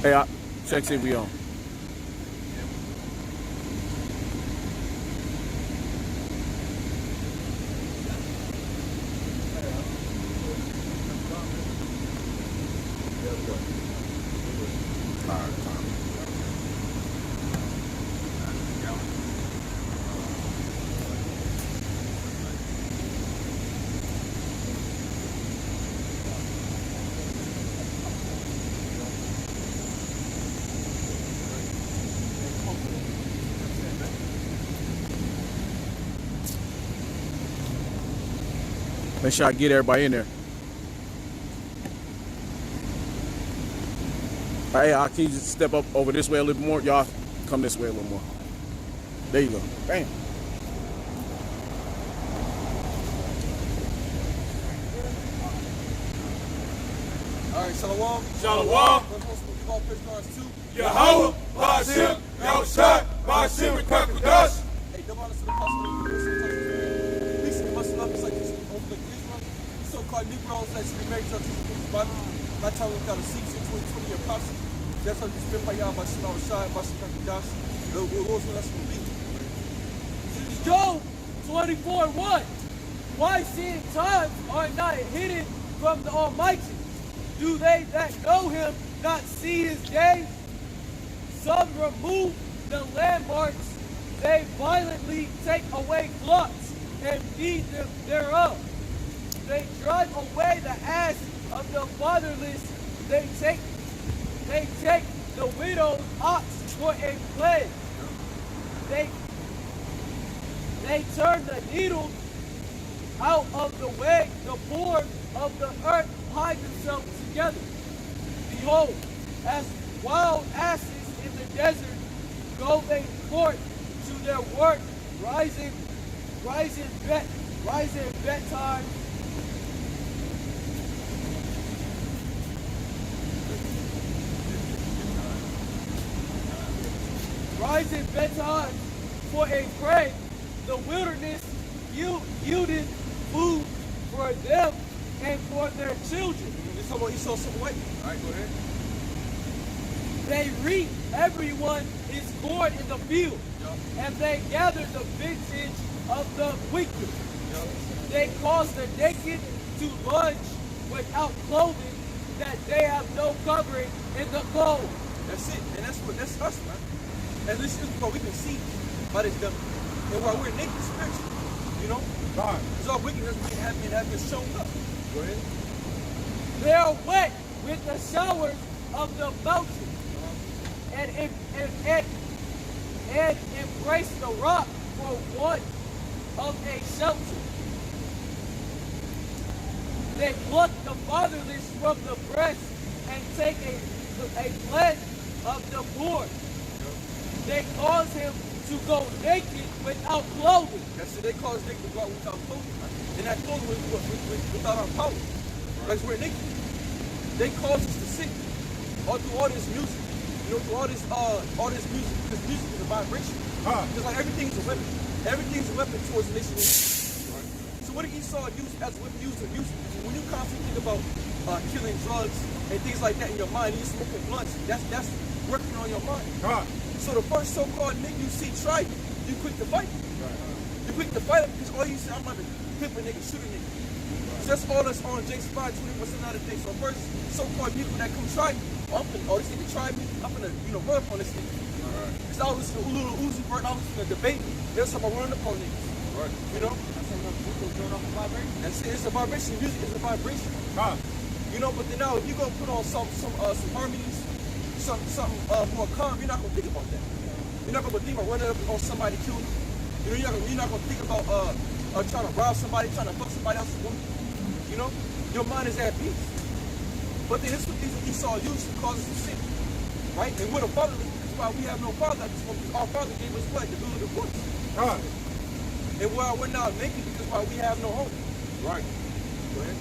Hey, check see if we on. Make sure I get everybody in there. Hey, can you just step up over this way a little more? Y'all come this way a little more. There you go. Bam. All right, Shalom. Shalom. Yahweh, Ba'ashim, Yahushua, Ba'ashim, and Kakadash. Hey, double honors to the apostle. Peace and much love. It's like this over the Israel. So-called Negroes that should be married to the Bible. Not telling them got a seat 20-year prophecy. That's how you spend by y'all, by Shalom, by Kakadash. The rules when that's going to be. Job 24:1. Why seeing times are not hidden from the Almighty? Do they that know him not see his days? Some remove the landmarks, they violently take away flocks and feed them thereof. They drive away the ass of the fatherless, they take the widow's ox for a plague. They turn the needle out of the way, the poor of the earth hide themselves together. Behold, as wild asses in the desert, go they forth to their work, rising bedtime. Rising bedtime for a prey. The wilderness yielded food for them and for their children. This how Esau civil way. All right, go ahead. They reap everyone his corn in the field, and they gather the vintage of the wicked. They cause the naked to lunge without clothing, that they have no covering in the cold. That's it, and that's us, man. And this is what we can see by this devil. And while we're naked spiritually, you know, because our wickedness has been shown up. Go ahead. They are wet with the showers of the mountain, and embrace the rock for want of a shelter. They pluck the fatherless from the breast and take a pledge of the poor. They cause him to go naked without clothing. That's it. They cause naked to go out without clothing. And that clothing without our power. Because we're naked. They cause us to sing all through all this music. You know, through all this music. Because music is a vibration. Just like everything's a weapon. Everything's a weapon towards the nation. So what did Esau use as a weapon? Use music. When you constantly think about killing drugs and things like that in your mind, you smoking blunts, that's working on your mind. So the first so-called nigga you see try you, you quick to fight. You quick to fight him because all you see, I'm about to clip a nigga, shoot a nigga. So that's all that's on Jake's 5, 20% out of the day. So first so-called people that come try you, this nigga try me, I'm gonna, run up on this nigga. Because I was listening to Ulu Uzi Vert, I was listening to debate, that's how I run up on niggas. You know? That's it, it's a vibration, music is a vibration. You know, but then now if you gonna put on some harmonies, something more calm, you're not gonna think about that. You're not gonna think about running up on somebody, killing them. You know, you're not gonna think about trying to rob somebody, trying to fuck somebody else's woman. You know, your mind is at peace. But then this is what Esau used to cause us to sin, right? And we're the fatherless, because why we have no father at this moment, because our father gave us what? The will of the voice. And why we're not naked, because why we have no home. Right. Go ahead.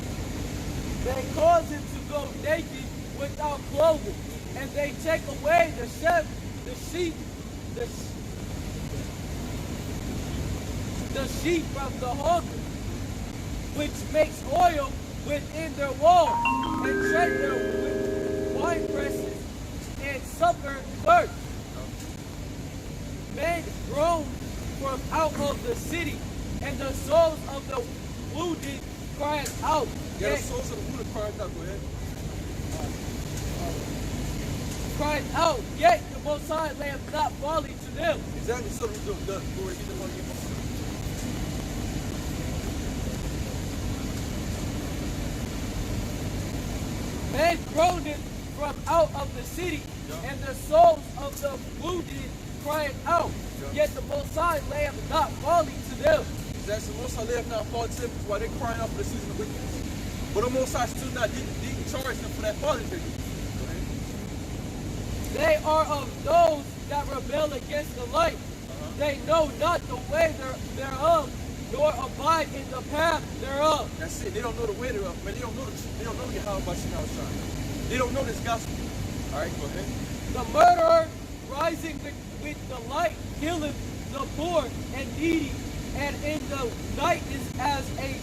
They cause him to go naked without clothing. And they take away the sheep from the hunger, which makes oil within their walls, and tread them with wine presses, and city, and the souls of the wounded cried out. Yeah, the Yet, souls of the wounded cried out. Go ahead. cried out, yet the Most High lamb not falling to them. Exactly. So the glory be the Lord. Men groaned from out of the city, and the souls of the wounded cried out. Yet the Most High lamb not falling to them. Exactly. The Most High lamb not falling to them is why they're crying out for the season of wickedness. But the Most High still didn't charge them for that falling period. Go ahead. They are of those that rebel against the light. They know not the way thereof, nor abide in the path thereof. That's it. They don't know the way thereof, man. They don't know the truth. They don't know Yahweh Bashim Shine. They don't know this gospel. All right, go ahead. The murderer rising with the light killeth the poor and needy, and in the night is as a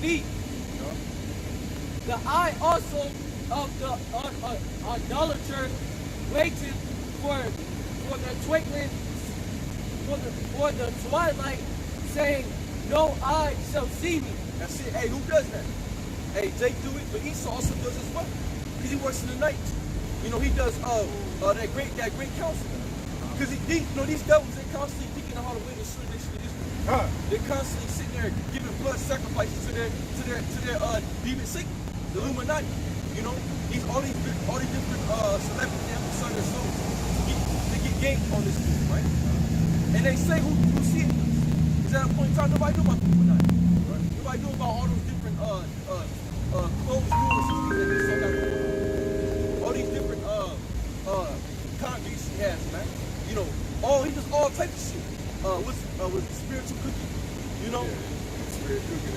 thief. The eye also of the idolater waiteth for the twinkling for the twilight, saying, no eye shall see me. That's it. Hey, who does that? Hey, Jake do it, but Esau also does as well. Because he works in the night. You know, he does that great counsel. Because these devils, they constantly thinking of how to win the children of Israel. They're constantly sitting there giving blood sacrifices to their demon Satan, the Illuminati. You know, all these different celebrities they have to sell their souls to get gain on this dude, right? And they say who see it. Because at a point in time, nobody knew about the Illuminati. Right? Nobody knew about all those different closed doors and things that they sold out. All these different congregations he has, man. You know, he does all types of shit. With spiritual cooking, you know.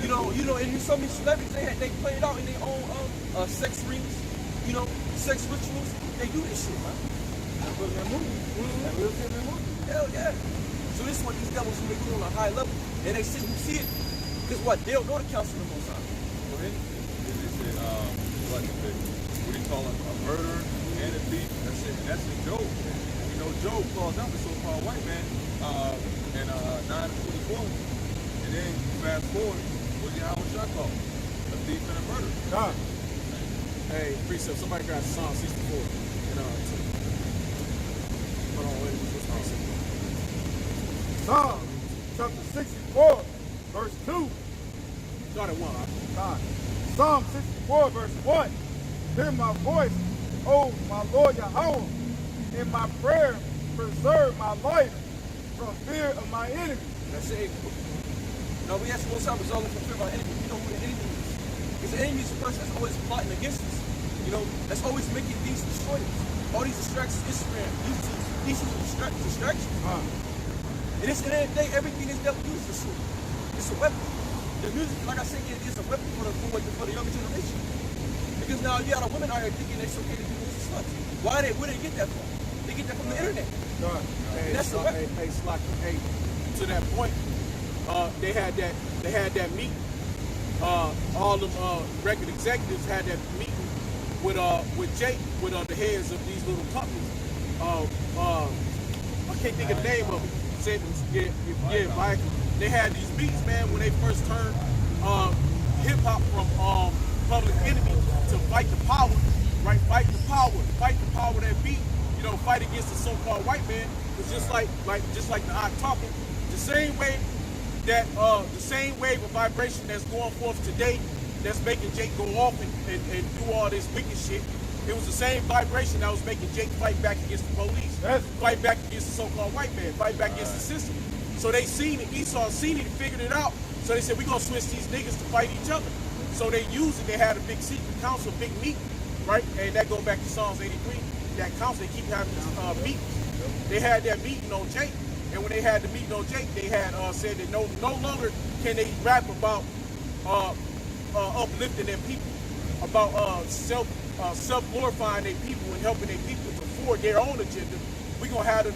You know, and some of these celebrities they play it out in their own sex rings, you know, sex rituals. They do this shit, man. That was in that movie. Hell yeah. So this is what these devils they do on a high level, and they sit and see it because what they don't know the counsel of the Most High. Go ahead. They said, what do you call him? A murderer and a thief. That's it. And that's in Job. You know, Job calls out the so-called white man in 9:24. And then fast forward, what did Yahweh Shah call? A thief and a murderer. Hey, precept, somebody got Psalm 64. Hold on, wait, what's precept? Psalm chapter 64, verse 2. Start at 1, God. Psalm 64, verse 1. Hear my voice, O my Lord Yahweh. In my prayer, preserve my life from fear of my enemy. That's it. Now we ask the Most High to resolve from fear of our enemy. We know who the enemy is. Because the enemy is the person that's always plotting against us. You know, that's always making these destroyers. All these distractions, Instagram, YouTube, these are distractions. And it's the end of the day, everything this devil uses is shit. It's a weapon. The music, like I said, is a weapon for the younger generation. Because now you got a women out here thinking it's okay to do this and sluts. Where they get that from? They get that from the internet. Hey, that's the weapon. Hey, Slocky, hey, to that point, they had that meeting. All the record executives had that meeting with Jake, with the heads of these little companies. I can't think of the name of it. Viacom. They had these beats, man, when they first turned hip hop from Public Enemy to Fight the Power, right? Fight the power of that beat. You know, fight against the so-called white man. It's just like the art talking. The same wave of vibration that's going forth today, that's making Jake go off and do all this wicked shit. It was the same vibration that was making Jake fight back against the police, fight back against the so-called white man, fight back against the system. So they seen it, Esau seen it and figured it out. So they said, we're going to switch these niggas to fight each other. So they used it. They had a big secret council, big meeting, right? And that goes back to Psalms 83. That council, they keep having these meetings. They had that meeting on Jake. And when they had the meeting on Jake, they had said that no longer can they rap about uplifting their people, about self-glorifying their people and helping their people to forward their own agenda. We're going to have them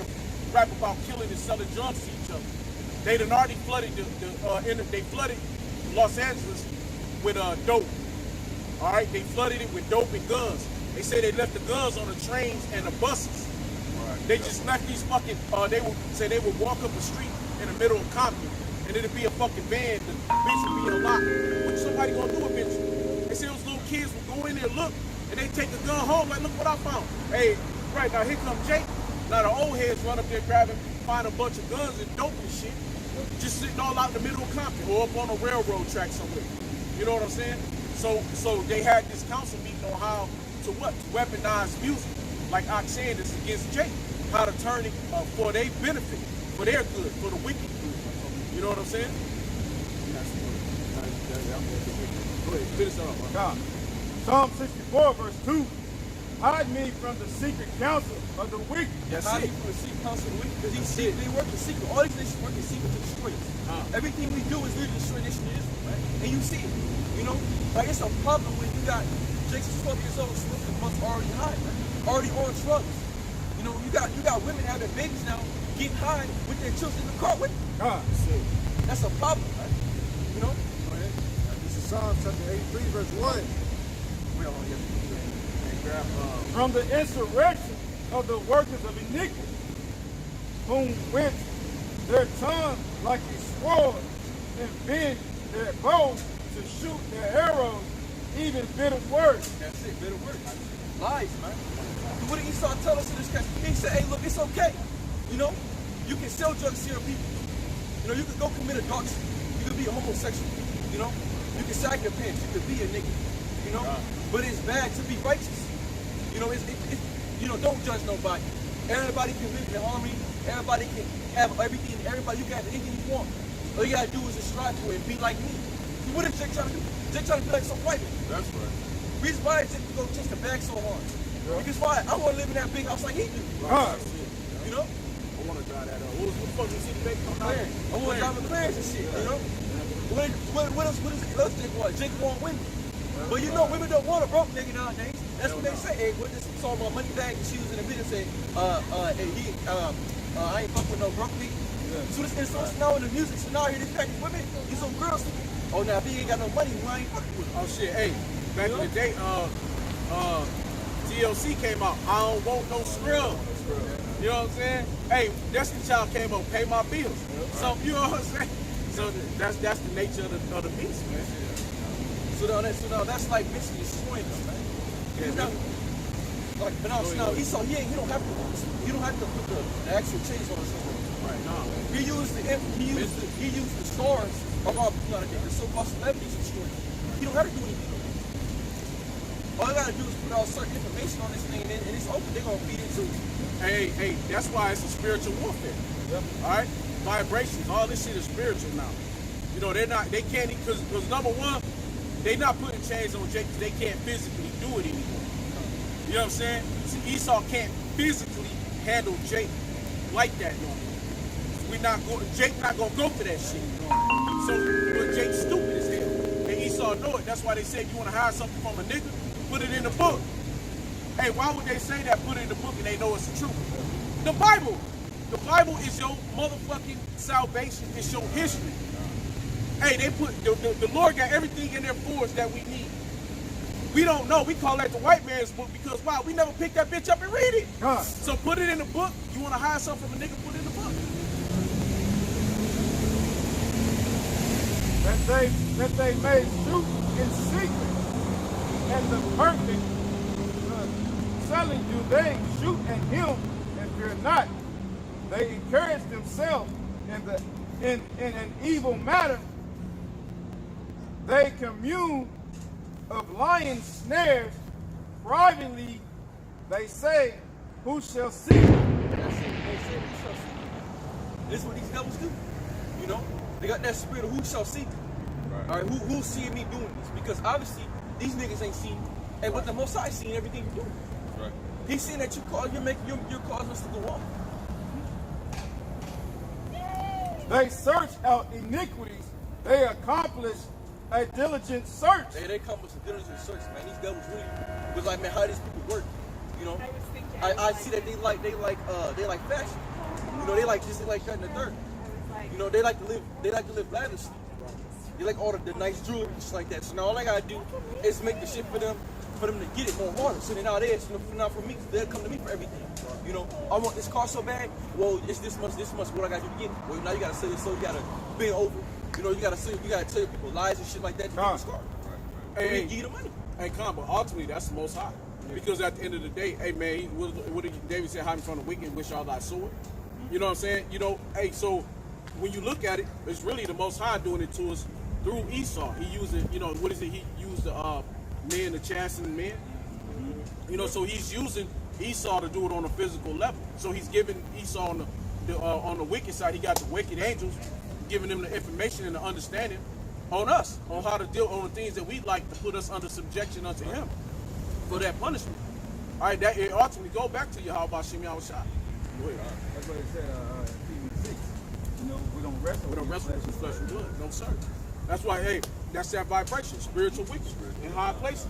rap about killing and selling drugs to each other. They done already flooded they flooded Los Angeles with dope. All right, they flooded it with dope and guns. They say they left the guns on the trains and the buses. They just left these fucking, they would walk up the street in the middle of Compton, and and it'll be a fucking van. The bitch will be unlocked. What somebody gonna do eventually? They say those little kids will go in there, look, and they take the gun home. Like, look what I found. Hey, right now here comes Jake. Now the old heads run up there grabbing, find a bunch of guns and dope and shit, just sitting all out in the middle of Compton or up on a railroad track somewhere. You know what I'm saying? So they had this council meeting on how to what? To weaponize music. Like I said, it's against Jake. How to turn it for their benefit, for their good, for the wicked good. You know what I'm saying? Go ahead, finish it up. God. Psalm 64, verse 2. Hide me from the secret counsel of the wicked. That's Hide it. me from the secret counsel of the wicked. Because they work in secret. All these nations work in secret to destroy us. Everything we do is really to destroy the nation of Israel, right? And you see it. You know? Like it's a problem when you got Jake's 12 years old, smoking months already high, right? Already on drugs. You know, you got women having babies now, getting high with their children in the car with them. God. That's a problem, right? You know? This is Psalm chapter 83, verse 1. We don't get From the insurrection of the workers of iniquity, whom with their tongue like a sword, and bend their bows to shoot their arrows, even bitter words. That's it, bitter words. Lies, man. What did Esau tell us in this case? He said, hey, look, it's okay. You know, you can sell drugs to your people. You know, you can go commit adultery. You can be a homosexual. You know, you can sag your pants. You can be a nigga. You know, but it's bad to be righteous. You know, you know, don't judge nobody. Everybody can live in harmony. Everybody can have everything. Everybody, you can have anything you want. All you gotta do is just strive to it and be like me. See, what is Jake trying to do? Jake trying to be like some white man. That's right. Reason why is Jake to go chase the bag so hard. Because why? I want to live in that big house like he do. God. You know? I want to drive that up. What the fuck you see the baby come out? I want to drive McLarens and shit, you know? What else Jake want? Jake want women. But you know, women don't want a broke nigga nowadays. That's what they say. Hey, what this song about money bag, and she was in the video saying, I ain't fuck with no broke nigga. So this is now in the music, so now I hear this package women, these some girls. Oh, now if he ain't got no money, why ain't fucking with him? Oh shit, hey, back in the day, TLC came out. I don't want no scrub. You know what I'm saying? Hey, Destiny Child came up, pay my bills. So you know what I'm saying? So that's the nature of the beast, man. So now that's like basically destroying us, man. Yeah, Like, but now Esau, he don't have to put the actual chains on his arm. right now. He used the stars of our the so-called celebrities to destroy him. He don't have to do anything. All you gotta do is put out certain information on this thing, and it's open. They're gonna feed it too. Hey, that's why it's a spiritual warfare. Yep. All right, vibrations, all this shit is spiritual now. You know, they can't, because number one, they not putting chains on Jake because they can't physically do it anymore. You know what I'm saying? See, Esau can't physically handle Jake like that no more. Jake not gonna go for that shit. So, but Jake's stupid as hell. And Esau know it. That's why they said you want to hide something from a nigga, put it in the book. Hey, why would they say that? Put it in the book and they know it's the truth. The Bible. The Bible is your motherfucking salvation. It's your history. Hey, they put the Lord got everything in there for us that we need. We don't know. We call that the white man's book because why? We never picked that bitch up and read it. God. So put it in the book. You want to hide something from a nigga? Put it in the book. That they may shoot in secret, and the perfect selling you, they shoot at him and fear not. They encourage themselves in an evil matter. They commune of lion snares privately. They say, who shall see? That's it. They say, who shall see? This is what these devils do. You know, they got that spirit of who shall see. Right. All right, who's seeing me doing this? Because obviously these niggas ain't seen. And but the Most High seen everything you're doing. Right. He's seen that you're causing us to go on. They search out iniquities. They accomplish a diligent search. Hey, they come with some diligent search, man. These devils really was like, man, how these people work? You know, I see that they like fashion. You know, they like cutting the dirt. You know, they like to live lavishly. They like all the nice jewelry and shit like that. So now all I gotta do is make the shit for them, for them to get it more harder. So then now they're not for me, they'll come to me for everything. You know, I want this car so bad. Well, it's this much. What I gotta do to get it? Well, now you gotta sell it, so you gotta bend over. You know, you gotta tell people lies and shit like that to get this car. Hey, give you the money. Hey, but ultimately that's the Most High. Because at the end of the day, hey man, what did David say? Hide me from the wicked, wish all thy sword. You know what I'm saying? You know, hey, so when you look at it, it's really the Most High doing it to us through Esau. He used it, you know, what is it? He used the men to chasten men. You know, so he's using Esau to do it on a physical level. So he's giving Esau on the wicked side, he got the wicked angels, giving them the information and the understanding on us, on how to deal on the things that we'd like to put us under subjection unto him for that punishment. All right, that it ultimately go back to you. How about Shimei Shah? That's what it said in Ephesians 6. You know, we don't wrestle with flesh and blood. No, sir. That's why, hey, that's that vibration, spiritual wickedness in high places.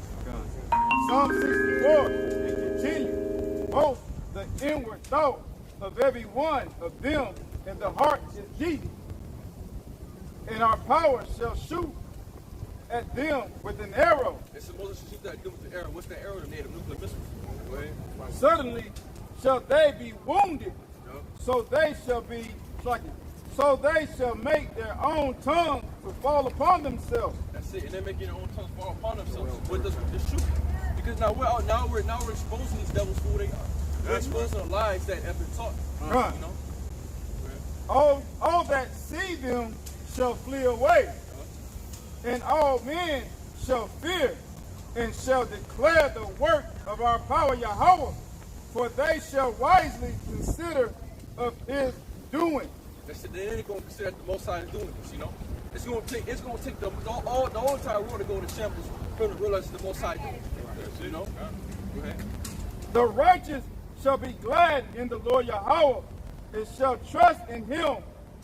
Psalm 64, and continue. Both the inward thought of every one of them and the heart is Jesus. And our power shall shoot at them with an arrow. And so Moses shoot that dude with the arrow. What's that arrow? They made of nuclear missiles. Go ahead. Suddenly shall they be wounded, so they shall make their own tongue to fall upon themselves. That's it. And they're making their own tongues fall upon themselves. What does this truth? Because now we're exposing these devils for who they are. We're exposing the lies that have been taught. Right. You know? All that see them shall flee away, and all men shall fear, and shall declare the work of our power Yahweh, for they shall wisely consider of his doing. That's it. They ain't going to consider that the Most High is doing this, you know? It's going to take the whole entire world to go to shambles for them to realize the Most High doing it. You know? Go ahead. The righteous shall be glad in the Lord Yahweh, and shall trust in him,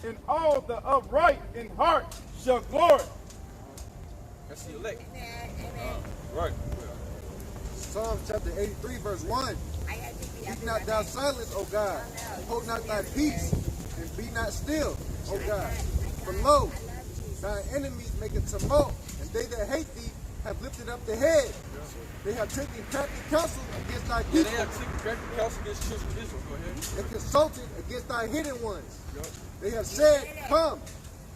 and all the upright in heart shall glory. That's the elect. Right. Psalm chapter 83, verse 1. Keep not thou silence, O God. Hold not thy peace, and be not still, O God. For lo, thy enemies make a tumult, and they that hate thee have lifted up the head. They have taken crafty counsel against thy people. They have taken crafty counsel against the children of Israel. Go ahead. And consulted against thy hidden ones. They have said, come,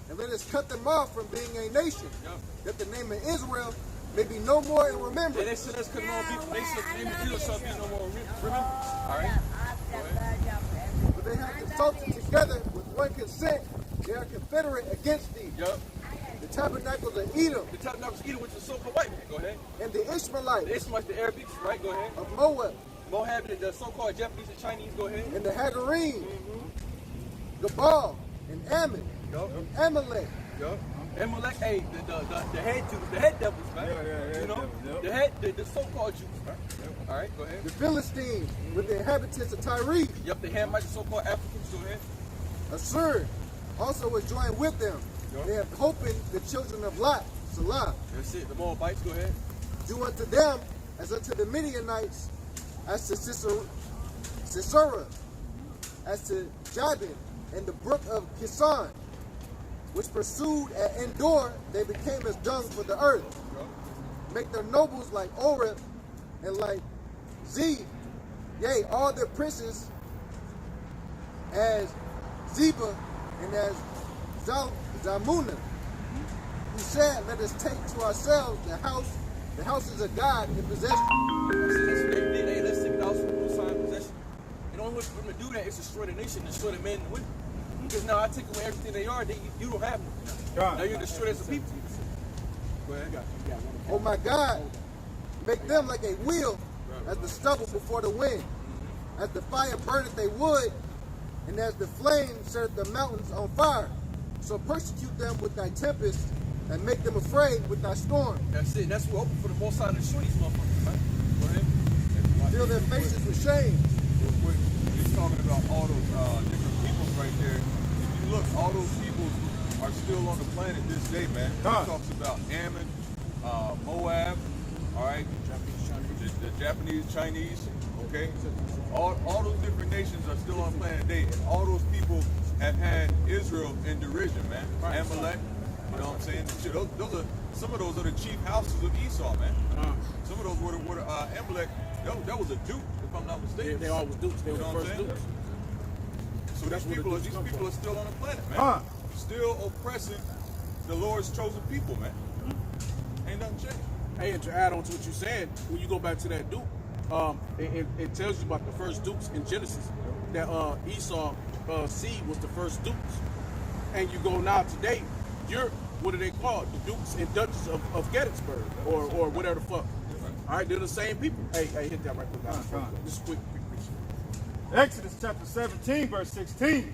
and let us cut them off from being a nation, that the name of Israel may be no more in remembrance. Yeah, they said us cutting on people. They said the name of Israel shall be no more remember. All right. But they have consulted together with one consent. They are confederate against thee. Yup. The tabernacles of Edom. The tabernacles of Edom, which is so-called white man. Go ahead. And the Ishmaelites. The Ishmaelites, the Arabics, right? Go ahead. Of Moab. Moab, the so-called Japanese and Chinese. Go ahead. And the Hagarine. Gabal. And Ammon. And Amalek. Yup. Amalek, hey, the head Jews, the head devils, man. You know, the so-called Jews, right? All right, go ahead. The Philistines with the inhabitants of Tyre. Yup, the Hamites, the so-called Africans. Go ahead. Assur also was joined with them. They have opened the children of Lot. Salah. That's it. The Moabites. Go ahead. Do unto them as unto the Midianites, as to Sisera, as to Jabin, and the brook of Kison, which pursued at Endor, they became as dung for the earth. Make their nobles like Oreb and like Zeb, yea, all their princes as Zeba and as Zalmunna, who said, let us take to ourselves the houses of God in possession. That's what they did. Hey, let's take the house from the sign possession. And the only way for them to do that is destroy the nation, destroy the men and women. Because now I take away everything they are, you don't have them. Now you're destroyed as a people. Go ahead. Oh my God, make them like a wheel as the stubble before the wind, as the fire burneth a wood, and as the flame setteth the mountains on fire. So persecute them with thy tempest, and make them afraid with thy storm. That's it. That's what open for the Most High to destroy these motherfuckers, man. Go ahead. Fill their faces with shame. Real quick, he's talking about all those different peoples right there. If you look, all those peoples are still on the planet this day, man. He talks about Ammon, Moab, all right, the Japanese, Chinese, okay? All those different nations are still on the planet today, and all those people have had Israel in derision, man. Amalek, You know what I'm saying? Shit, those are some of those are the chief houses of Esau, man. Some of those were Amalek. That was a duke, if I'm not mistaken. Yeah, they all was dukes. They You were know the what I'm first saying? dukes. So That's where the these Dukes come people from. are still on the planet, man. Still oppressing the Lord's chosen people, man. Ain't nothing changed. Hey, and to add on to what you said, when you go back to that duke, it tells you about the first dukes in Genesis. That Esau seed was the first dukes. And you go now today, what are they called? The dukes and duchess of Gettysburg, or whatever the fuck. All right, they're the same people. Hey, hit that right quick. Just quick. Exodus chapter 17, verse 16.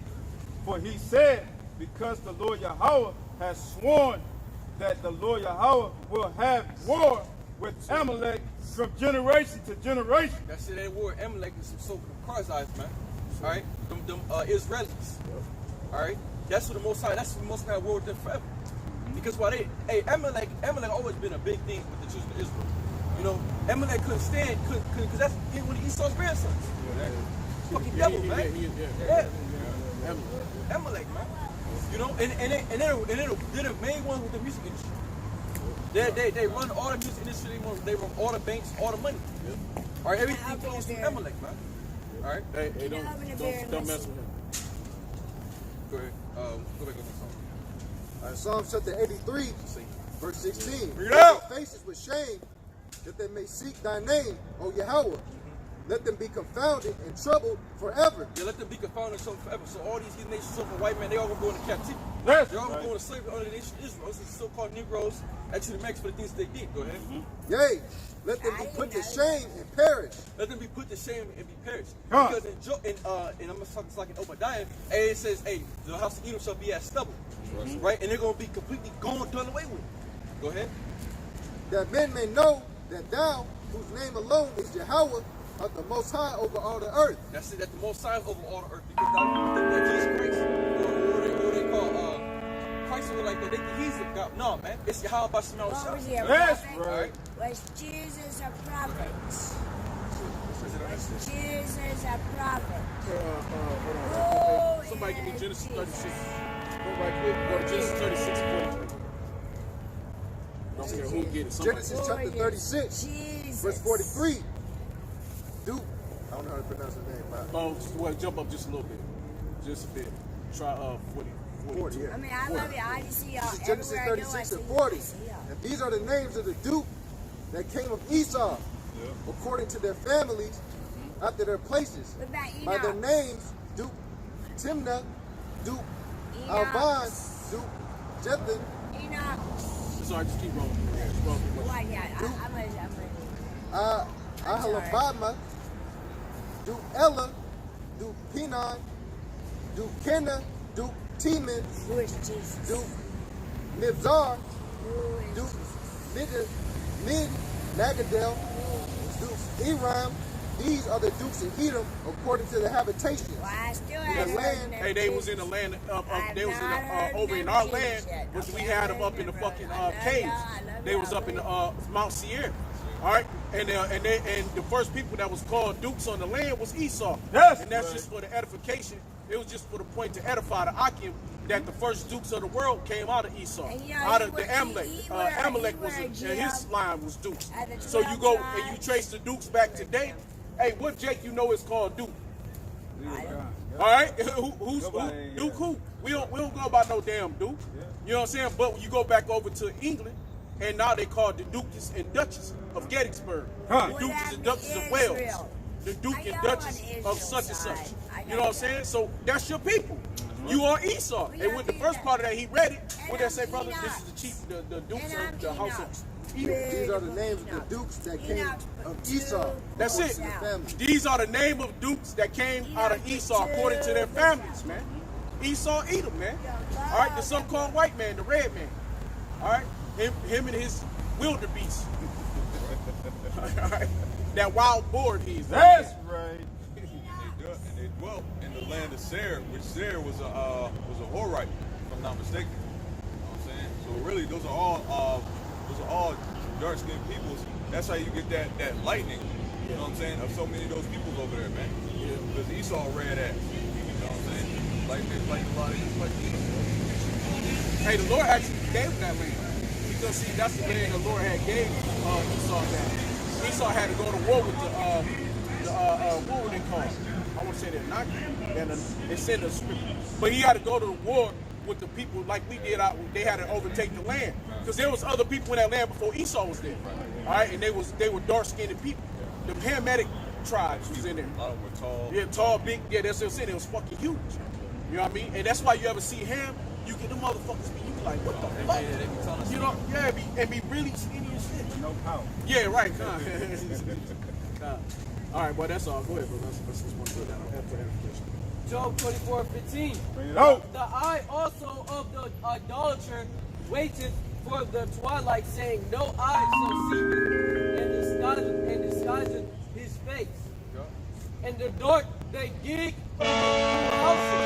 For he said, because the Lord Yahweh has sworn that the Lord Yahweh will have war with Amalek from generation to generation. That shit ain't war. Amalek is some so-called Cars man. All right, them Israelis. All right, that's what the Most High war with them forever. Because why Amalek always been a big thing with the children of Israel. You know, Amalek couldn't because that's one of Esau's grandsons. Fucking devil, man. Amalek, man. You know, and they're the main ones with the music industry. They run all the music industry. They run all the banks, all the money. All right, everything goes through Amalek, man. All right. Hey, don't mess with him. Go ahead. Go back on the song. All right, Psalm chapter 83, verse 16. Bring it out. Their faces with shame, that they may seek thy name, O Yahweh. Let them be confounded and troubled forever. Yeah, let them be confounded and troubled forever. So all these nations, so-called white men, they all gonna go into captivity. Yes, They're all gonna go into slavery under the nation of Israel. These so-called Negroes, actually the Mexicans for the things they did. Go ahead. Yea, let them be put to shame and perish. Let them be put to shame and be perished. Huh. Because and I'm gonna talk this like in Obadiah, it says, hey, the house of Edom shall be as stubble. Right? And they're gonna be completely gone, done away with. Go ahead. That men may know that thou, whose name alone is Yahweh, art the most high over all the earth. That's it, that the most high over all the earth. Because that Jesus Christ, or they call Christ was like that. They think he's a God. No, man. It's Yahweh by Shema What Shah. was he, a Yes, prophet? right. Was Jesus a prophet? Was Jesus a prophet? Hold on. Somebody give me Genesis 36. Go right quick. Go to Genesis 36 and 43. Don't care who get it. Somebody. Genesis chapter 36, Jesus. verse 43. Duke, I don't know how to pronounce his name, but Well, jump up just a little bit. Just a bit. Try 40. 40, yeah. I mean, I love it. I just see y'all This is Genesis everywhere I go, I 36 see and y'all. 40. I see y'all. And these are the names of the Duke that came of Esau, according to their families, after their places. What about Enoch? By their names, Duke Timnah, Duke Enoch. Alban, Duke Jethan, Enoch. Sorry, just keep rolling. Just roll. Why, yeah, I'm ready. Ahalabama, Duke Ella, Duke Penon, Duke Kenna, Duke Teman, Who is Jesus? Duke Mibzar, Who is Duke Jesus? Mid Nagadel, Duke Eram. These are the dukes in Edom according to the habitation. Well, I still The haven't land- heard them Hey, they was Jesus. in the land I've they was in not heard over them in our Jesus land, yet. which we Okay, had I them love up in the you, fucking brother. I love caves. y'all. I love They was y'all, up in the brother. Mount Seir. All right, and the first people that was called dukes on the land was Esau. Yes, and that's right. just for the edification. It was just for the point to edify the Akim that the first dukes of the world came out of Esau, And, you know, out he of was- the Amalek. he Amalek were was in Jim his line was dukes. at the So you go 12 and you tribes. trace the dukes back today. Hey, what Jake you know is called Duke? I don't- All right, who's Nobody, Duke? yeah. Who? We don't go about no damn Duke. You know what I'm saying? But when you go back over to England, and now they call the Duchess and Duchess of Gettysburg, Huh. the What Duchess happened and to Duchess of Wales, Israel? the Duke I and know Duchess on of Israel's such and such. side. I You know what I'm know saying? that. So that's your people. You are Esau. We And are with the Enoch. first part of that, he read it. And What they I'm say, brother? Enoch. This is the chief, the Dukes And of I'm the house Enoch. of Edom. These are the names of the dukes that came Enoch of put Esau. two That's according it. to the family. These are the name of dukes that came out of Esau according to their families, man. Esau, Edom, man. All right, the so-called white man, the red man. All right, him and his wildebeest. All right, that wild boar he is. That's right. And they dwelt in the land of Seir, which Seir was a Horite, if I'm not mistaken. You know what I'm saying? So really, those are all dark-skinned peoples. That's how you get that lightning. You know what I'm saying? Of so many of those peoples over there, man. Because Esau red ass. You know what I'm saying? Like a lot of these like Hey, the Lord actually gave him that land. Because see, that's the land the Lord had gave Esau that. Esau had to go to war with what were they called? I want to say they're not, and it's in the scripture. But he had to go to the war with the people like we did. They had to overtake the land because there was other people in that land before Esau was there. All right, and they were dark-skinned people. The Hamitic tribes was in there. A lot of them were tall. Yeah, tall, big. Yeah, that's what I'm saying. It was fucking huge. You know what I mean? And that's why you ever see Ham, you get them motherfuckers be, you be like, what the fuck? They be telling us. You know, yeah, and be really skinny and shit. No power. Yeah, right. All right, boy, that's all. Go ahead, bro. Let's just want to put that on after edification. Job 24:15. Bring it out. The eye also of the idolater waiteth for the twilight, saying, no eye shall see me, and disguiseth his face. And the dark they dig houses.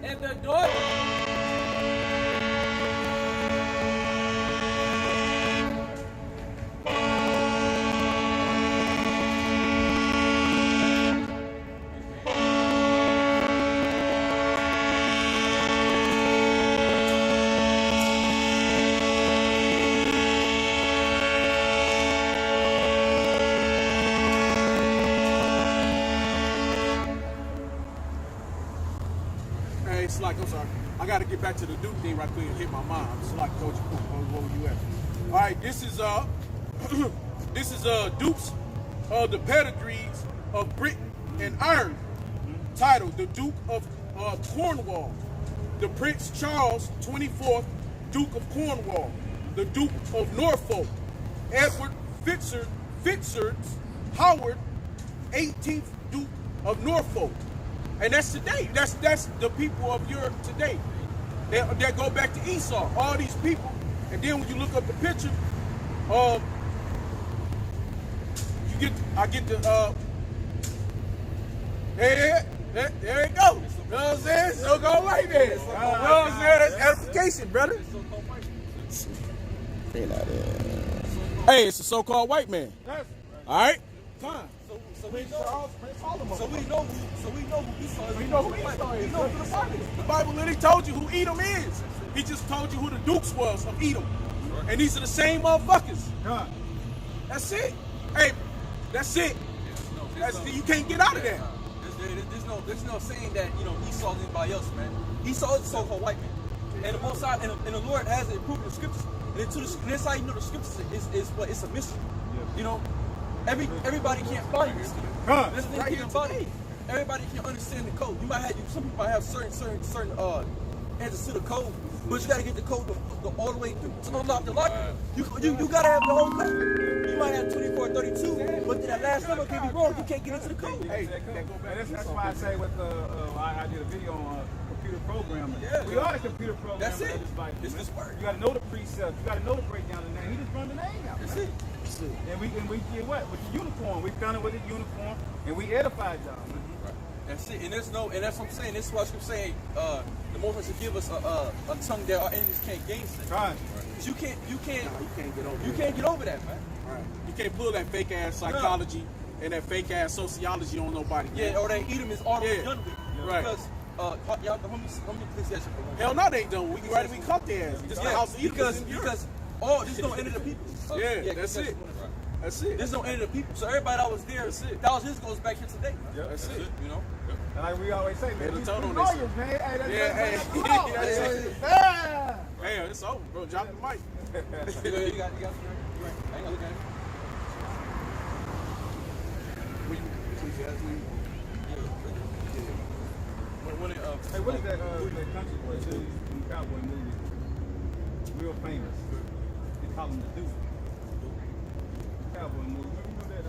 And the dark It's like, I'm sorry. I got to get back to the Duke thing right quick and hit my mind. It's like, Coach, where were you at? All right, this is Dukes of the pedigrees of Britain and Ireland, titled the Duke of Cornwall, the Prince Charles 24th Duke of Cornwall, the Duke of Norfolk, Edward Fitzgerald's Howard 18th Duke of Norfolk. And that's today. That's the people of Europe today. They go back to Esau. All these people. And then when you look up the picture, I get the there it goes. You know what I'm saying? So go right there. You know what I'm saying? That's edification, brother. Hey, it's a so-called white man. All right? Fine. So we know who Esau is. We know who Esau is. The Bible literally told you who Edom is. He just told you who the Dukes was of Edom. And these are the same motherfuckers. That's it. Hey, that's it. You can't get out of that. There's no saying that, you know, Esau is anybody else, man. Esau is a so-called white man. And the Most High, and the Lord has it approved in the scriptures. And that's how you know the scriptures is what it's a mystery. You know, everybody can't follow this. That's the thing about it. Everybody can't understand the code. You might have some people might have certain answers to the code, but you gotta get the code all the way through to unlock the locker. You gotta have the whole code. You might have 2432, but then that last number can be wrong. You can't get into the code. Hey, that's why I say with I did a video on computer programming. Yeah, we are the computer programming. That's it. This It's word. You got to know the precepts. You got to know the breakdown of the name. He just run the name out. That's it. And we did what with the uniform. We found it with the uniform, and we edified y'all. That's it. And that's what I'm saying. This is what I'm saying. The Most High should give us a tongue that our enemies can't gainsay. Right. Because you can't get over. You can't get over that, man. Right. You can't pull that fake ass psychology and that fake ass sociology on nobody. Man. Yeah, or that Edom is already done with. Right. Because y'all, how many Ecclesiastes? Hell no, they don't. We come there. This is the house of Edom. Because all this don't enter the people. That's it. That's it. This don't enter the people. So everybody that was there, thousands goes back here today. Yeah, that's it. You know. And like we always say, man, these told on lawyers, this. man. Hey, Damn, it's over, bro. Drop the mic. You got I ain't gonna look at it. Hey, what is that country boy? The cowboy movie. Real famous. They call him the Duke. Cowboy movie. Remember that?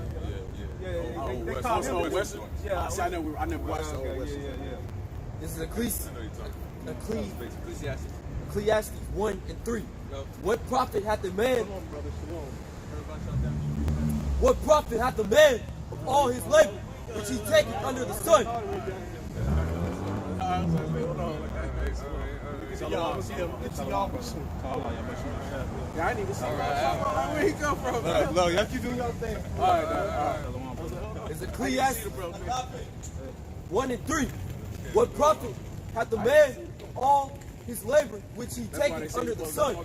They call him Western. Yeah, See, I never watched the old Western. Yeah. This is Ecclesiastes. Ecclesiastes 1 and 3. What profit hath the man? What profit hath the man of all his labor, which he taketh under the sun? Yeah, I need to see where he come from. No, y'all keep doing y'all thing. All right. It's Ecclesiastes 1 and 3. What profit hath the man of all his labor which he taketh under the sun.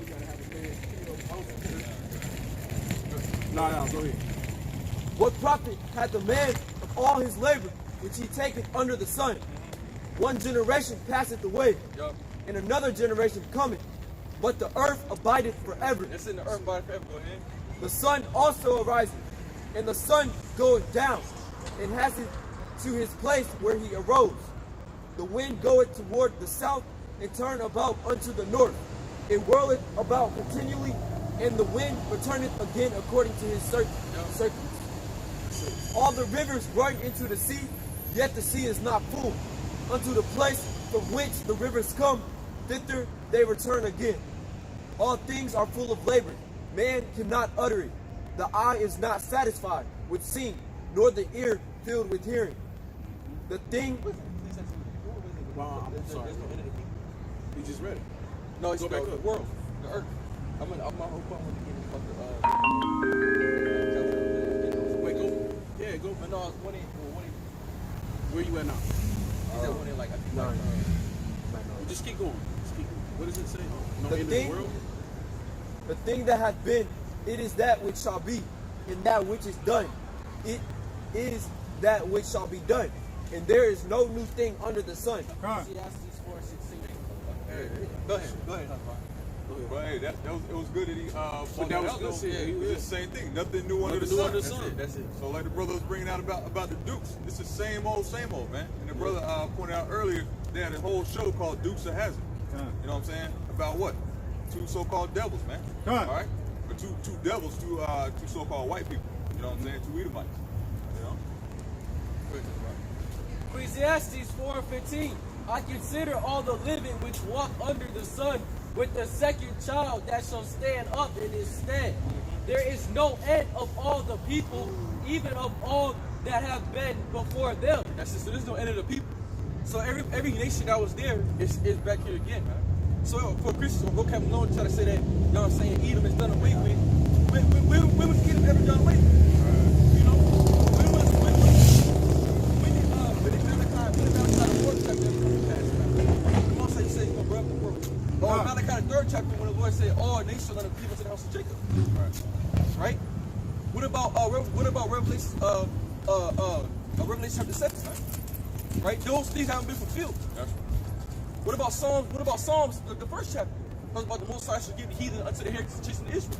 No, go ahead. What profit hath the man of all his labor which he taketh under the sun? One generation passeth away, and another generation cometh, but the earth abideth forever. That's in the earth abideth forever. Go ahead. The sun also ariseth, and the sun goeth down, and hasteth to his place where he arose. The wind goeth toward the south, and turn about unto the north. It whirleth about continually, and the wind returneth again according to his circuits. All the rivers run into the sea, yet the sea is not full. Unto the place from which the rivers come, thither they return again. All things are full of labor. Man cannot utter it. The eye is not satisfied with seeing, nor the ear filled with hearing. The thing. Wow, I'm sorry. You just read it. No, it's Go back the up. world, the earth. My whole point was to get about Wait, go. Yeah, go. but no, I was one Where you at now? Is that one in like I think like Just keep going. Just keep going. What does it say? No The end of thing- the world? The thing that hath been, it is that which shall be, and that which is done, it is that which shall be done. And there is no new thing under the sun. Go ahead. Go ahead. But hey, it was good that he But that was good shit. It was the same thing. Nothing new under the Nothing new sun. under the sun. That's it. So like the brother was bringing out about the Dukes. It's the same old, man. And the brother pointed out earlier, they had a whole show called Dukes of Hazzard. You know what I'm saying? About what? Two so-called devils, man. All right? Or two devils, two so-called white people. You know what I'm saying? Two Edomites. You know? Ecclesiastes 4:15. I consider all the living which walk under the sun with the second child that shall stand up in his stead. There is no end of all the people, even of all that have been before them. That's it. So there's no end of the people. So every nation that was there is back here again, man. So for Christians, we'll come along and try to say that, you know what I'm saying, Edom is done away with. When was Edom ever done away with? You know? When did Malachi the 4th chapter ever come to pass? The Most High said he's going to rub the world. Or Malachi the 3rd chapter when the Lord said all nations are going to give into the house of Jacob. Right? What about Revelation Revelation chapter 7? Right? Those things haven't been fulfilled. What about Psalms? The first chapter talks about the Most High should give the heathen unto the heritage of the children of Israel.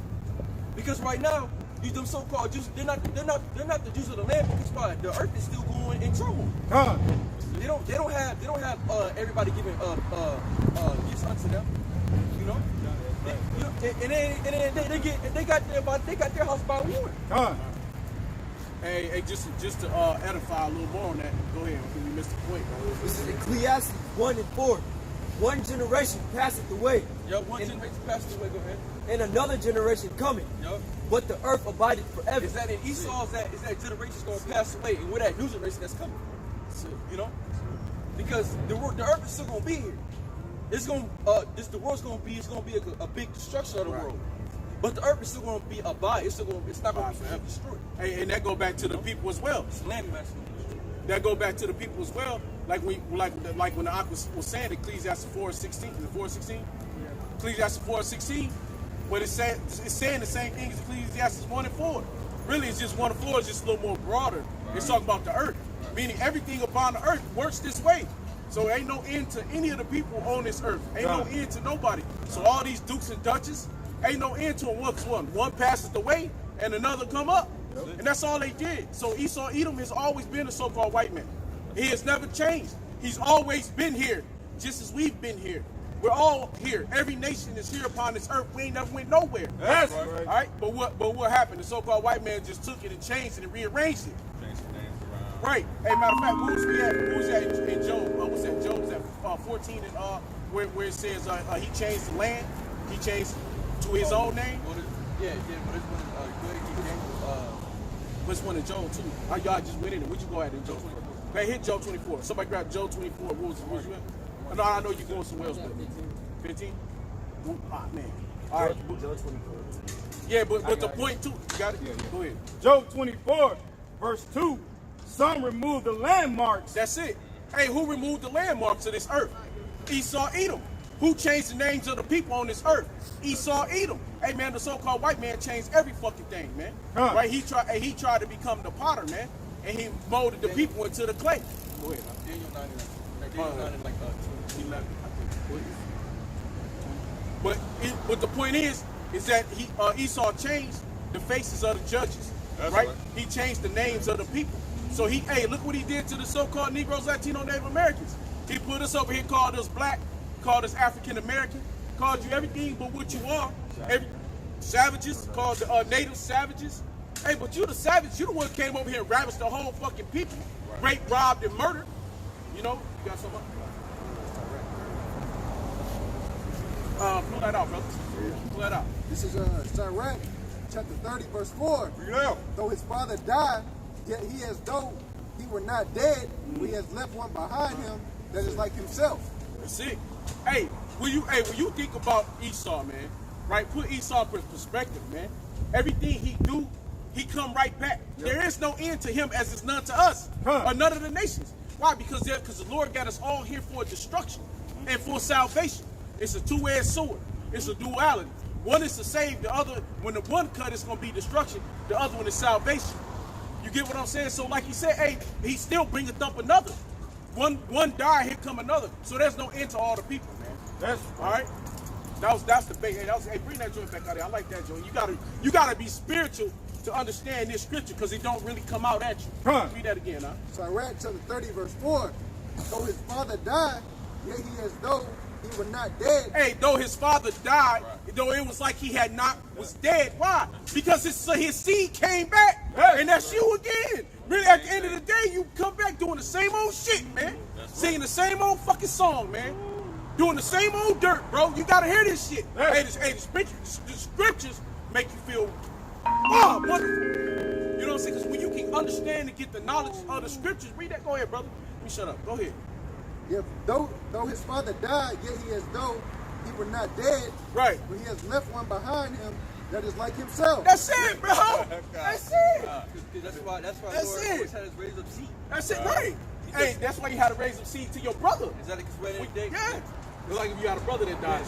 Because right now, these them so-called Jews, they're not the Jews of the land, because the earth is still going in turmoil. They don't have everybody giving gifts unto them. You know? And they got their house by water. Hey, just to edify a little more on that. Go ahead. We missed the point. This is Ecclesiastes 1:4. One generation passeth away, One generation passes away. Go ahead. and another generation cometh. But the earth abideth forever. Is that in Esau? Is that generation's going to pass away, and with that new generation that's coming? You know, because the earth is still going to be here. It's going the world's going to be a big destruction of the world. But the earth is still going to be abide. It's not going to be destroyed. Hey, and that go back to the people as well. It's land mass. That go back to the people as well. Like when the Ak was saying Ecclesiastes 4:16, Ecclesiastes 4:16, but it's saying the same thing as Ecclesiastes 1:4. Really, it's just 1:4 is just a little more broader. It's talking about the earth, meaning everything upon the earth works this way. So ain't no end to any of the people on this earth. Ain't no end to nobody. So all these dukes and duchess, ain't no end to them. One passes away and another come up. And that's all they did. So Edom has always been a so-called white man. He has never changed. He's always been here, just as we've been here. We're all here. Every nation is here upon this earth. We ain't never went nowhere. That's right. All right? But what happened? The so-called white man just took it and changed it and rearranged it. Change the names around. Right. Hey, matter of fact, where was we at? Who was that in Job? What's that? Job's at 14 and where it says he changed the land. He changed to his own name. But this one, Which one in Job too? Y'all just went in it. Where'd you go at in Job 24? Hey, hit Job 24. Somebody grab Job 24. What was you at? No, I know you're going somewhere else. 15? Ah, man. All right. Job 24. Yeah, but the point too. You got it? Yeah. Go ahead. Job 24, verse 2. Some remove the landmarks. That's it. Hey, who removed the landmarks of this earth? Esau, Edom. Who changed the names of the people on this earth? Esau, Edom. Hey man, the so-called white man changed every fucking thing, man. Right? He tried to become the potter, man, and he molded the people into the clay. Go ahead. Daniel 9 and like 11, I think. But the point is that Esau changed the faces of the judges, right? He changed the names of the people. So hey, look what he did to the so-called Negroes, Latino, Native Americans. He put us over here, called us black, called us African American, called you everything but what you are. Savages, called the native savages. Hey, but you the savage, you the one who came over here and ravaged the whole fucking people, raped, robbed, and murdered. You know, you got something? Pull that out, brother. Pull that out. This is Sirach, chapter 30, verse 4. Bring it out. Though his father died, yet he as though he were not dead, for he has left one behind him that is like himself. That's it. Hey, when you think about Esau, man, right? Put Esau in perspective, man. Everything he do, he come right back. Yep. There is no end to him as is none to us or none of the nations. Why? Because the Lord got us all here for destruction and for salvation. It's a two-edged sword. It's a duality. One is to save, the other, when the one cut is going to be destruction, the other one is salvation. You get what I'm saying? So like he said, hey, he still bringeth up another. One die, here come another. So there's no end to all the people, man. That's all right. That's the big. Hey, bring that joint back out there. I like that joint. You gotta be spiritual to understand this scripture because it don't really come out at you. Read that again, huh? Sirach chapter 30, verse 4. Though his father died, yet he as though he were not dead. Hey, though his father died, though it was like he had not was dead. Why? Because his seed came back, and that's you again. Really, at the end of the day, you come back doing the same old shit, man. Singing the same old fucking song, man. Doing the same old dirt, bro. You gotta hear this shit. Hey, the scriptures make you feel wonderful. You know what I'm saying? Because when you can understand and get the knowledge of the scriptures, read that. Go ahead, brother. Let me shut up. Go ahead. Yeah, though his father died, yet he as though he were not dead. Right. But he has left one behind him that is like himself. That's it, bro. That's it. That's why That's Lord it. always had us raise up seed. That's it, right. Hey, that's why you had to raise up seed to your brother. Is that because we're every day? Yeah. It's like if you had a brother that died.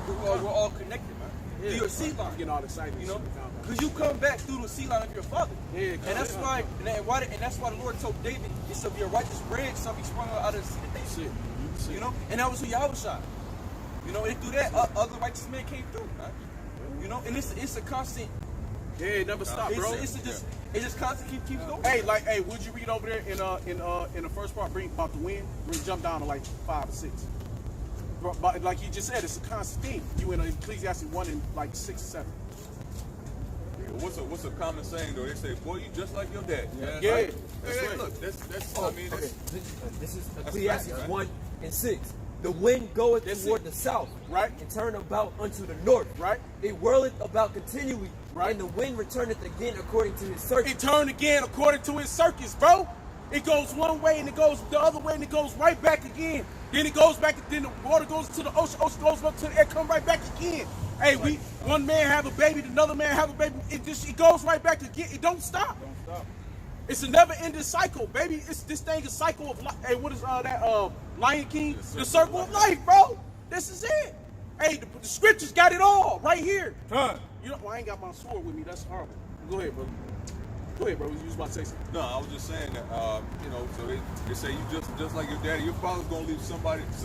We're all connected, man. Yeah. You're a seed line. Getting all excited, you know? Because you come back through the seed line of your father. Yeah, and that's why, and that's why the Lord told David, it shall be a righteous branch, shall be sprung out of the seed of David. You know? And that was who Yahweh shot. You know, and through that, other righteous men came through, man. You know, and it's a constant. Yeah, it never stopped, bro. It just constantly keeps going. Hey, would you read over there in the first part, bring about the wind? Bring jump down to like 5 or 6. But like you just said, it's a constant theme. You in Ecclesiastes 1 and like 6 or 7. What's a common saying though? They say, "Boy, you just like your dad." Yeah. Right? That's right. Look, that's. This is Ecclesiastes 1 and 6. The wind goeth toward the south, right, and turn about unto the north, right. It whirleth about continually, right, and the wind returneth again according to his circuit. It turned again according to his circuits, bro. It goes one way and it goes the other way and it goes right back again. Then it goes back, then the water goes to the ocean goes up to the air, come right back again. Hey, one man have a baby, another man have a baby. It goes right back again. It don't stop. It's a never-ending cycle, baby. This thing is cycle of life. Hey, what is that? Lion King, the circle of life, bro. This is it. Hey, the scriptures got it all right here. You know, well, I ain't got my sword with me. That's horrible. Go ahead, brother. Go ahead, bro. You was about to say something. No, I was just saying that, you know, so they say you just like your daddy. Your father's gonna leave somebody. He's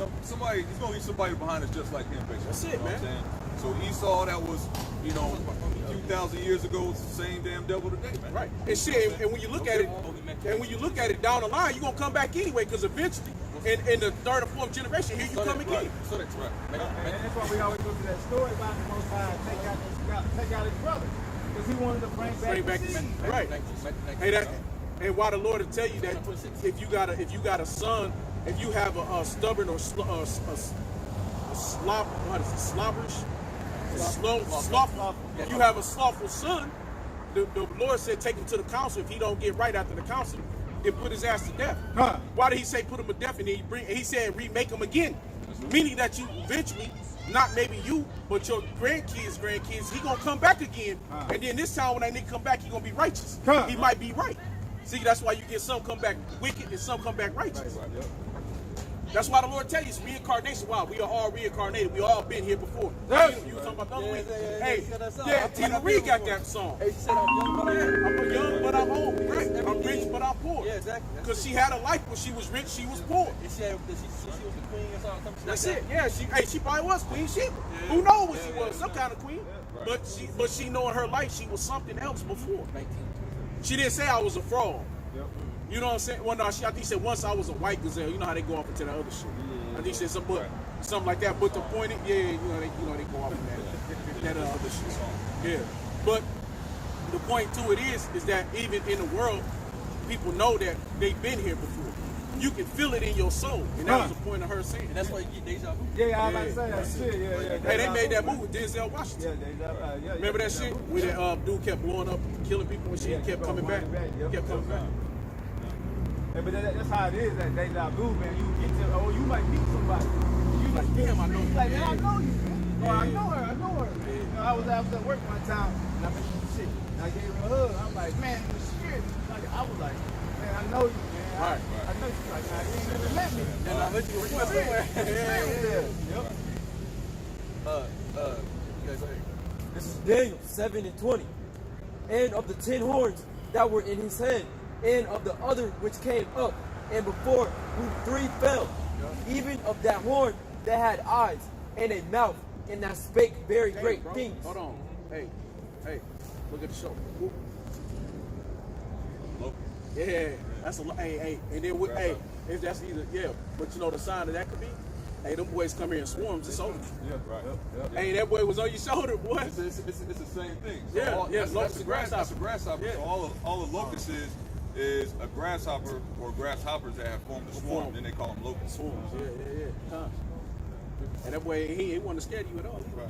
gonna leave somebody behind that's just like him, basically. That's it, you know man. What I'm saying? So Esau, that was, you know, a few thousand years ago, it's the same damn devil today, man. Right. And shit, and when you look at it, down the line, you're gonna come back anyway, because eventually, in the third or fourth generation, here you come again. Right. So that's right. And that's why we always go to that story about the Most High take out his brother. Because he wanted to bring back the seed. Right. Hey, and why the Lord will tell you that if you got a son, if you have a stubborn or slothful, if you have a slothful son, the Lord said take him to the council. If he don't get right after the council, then put his ass to death. Why did he say put him to death and then he said remake him again? Meaning that you eventually, not maybe you, but your grandkids, he gonna come back again. And then this time when that nigga come back, he gonna be righteous. He might be right. See, that's why you get some come back wicked and some come back righteous. That's why the Lord tells you it's reincarnation. Why? We are all reincarnated. We all been here before. Yes. You was talking about the other week. Yeah, Hey, he said that song. yeah, I Tina feel Reid got before. that song. Hey, she said I'm young, but I'm young, but I'm old. Right. I'm Everything. rich, but I'm poor. Yeah, exactly. Because she had a life when she was rich, she was poor. And she was the queen or something. That's it. Yeah, she probably was Queen Sheba. Who knows what she was? Some kind of queen. But she know in her life she was something else before. She didn't say I was a fraud. You know what I'm saying? Well, no, I think she said once I was a white gazelle. You know how they go off into the other shit. I think she said something like that. But the point, they go off in that other shit. Yeah. But the point to it is that even in the world, people know that they've been here before. You can feel it in your soul, and that was the point of her saying. And that's why you get deja vu. Yeah, I was about to say that shit. Yeah. Hey, they made that movie with Denzel Washington. Yeah. Remember that shit? Where that dude kept blowing up, killing people, and shit kept coming back. Kept coming back. Hey, but that's how it is at deja vu, man. You get to, you might meet somebody. You like, damn, I know you. Like, man, I know you, man. Oh, I know her. Man. You know, I was at work one time, and I met some shit. And I gave her a hug. I'm like, man, you scared me. Like, I was like, man, I know you, man. Right. I know you. Like, nah, you ain't never met me. And I met you somewhere. Yep. You guys are This is Daniel 7:20. And of the 10 horns that were in his hand, and of the other which came up, and before whom 3 fell, even of that horn that had eyes and a mouth, and that spake very great bro, things. Hold on. Hey, look at the show. Yeah, that's a lot. Hey, and then if that's either but you know the sign of that could be. Hey, them boys come here in swarms. It's over. Yeah, right. Hey, that boy was on your shoulder, boy. It's the same thing. So Yeah, that's a grasshopper. That's a grasshopper. Yeah. So all the locusts is a grasshopper or grasshoppers that have formed a swarm. Then they call them locusts. Swarms. Yeah. Huh. And that boy, he ain't want to scare you at all. Right.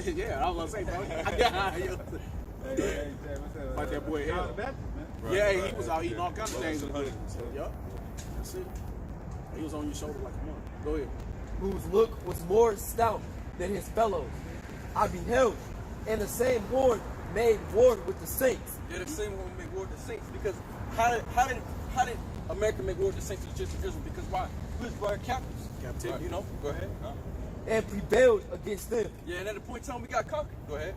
Yeah, I was gonna say, bro. Like that boy. Yeah, he was out eating all kinds of things. Yup. That's it. He was on your shoulder like a month. Go ahead. Whose look was more stout than his fellows. I beheld, and the same horn made war with the saints. Yeah, the same one make war with the saints. Because how did America make war with the saints of the children of Israel? Because why? We was brought captives. Captivity. You know? Go ahead. And prevailed against them. Yeah, and at the point in time we got conquered. Go ahead.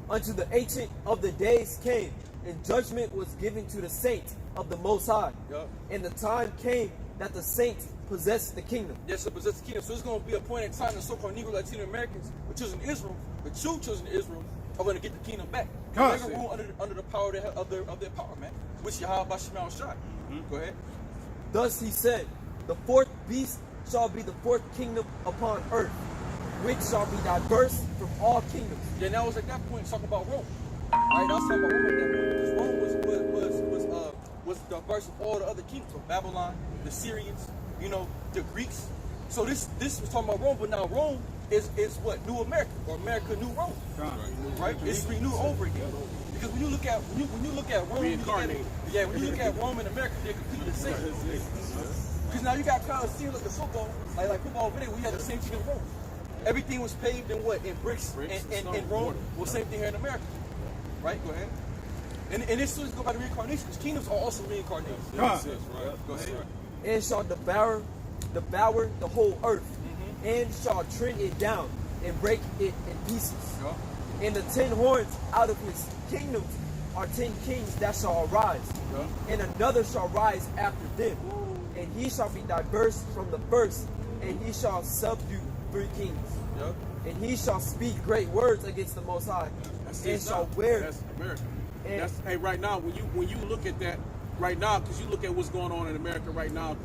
Unto the ancient of the days came, and judgment was given to the saints of the Most High. Yup. And the time came that the saints possessed the kingdom. Yes, it possessed the kingdom. So it's going to be a point in time the so-called Negro Latino Americans, the children of Israel, the true children of Israel, are going to get the kingdom back. They're going to rule under the power of their power, man. Which Yahweh Bashim Shai. Go ahead. Thus he said, the fourth beast shall be the fourth kingdom upon earth, which shall be diverse from all kingdoms. Yeah, now was at that point talking about Rome. Right, I was talking about Rome at that point. Because Rome was diverse from all the other kingdoms. So Babylon, the Syrians, the Greeks. So this was talking about Rome, but now Rome is what? New America, or America New Rome. Right? It's renewed over again. Because when you look at Rome, when you look at Rome and America, they're completely the same. Because now you got kind of seeing like the football, like football over there, we had the same thing in Rome. Everything was paved in what? In bricks and Rome. Well, same thing here in America. Right? Go ahead. And this is go by the reincarnation. Because kingdoms are also reincarnated. Go ahead. And shall devour the whole earth, and shall tread it down and break it in pieces. And the 10 horns out of his kingdoms are 10 kings that shall arise, and another shall rise after them, and he shall be diverse from the first, and he shall subdue 3 kings. And he shall speak great words against the Most High, and shall wear. That's America. Hey, right now, when you look at that right now, because you look at what's going on in America right now,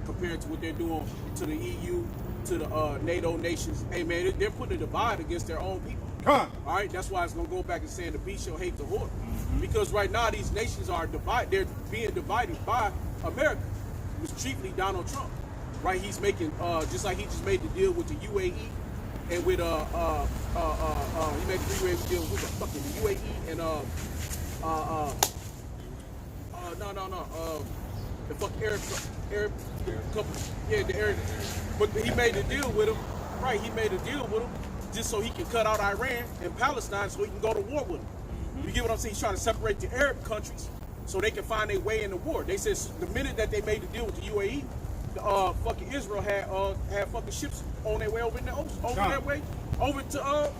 compared to what they're doing to the EU, to the NATO nations. Hey, man, they're putting a divide against their own people. All right, that's why it's going to go back and saying the beast shall hate the horse. Because right now these nations are divided. They're being divided by America. It was chiefly Donald Trump. Right, he's making just like he just made the deal with the UAE and with he made the three-way deal with the fucking UAE and the fucking Arab company. Yeah, the Arab. But he made the deal with him. Right, he made a deal with him just so he can cut out Iran and Palestine so he can go to war with them. You get what I'm saying? He's trying to separate the Arab countries so they can find their way in the war. They said the minute that they made the deal with the UAE, fucking Israel had fucking ships on their way over in the ocean, over to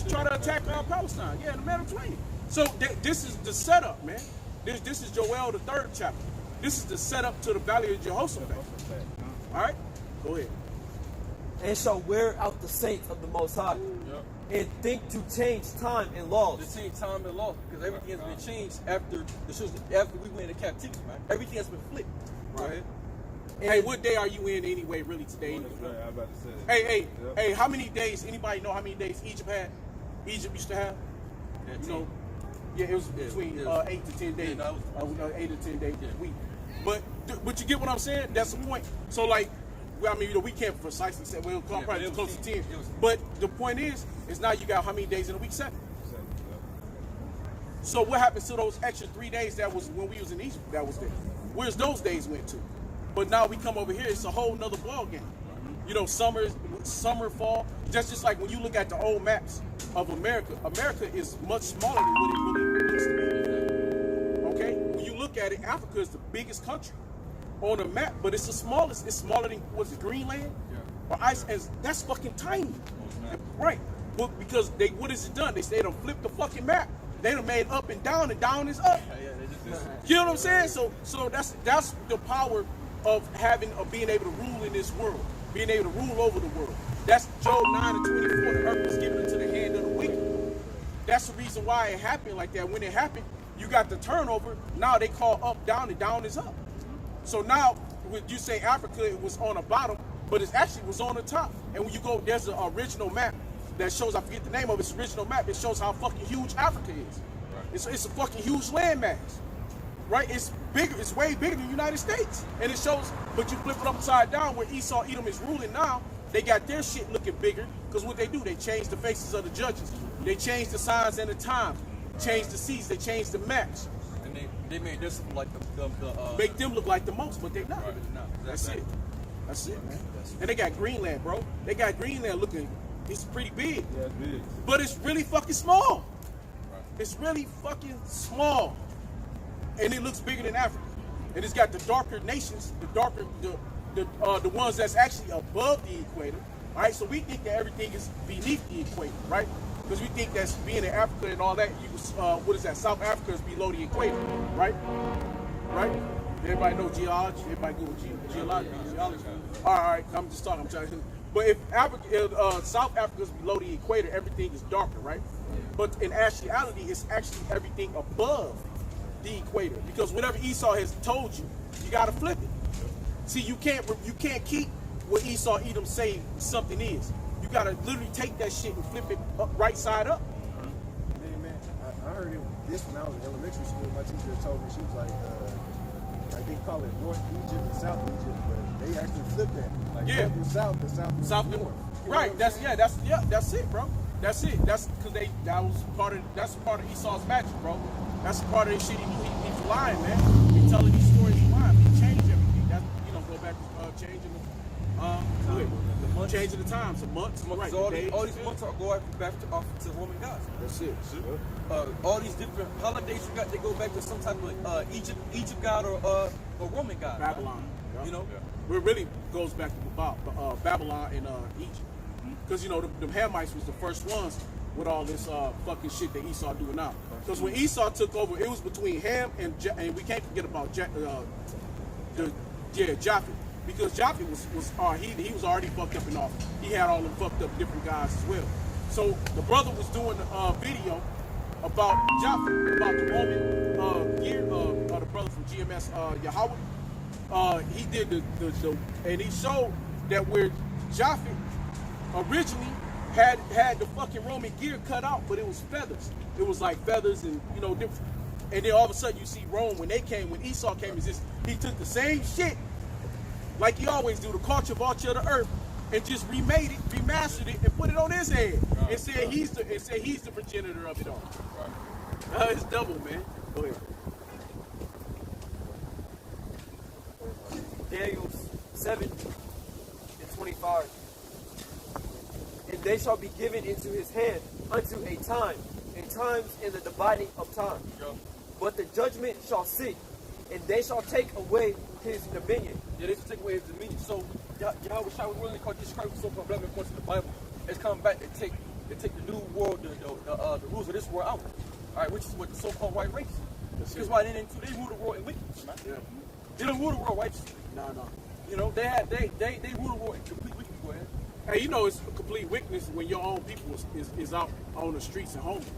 try to attack Palestine. Yeah, in the Mediterranean. So this is the setup, man. This is Joel the 3rd chapter. This is the setup to the Valley of Jehoshaphat. All right, go ahead. And shall wear out the saints of the Most High, and think to change time and laws. The same time and law, because everything has been changed after we went into captivity, man. Everything has been flipped. Right. Hey, what day are you in anyway, really, today? Hey, how many days, anybody know how many days Egypt used to have? You know, yeah, it was between 8 to 10 days. 8 to 10 days a week. But you get what I'm saying? That's the point. So, like, well, I mean, we can't precisely say, we'll call probably close to 10. But the point is now you got how many days in a week? 7. So what happens to those extra 3 days that was when we was in Egypt that was there? Where's those days went to? But now we come over here, it's a whole nother ball game. You know, summer, fall. Just like when you look at the old maps of America, America is much smaller than what it really used to be. Okay? When you look at it, Africa is the biggest country on the map, but it's the smallest. It's smaller than, what's it, Greenland? Or ice, and that's fucking tiny. Right. Well, because what has it done? They done flipped the fucking map. They done made up and down is up. You know what I'm saying? So that's the power of being able to rule in this world, being able to rule over the world. That's Job 9:24. The earth was given into the hand of the wicked. That's the reason why it happened like that. When it happened, you got the turnover. Now they call up, down, and down is up. So now, when you say Africa, it was on the bottom, but it actually was on the top. And when you go, there's an original map that shows, I forget the name of its original map, it shows how fucking huge Africa is. Right. It's a fucking huge landmass. Right? It's bigger, it's way bigger than the United States. And it shows, but you flip it upside down where Esau, Edom is ruling now, they got their shit looking bigger, because what they do, they change the faces of the judges. They change the signs and the time, change the seas, they change the maps. And they made this look like make them look like the most, but they not. Right, That's it. That's it, man. And they got Greenland, bro. They got Greenland looking, it's pretty big. Yeah, it's big. But it's really fucking small. Right. It's really fucking small. And it looks bigger than Africa. And it's got the darker nations, the ones that's actually above the equator. All right, so we think that everything is beneath the equator, right? Because we think that's being in Africa and all that. What is that? South Africa is below the equator, right? Right? Everybody know geology. Everybody go with geology. All right. I'm just talking. I'm trying to. But if South Africa is below the equator, everything is darker, right? But in actuality, it's actually everything above the equator, because whatever Esau has told you, you got to flip it. See, you can't keep what Esau, Edom say something is. You got to literally take that shit and flip it right side up. Hey man, I heard this when I was in elementary school. My teacher told me, she was like they call it North Egypt and South Egypt, but they actually flip that. Like North and South and South and North. Right. That's it, bro. That's it. That's because that's part of Esau's magic, bro. That's part of his shit. He's lying, man. He's telling these stories. He's lying. He changed everything. That's, go back to changing the times, the months. Right. All these months are going back to Roman gods. That's it. All these different holidays you got, they go back to some type of Egypt god or Roman god. Babylon. Right? You know. Yeah. It really goes back to Babylon and Egypt, because the Hamites was the first ones with all this fucking shit that Esau doing now. Because when Esau took over, it was between Ham and we can't forget about Japheth. Because Japheth he was already fucked up and off. He had all them fucked up different guys as well. So the brother was doing a video about Japheth, about the Roman gear, the brother from GMS Yahweh. He did the and he showed that where Japheth originally had the fucking Roman gear cut out, but it was feathers. It was like feathers and different. And then all of a sudden you see Rome when Esau came, he took the same shit like he always do, the culture vulture of the earth, and just remade it, remastered it, and put it on his head. And said he's the progenitor of it all. It's double, man. Go ahead. Daniel 7:25. And they shall be given into his hand unto a time, and times in the dividing of time. But the judgment shall sit, and they shall take away his dominion. Yeah, they should take away his dominion. So, Yahweh Shai was willing to call Jesus Christ was so problematic according to the Bible. It's coming back and take the new world, the rules of this world out. All right, which is what the so-called white race. Because why they rule the world in wickedness, man. Yeah. They don't rule the world righteously. No. You know, they rule the world in complete wickedness. Go ahead. Hey, you know it's a complete wickedness when your own people is out on the streets and homeless.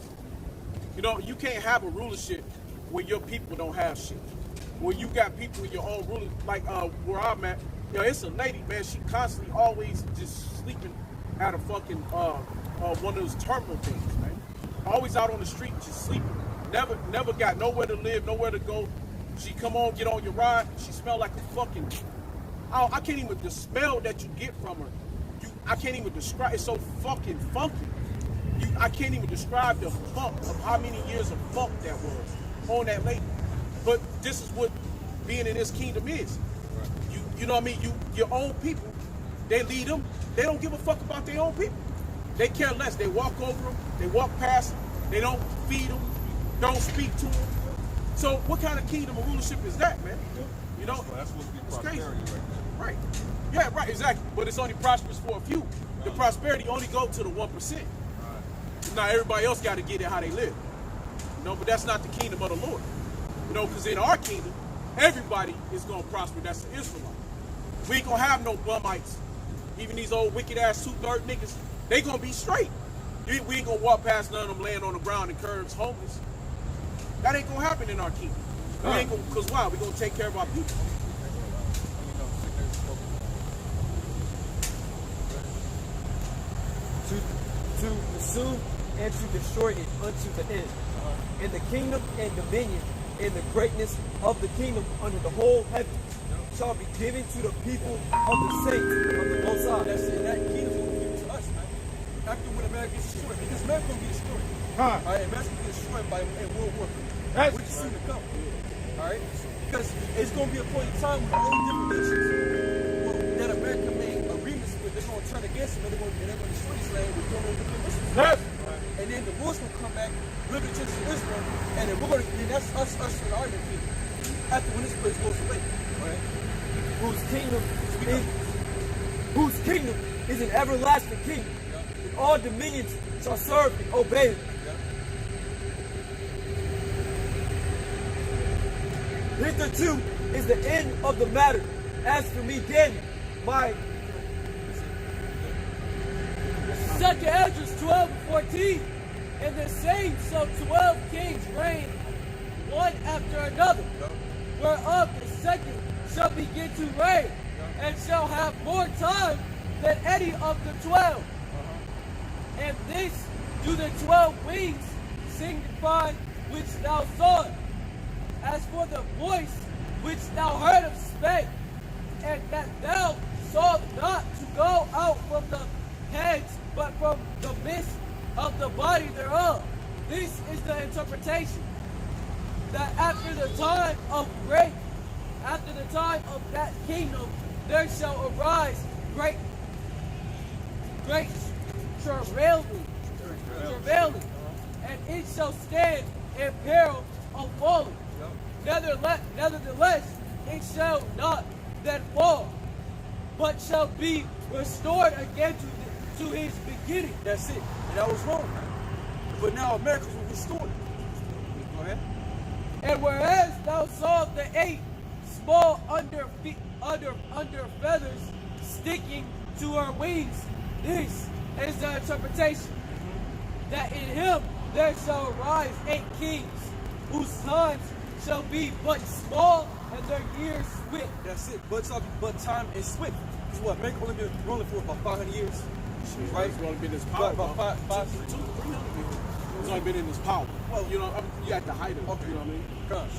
You know, you can't have a rulership when your people don't have shit. When you got people in your own ruler, like where I'm at, you know, it's a lady, man, she constantly always just sleeping at a fucking one of those terminal things, man. Always out on the street just sleeping. Never got nowhere to live, nowhere to go. She come on, get on your ride, she smell like a fucking, I can't even, the smell that you get from her, I can't even describe, it's so fucking funky. I can't even describe the funk of how many years of funk that was on that lady. But this is what being in this kingdom is. Right. You know what I mean? Your own people, they lead them. They don't give a fuck about their own people. They care less. They walk over them. They walk past them. They don't feed them. Don't speak to them. So what kind of kingdom of rulership is that, man? You know? Well, that's supposed to be it's crazy. prosperity Right. Yeah, right, exactly. But it's only prosperous for a few. The prosperity only go to the 1%. Now everybody else got to get it how they live. You know, but that's not the kingdom of the Lord. You know, because in our kingdom, everybody is going to prosper. That's the Israelite. We ain't going to have no bummites. Even these old wicked ass 2/3 niggas, they going to be straight. We ain't going to walk past none of them laying on the ground in curbs homeless. That ain't going to happen in our kingdom. We ain't gonna, because why? We're going to take care of our people. To pursue and to destroy it unto the end. And the kingdom and dominion and the greatness of the kingdom under the whole heaven shall be given to the people of the saints of the Most High. That's it. That kingdom is going to be given to us, man. After when America is destroyed. Because America going to be destroyed. All right, America going to be destroyed by World War III. Which is soon to come. All right? Because it's going to be a point in time when all the different nations that America made agreements with, they're going to turn against them and they're going to destroy this land with no Muslims. Yes. And then the Muslims will come back, live in churches of Israel, and then we're going to, and that's us in our kingdom. After when this place goes away. Right? Whose kingdom is an everlasting kingdom. And all dominions shall serve and obey him. Hitherto is the end of the matter. As for me, Daniel, my 2 Ezra 12:14, and the same shall 12 kings reign one after another, whereof the second shall begin to reign, and shall have more time than any of the 12. And this do the 12 wings signify which thou sawest. As for the voice which thou heardest spake, and that thou sawest not to go out from the heads, but from the midst of the body thereof. This is the interpretation. That after the time of that kingdom, there shall arise great travailing, and it shall stand in peril of falling. Nevertheless, it shall not then fall, but shall be restored again to his beginning. That's it. And that was wrong. But now America's restored. Go ahead. And whereas thou sawest the 8 small under feathers sticking to her wings, this is the interpretation. That in him there shall arise 8 kings, whose times shall be but small and their years swift. That's it. But time is swift. Because what? America only been ruling for about 500 years. Right? It's only been this power. About 500 years. It's only been in this power. Well, you know, I mean, you got the height of it. Okay. You know what I mean? Gosh.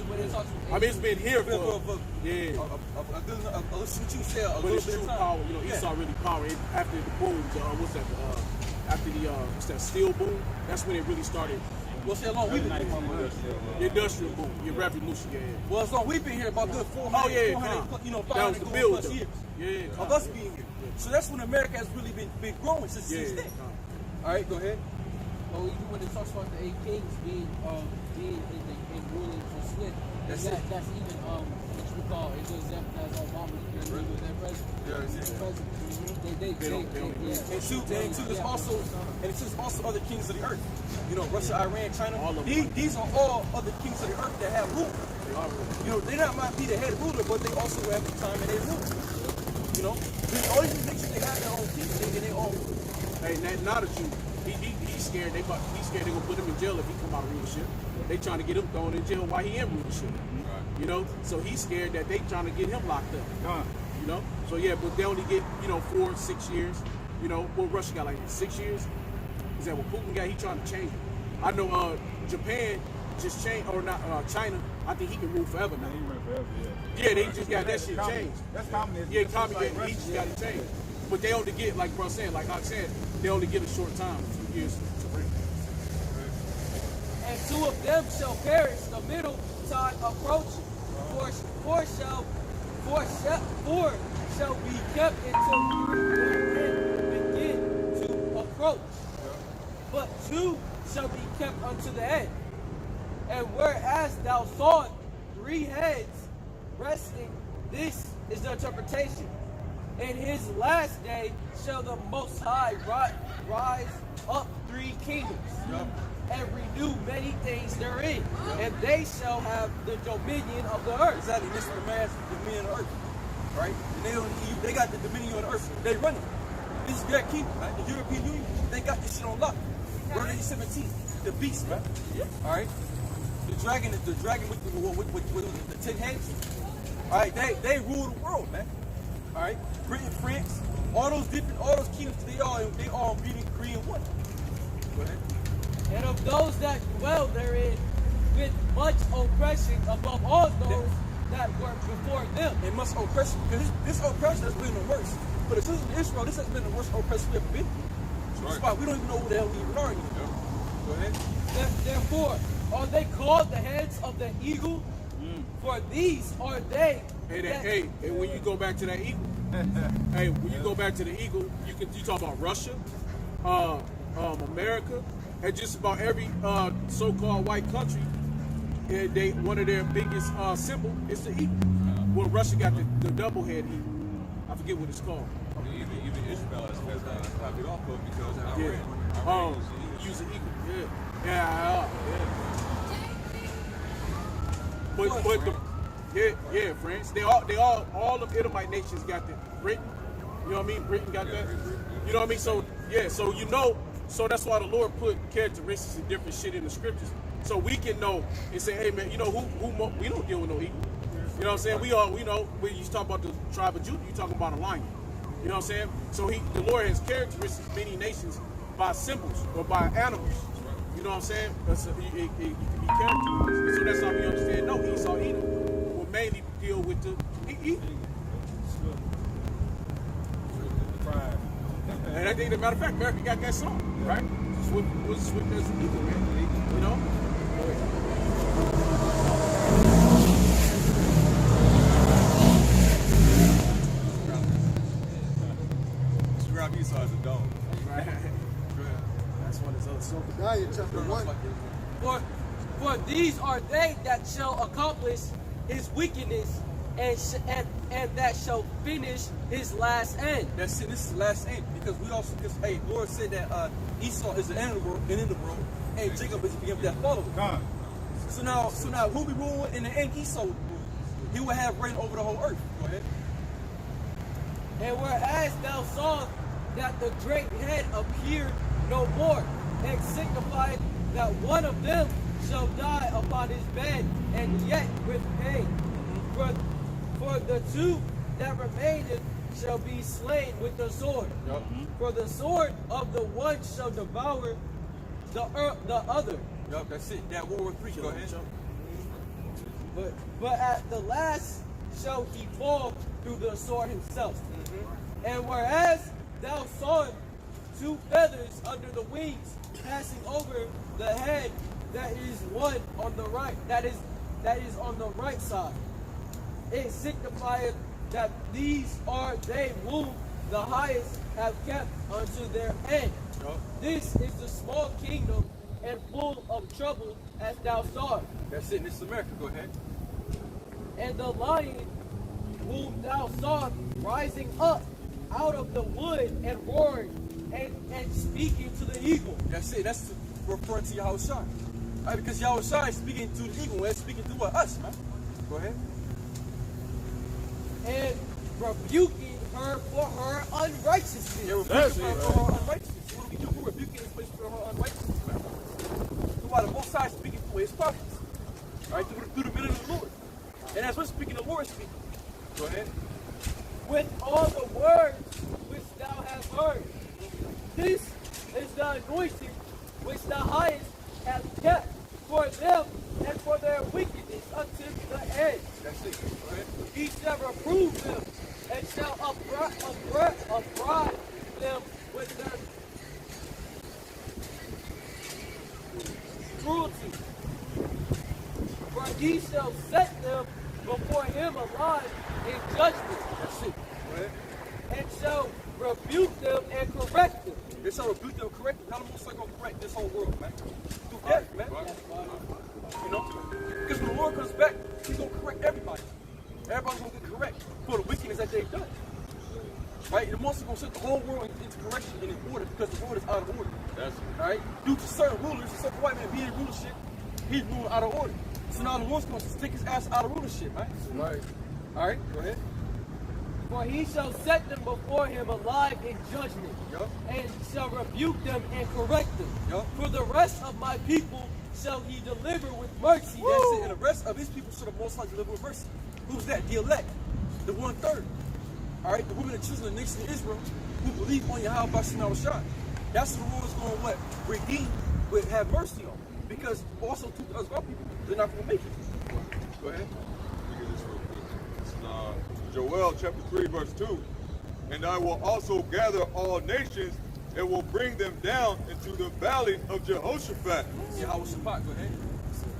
I mean, it's been here for yeah. Listen to you say a But little it's bit true of time. power. You know, Esau really power. After the boom, what's that? After the what's that? Steel boom. That's when it really started. Well, see, how long we've been here? The industrial boom, your revolution, yeah. Well, as long as we've been here about good 400, 400 you know, 500 plus years of us being here. So that's when America has really been growing since then. All right, go ahead. Well, even when it talks about the 8 kings being in ruling for swift, That's that, it. that's even what you call it goes as Obama's their president. And it's also other kings of the earth. You know, Russia, Iran, China. These are all other kings of the earth that have rule. You know, they not might be the head ruler, but they also have the time and they rule. You know, all these nations, they have their own king and they all. Hey, not a Jew. He's scared. He's scared they're gonna put him in jail if he come out of rulership. They trying to get him thrown in jail while he in rulership. You know, so he's scared that they trying to get him locked up. You know, so yeah, but they only get 4 or 6 years. You know, what Russia got like 6 years? Is that what Putin got? He trying to change it. I know Japan just changed, or not China. I think he can rule forever now. Yeah, they just got that shit changed. That's communism. Yeah, communism. He just got it changed. But they only get, like bro saying, like I said, they only get a short time, a few years to reign. And 2 of them shall perish, the middle time approaching. Four shall be kept until their end begin to approach. But 2 shall be kept unto the end. And whereas thou sawest 3 heads resting, this is the interpretation. In his last day shall the Most High rise up 3 kingdoms, and renew many things therein, and they shall have the dominion of the earth. Exactly, this is the mass dominion of the earth, right? And they got the dominion of the earth. They run it. This is their kingdom, right? The European Union, they got this shit on lock. Revelation 17, the beast, man. All right, the dragon with the 10 heads. All right, they rule the world, man. All right, Britain, France, all those kingdoms, they all meeting, agree in one. Go ahead. And of those that dwell therein with much oppression above all those that were before them. And much oppression, because this oppression has been the worst. For the children of Israel, this has been the worst oppression we've ever been through. That's why we don't even know who the hell we even are anymore. Go ahead. Therefore, are they called the heads of the eagle? For these are they. Hey, when you go back to that eagle, hey, when you go back to the eagle, you talk about Russia, America, and just about every so-called white country. One of their biggest symbol is the eagle. Well, Russia got the double-head eagle. I forget what it's called. Even Ishmael has copied off of because of Yeah. Iran. Use the eagle. Yeah. But France. They all of Edomite nations got that. Britain, you know what I mean? Britain got that. You know what I mean? So so that's why the Lord put characteristics and different shit in the scriptures, so we can know and say, hey man, who we don't deal with no eagle. You know what I'm saying? We know when you talk about the tribe of Judah, you talking about a lion. You know what I'm saying? So the Lord has characteristics many nations by symbols or by animals. You know what I'm saying? It can be characterized. So that's how we understand. No, Esau, Edom will mainly deal with the eagle. And I think, as a matter of fact, America got that song, right? Swift as an eagle, man. You know? Grab Esau as a dog. Right. That's one of his other songs. Obadiah chapter 1. For these are they that shall accomplish his wickedness, and that shall finish his last end. That's it. This is the last end, because the Lord said that Esau is the end of the world, and Jacob is the beginning that follows. So now who be ruling in the end? Esau will rule. He will have reign over the whole earth. Go ahead. And whereas thou sawest that the great head appeared no more, and signified that one of them shall die upon his bed, and yet with pain. For the 2 that remaineth shall be slain with the sword. For the sword of the one shall devour the other. Yup, that's it. That World War III. Go ahead. But at the last shall he fall through the sword himself. And whereas thou sawest 2 feathers under the wings passing over the head, that is one on the right, that is on the right side. It signifieth that these are they whom the highest have kept unto their end. This is the small kingdom and full of trouble, as thou sawest. That's it. This is America. Go ahead. And the lion whom thou sawest rising up out of the wood and roaring and speaking to the eagle. That's it. That's referring to Yahushua. Right? Because Yahushua is speaking to the eagle, and it's speaking to what? Us, man. Go ahead. And rebuking her for her unrighteousness. Yeah, rebuking her for her unrighteousness. What do we do? We're rebuking this place for her unrighteousness, man. So while the Most High is speaking for his prophets, right? Through the middle of the Lord. And as we're speaking, the Lord is speaking. Go ahead. With all the words which thou hast heard. This is the anointing which the highest hath kept for them and for their wickedness unto the end. That's it. Go ahead. He shall reprove them and shall upbraid them with their cruelty. For he shall set them before him alive in judgment. That's it. Go ahead. And shall rebuke them and correct them. They shall rebuke them, correct them. How the Most High gonna correct this whole world, man? Through death, man. You know? Because when the Lord comes back, he's gonna correct everybody. Everybody's gonna get correct for the wickedness that they've done. Right? The Most High gonna set the whole world into correction and in order because the world is out of order. That's Right? Due to certain rulers, a certain white man being in rulership, he's ruling out of order. So now the Lord's gonna stick his ass out of rulership, right? right. All right, go ahead. For he shall set them before him alive in judgment, Yup. and shall rebuke them and correct them. Yup. For the rest of my people shall he deliver with mercy. That's it. And the rest of his people should have most likely deliver with mercy. Who's that? The elect. The 1/3. All right, the women and children of the nation of Israel who believe on Yahweh Bashim Shah. That's who the Lord is going to what? Redeem, but have mercy on. Because also to us, our people, they're not going to make it. Go ahead. Let me get this real quick. This is Joel chapter 3, verse 2. And I will also gather all nations and will bring them down into the valley of Jehoshaphat, Yahweh Shabbat, go ahead.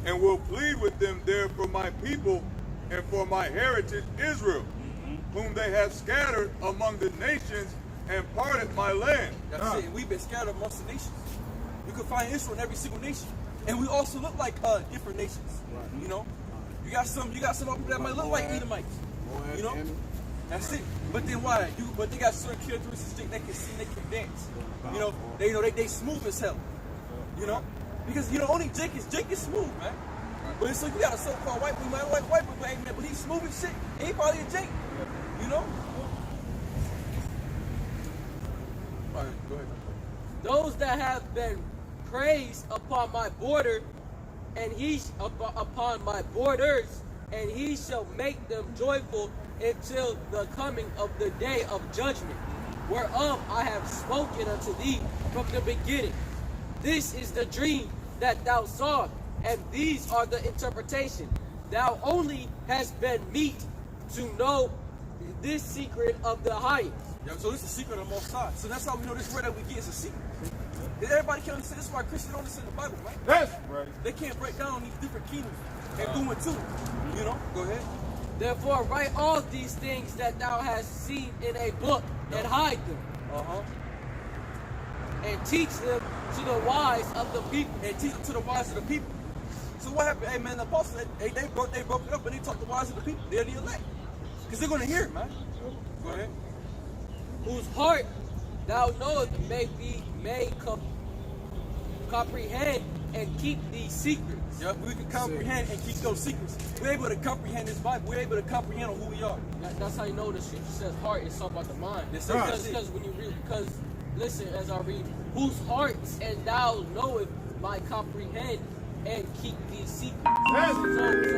and will plead with them there for my people and for my heritage Israel, whom they have scattered among the nations and parted my land. That's it. We've been scattered amongst the nations. You can find Israel in every single nation. And we also look like different nations. Right. You know? You got some people that might look like Edomites. You know? That's it. But then why? But they got certain characteristics. They can sing, they can dance. You know, they smooth as hell. You know? Because only Jake is smooth, man. But so you got a so-called white boy, man, but he's smooth as shit. He ain't probably a Jake. You know? All right, go ahead. Those that have been praised upon my border, and upon my borders, and he shall make them joyful until the coming of the day of judgment, whereof I have spoken unto thee from the beginning. This is the dream that thou sawest, and these are the interpretation. Thou only hast been meet to know this secret of the highest. Yeah, so this is the secret of the Most High. So that's how we know this word that we get is a secret. And everybody can understand. This is why Christians don't understand the Bible, right? That's right. They can't break down these different kingdoms and go into it. You know? Go ahead. Therefore write all these things that thou hast seen in a book, and hide them, and teach them to the wise of the people. And teach them to the wise of the people. So what happened? Hey man, the apostles, they broke it up and they taught the wise of the people. They're the elect. Because they're going to hear it, man. Go ahead. Whose heart thou knowest may comprehend and keep these secrets. Yep, we can comprehend and keep those secrets. We're able to comprehend this Bible. We're able to comprehend on who we are. That's how you know this shit. It says heart is talking about the mind. Yes, Because when you read, because listen as I read, whose hearts and thou knoweth might comprehend and keep these secrets. So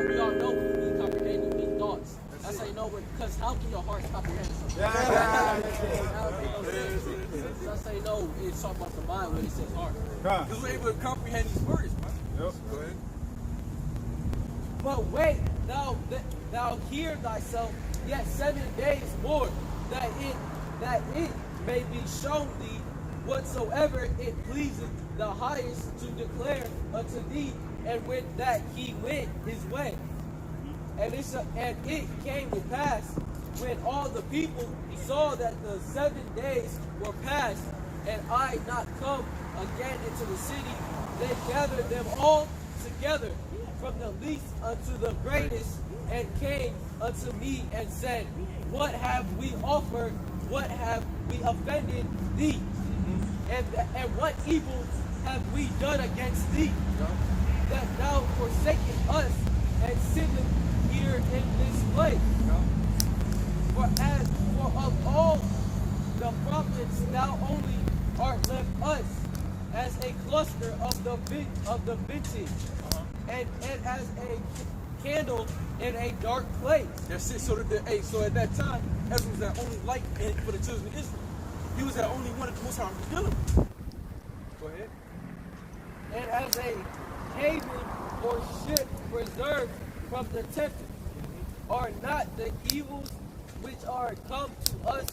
we all know when we comprehend, you mean thoughts. That's how you know because how can your heart comprehend something? That's how you know it's talking about the mind when it says heart. Because we're able to comprehend these words, man. Yep. Go ahead. But wait, thou hear thyself yet 7 days more, that it may be shown thee whatsoever it pleaseth the highest to declare unto thee, and when that he went his way. And it came to pass, when all the people saw that the 7 days were past, and I not come again into the city, they gathered them all together from the least unto the greatest, and came unto me and said, what have we offered? What have we offended thee? And what evil have we done against thee? That thou forsaken us and sittest here in this place. For of all the prophets thou only art left us as a cluster of the vintage, and as a candle in a dark place. That's it. So at that time, Ezra was that only light for the children of Israel. He was that only one that the Most High was dealing with. Go ahead. And as a haven or ship preserved from the tempest, are not the evils which are come to us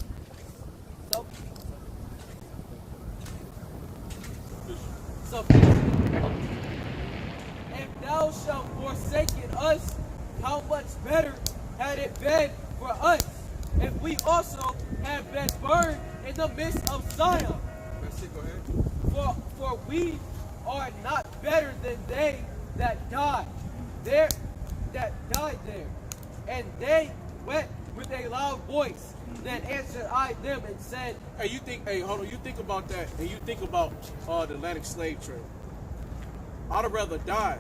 sufficient? If thou shalt forsaken us, how much better had it been for us if we also had been burned in the midst of Zion? That's it. Go ahead. For we are not better than they that died there, and they wept with a loud voice. Then answered I them and said, Hold on, you think about that, and you think about the Atlantic slave trade. I'd have rather die,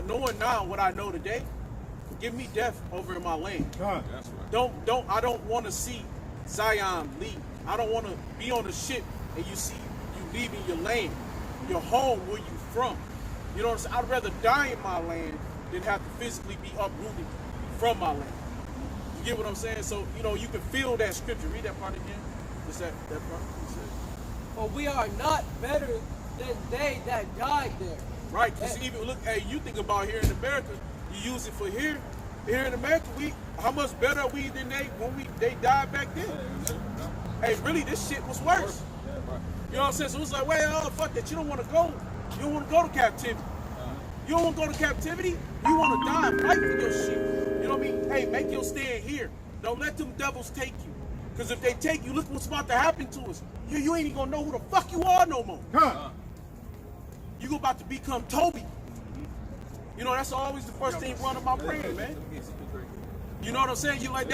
knowing now what I know today. Give me death over in my land. God. That's right. I don't want to see Zion leave. I don't want to be on the ship and you see you leaving your land, your home, where you from. You know what I'm saying? I'd rather die in my land than have to physically be uprooted from my land. You get what I'm saying? So, you can feel that scripture. Read that part again. Just that part. for we are not better than they that died there. Right, because even you think about here in America, you use it for here. Here in America, how much better are we than they died back then? Hey, really, this shit was worse. You know what I'm saying? So it's like, fuck that. You don't want to go. You don't want to go to captivity. You don't want to go to captivity. You want to die and fight for your shit. You know what I mean? Hey, make your stand here. Don't let them devils take you. Because if they take you, look what's about to happen to us. You ain't even going to know who the fuck you are no more. You about to become Toby. You know, that's always the first thing running my brain, man. You know what I'm saying? You're like,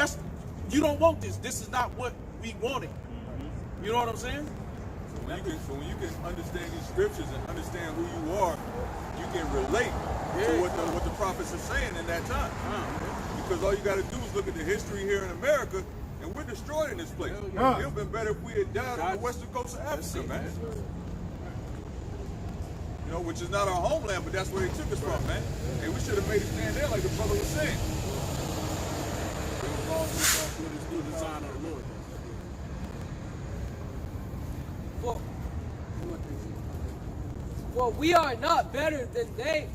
you don't want this. This is not what we wanted. You know what I'm saying? So when you can understand these scriptures and understand who you are, you can relate to what the prophets are saying in that time. Because all you got to do is look at the history here in America, and we're destroyed in this place. It would have been better if we had died on the western coast of Africa, man. You know, which is not our homeland, but that's where they took us from, man. And we should have made a stand there, like the brother was saying. For we are not better than they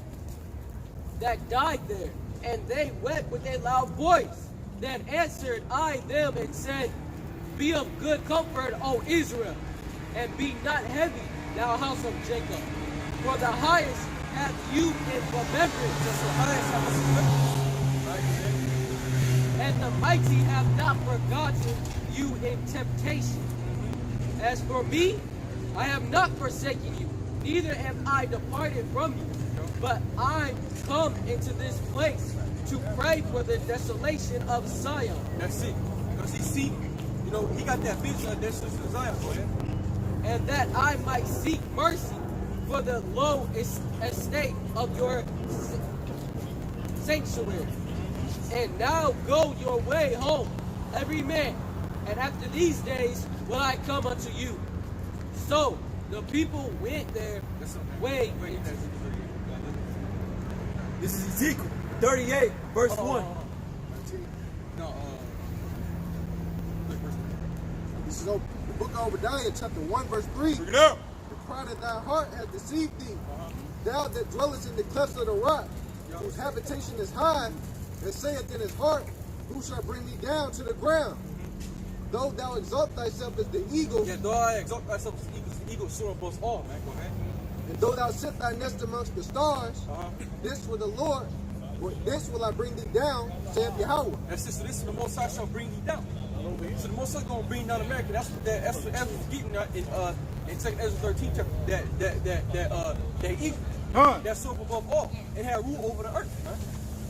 that died there, and they wept with a loud voice. Then answered I them and said, be of good comfort, O Israel, and be not heavy, thou house of Jacob. For the highest hath you in remembrance, and the mighty have not forgotten you in temptation. As for me, I have not forsaken you, neither am I departed from you, but I come into this place to pray for the desolation of Zion. That's it. Because he got that vision of desolation of Zion, go ahead. And that I might seek mercy for the low estate of your sanctuary. And now go your way home, every man, and after these days will I come unto you. So the people went their way. This is Ezekiel 38, verse 1. This is the book of Obadiah, chapter 1, verse 3. Bring it up. The pride of thy heart hath deceived thee. Thou that dwellest in the clefts of the rock, whose habitation is high, and saith in his heart, who shall bring me down to the ground? Though thou exalt thyself as the eagle, Yeah, though I exalt myself as the eagle soar above all, man. Go ahead. and though thou set thy nest amongst the stars, this will the Lord, this will I bring thee down, saith Yahweh. That's it. So this is the Most High shall bring thee down. So the Most High gonna bring down America. That's what Ezra's getting at in 2 Ezra 13 chapter. That eagle. that soared above all and had rule over the earth, man.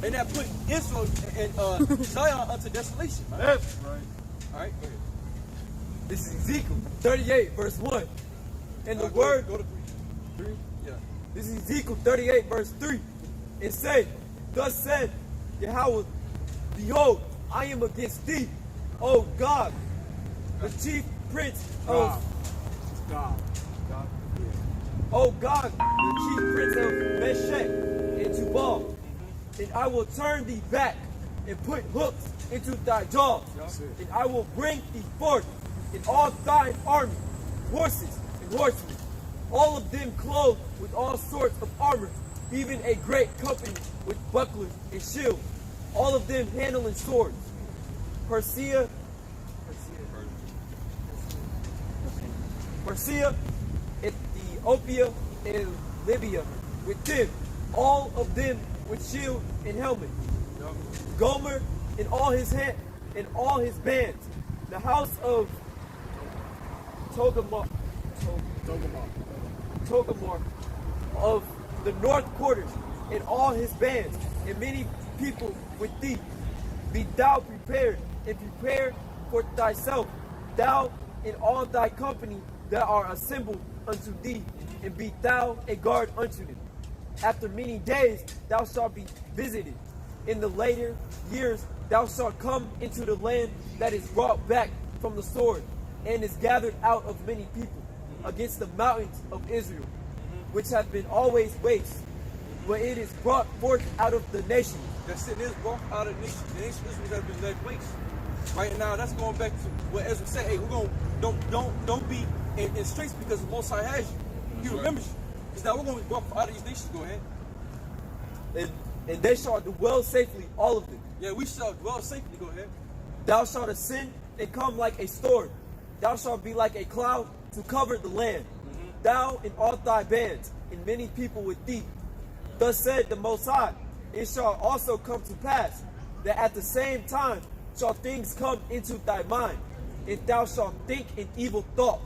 And that put Israel and Zion unto desolation, man. That's right. All right, go ahead. This is Ezekiel 38, verse 1. And the Go word, to 3. 3. Yeah. This is Ezekiel 38, verse 3. It said, thus said Yahweh, behold, I am against thee, O God, the chief prince of God. O God, the chief prince of Meshech and Tubal, and I will turn thee back and put hooks into thy jaws, and I will bring thee forth in all thine army, horses and horsemen, all of them clothed with all sorts of armor, even a great company with bucklers and shields, all of them handling swords. Persia, Ethiopia, and Libya, with them, all of them with shield and helmet. Gomer and all his bands, the house of Togarmah of the north quarters, and all his bands, and many people with thee. Be thou prepared, and prepare for thyself, thou and all thy company that are assembled unto thee, and be thou a guard unto them. After many days thou shalt be visited. In the later years thou shalt come into the land that is brought back from the sword, and is gathered out of many people, against the mountains of Israel, which have been always waste, where it is brought forth out of the nations. That's it. It's brought out of the nation Israel has been laid waste. Right now, that's going back to what Ezra said. Hey, we're going don't be in straits because the Most High has you. He remembers you. Because now we're going to be brought out of these nations. Go ahead. And they shall dwell safely, all of them. Yeah, we shall dwell safely. Go ahead. Thou shalt ascend and come like a storm. Thou shalt be like a cloud to cover the land. Thou and all thy bands, and many people with thee. Thus said the Most High, it shall also come to pass, that at the same time shall things come into thy mind, and thou shalt think an evil thought.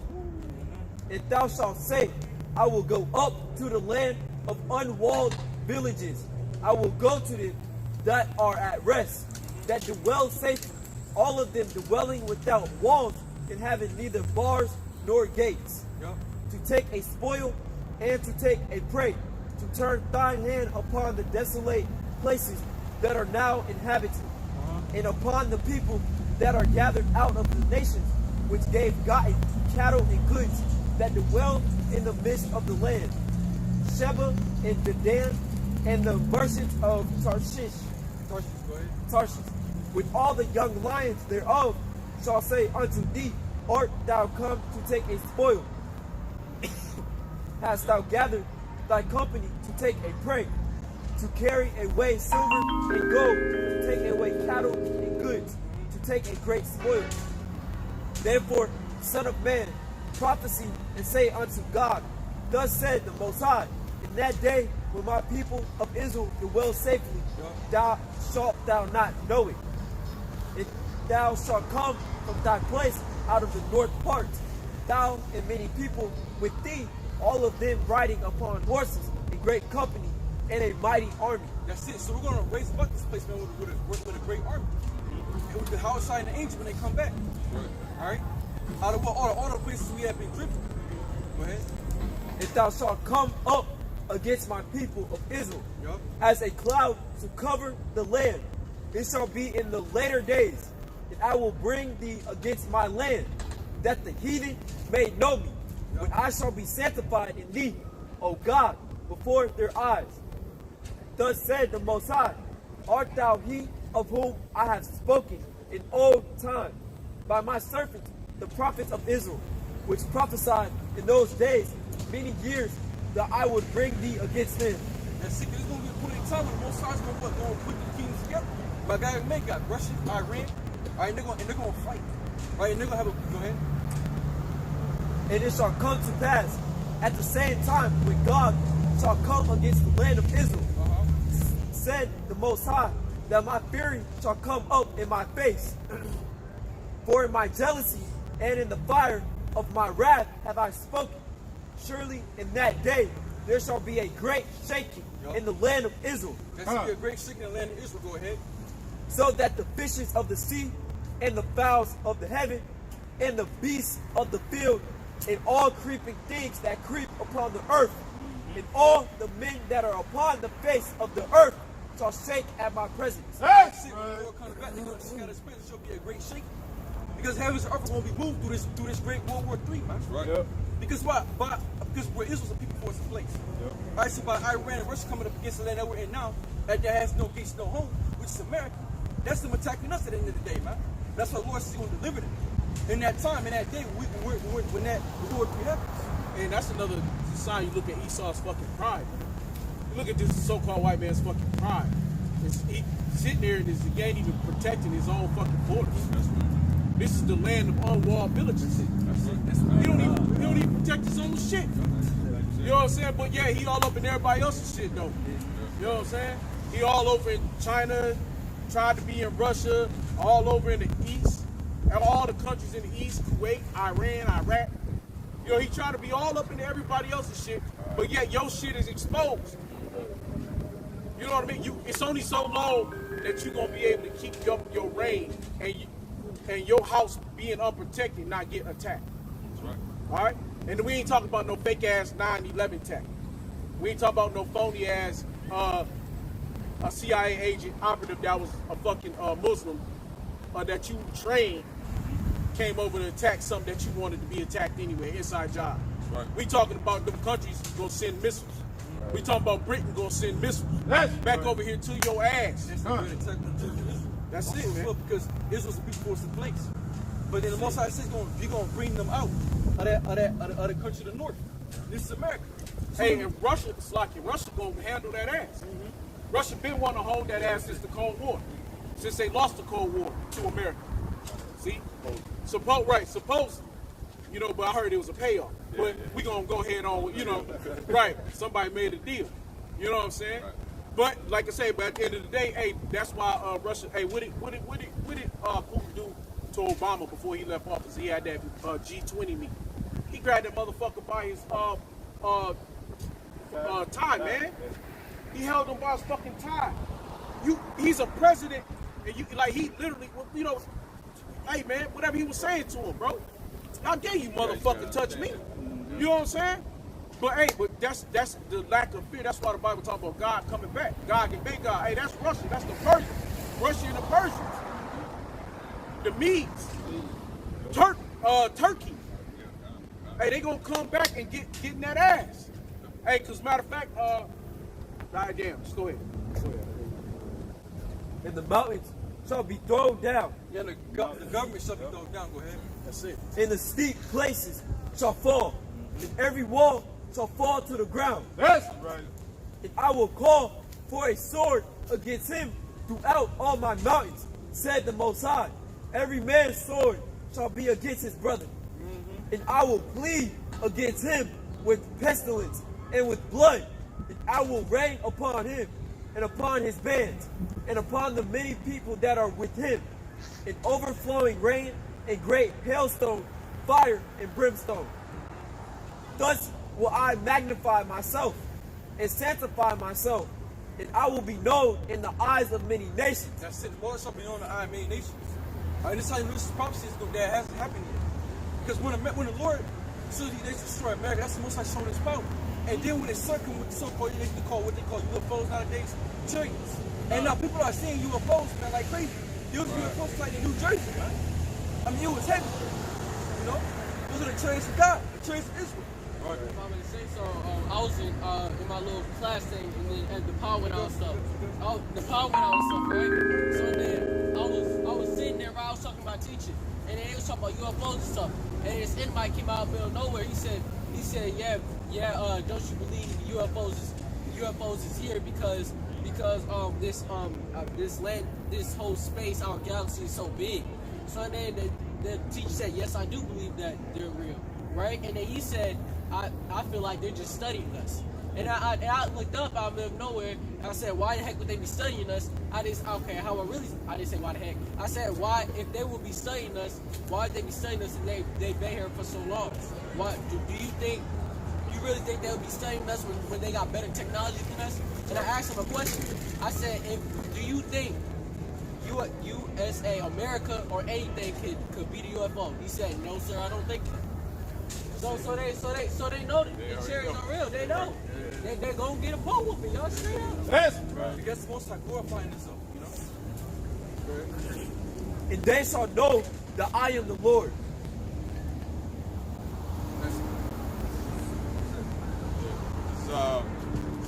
And thou shalt say, I will go up to the land of unwalled villages. I will go to them that are at rest, that dwell safely, all of them dwelling without walls, and having neither bars nor gates. To take a spoil and to take a prey, to turn thine hand upon the desolate places that are now inhabited, and upon the people that are gathered out of the nations, which gave gotten cattle and goods, that dwell in the midst of the land. Sheba and Dedan, and the merchants of Tarshish, with all the young lions thereof, shall say unto thee, art thou come to take a spoil? Hast thou gathered thy company to take a prey, to carry away silver and gold, to take away cattle and goods, to take a great spoil? Therefore, Son of man, prophesy and say unto God, thus said the Most High, in that day when my people of Israel dwell safely, thou shalt thou not know it. And thou shalt come from thy place out of the north part, thou and many people with thee, all of them riding upon horses, a great company, and a mighty army. That's it. So we're going to raise up this place, man, with a great army. And with the Hawashai and the angels when they come back. All right? Out of all the places we have been driven. Go ahead. And thou shalt come up against my people of Israel as a cloud to cover the land. It shall be in the later days, and I will bring thee against my land, that the heathen may know me, when I shall be sanctified in thee, O God, before their eyes. Thus said the Most High, art thou he of whom I have spoken in old time by my servants, the prophets of Israel, which prophesied in those days many years that I would bring thee against them? And see, there's going to be a point in time when the Most High is going to put the kings together. My guy May got Russia, Iran, all right, and they're going to fight. All right, and they're going to have a, go ahead. And it shall come to pass at the same time when God shall come against the land of Israel, said the Most High, that my fury shall come up in my face. For in my jealousy and in the fire of my wrath have I spoken. Surely in that day there shall be a great shaking in the land of Israel, That's gonna be a great shaking in the land of Israel. Go ahead. so that the fishes of the sea and the fowls of the heaven and the beasts of the field and all creeping things that creep upon the earth and all the men that are upon the face of the earth shall shake at my presence. That's it. When the Lord comes back, they're gonna shake out his presence. It shall be a great shaking. Because heavens and earth are gonna be moved through this great World War III, man. That's right. Yep. Because why? Because where Israel's a people force in place. Yep. All right, so by Iran and Russia coming up against the land that we're in now, that has no gates, no home, which is America, that's them attacking us at the end of the day, man. That's why the Lord says he's going to deliver them. In that time, in that day, when that World War III happens. And that's another sign you look at Esau's fucking pride. You look at this so-called white man's fucking pride. He sitting there and he ain't even protecting his own fucking borders. This is the land of unwalled villages. He don't even protect his own shit. You know what I'm saying? But yeah, he all up in everybody else's shit though. You know what I'm saying? He all over in China, tried to be in Russia, all over in the East, and all the countries in the East, Kuwait, Iran, Iraq. You know, he tried to be all up in everybody else's shit, but yet your shit is exposed. You know what I mean? It's only so long that you're gonna be able to keep up your reign and your house being unprotected, not get attacked. That's right. All right? And we ain't talking about no fake ass 9/11 tech. We ain't talking about no phony ass a CIA agent operative that was a fucking Muslim that you trained came over to attack something that you wanted to be attacked anyway, inside job. Right. We talking about them countries gonna send missiles. Right. We talking about Britain gonna send missiles back over here to your ass. That's not going to attack them to Israel. That's Also, it, man. look, because Israel's a people force in place. But then the Most High says you're going to bring them out of the country to the north. This is America. So Hey, and Russia, it's like Russia gonna handle that ass. Russia been wanting to hold that ass since the Cold War, since they lost the Cold War to America. See, suppose, you know, but I heard it was a payoff. But we gonna go ahead on, with, you know, right? Somebody made a deal. You know what I'm saying? Right. But like I say, but at the end of the day, hey, that's why Russia. Hey, what did Putin do to Obama before he left office? He had that G20 meeting. He grabbed that motherfucker by his tie, man. He held him by his fucking tie. He's a president, and he literally, you know, hey man, whatever he was saying to him, bro. I dare you, motherfucker, touch me. You know what I'm saying? But hey, that's the lack of fear. That's why the Bible talks about God coming back. God can be God. Hey, that's Russia. That's the Persians. Russia and the Persians. The Medes. Turkey. Hey, they gonna come back and get in that ass. Hey, cause matter of fact, damn, just go ahead. And the mountains shall be thrown down, yeah, the government shall be thrown down. Go ahead. That's it. and the steep places shall fall, and every wall shall fall to the ground. That's right. And I will call for a sword against him throughout all my mountains, said the Most High. Every man's sword shall be against his brother. And I will plead against him with pestilence and with blood. And I will rain upon him and upon his bands and upon the many people that are with him, in overflowing rain and great hailstone, fire and brimstone. Thus will I magnify myself and sanctify myself, and I will be known in the eyes of many nations. That's it. The Lord shall be known in the eye of many nations. All right, this is how this prophecy that hasn't happened yet. Because when the Lord says they destroy America, that's the Most High showing his power. And then when they circle with the so-called, what they call UFOs nowadays, trillions. And now people are seeing UFOs, man, like crazy. There was UFOs like in New Jersey, man. I mean, it was heavy. You know? Those are the chariots of God, the chariots of Israel. If I'm gonna say so, I was in my little class thing, and then the power went out and stuff. The power went out and stuff, right? So then I was sitting there, right? I was talking to my teacher, and then he was talking about UFOs and stuff. And this inmate came out of the middle of nowhere. He said, don't you believe UFOs is here because this land, this whole space, our galaxy is so big. So then the teacher said, yes, I do believe that they're real, right? And then he said, I feel like they're just studying us. And I looked up out of nowhere, and I said, why the heck would they be studying us? I didn't say why the heck. I said, why, if they would be studying us, why would they be studying us and they've been here for so long? Why do you think you really think they'll be studying us when they got better technology than us? And I asked him a question. I said, do you think USA, America, or anything could beat a UFO? He said, no, sir, I don't think so. So they know that the chariots are real. They know. They're gonna get a bull whooping, y'all straight up. Yes. I guess the Most High glorifying Himself, you know. And they shall know that I am the Lord.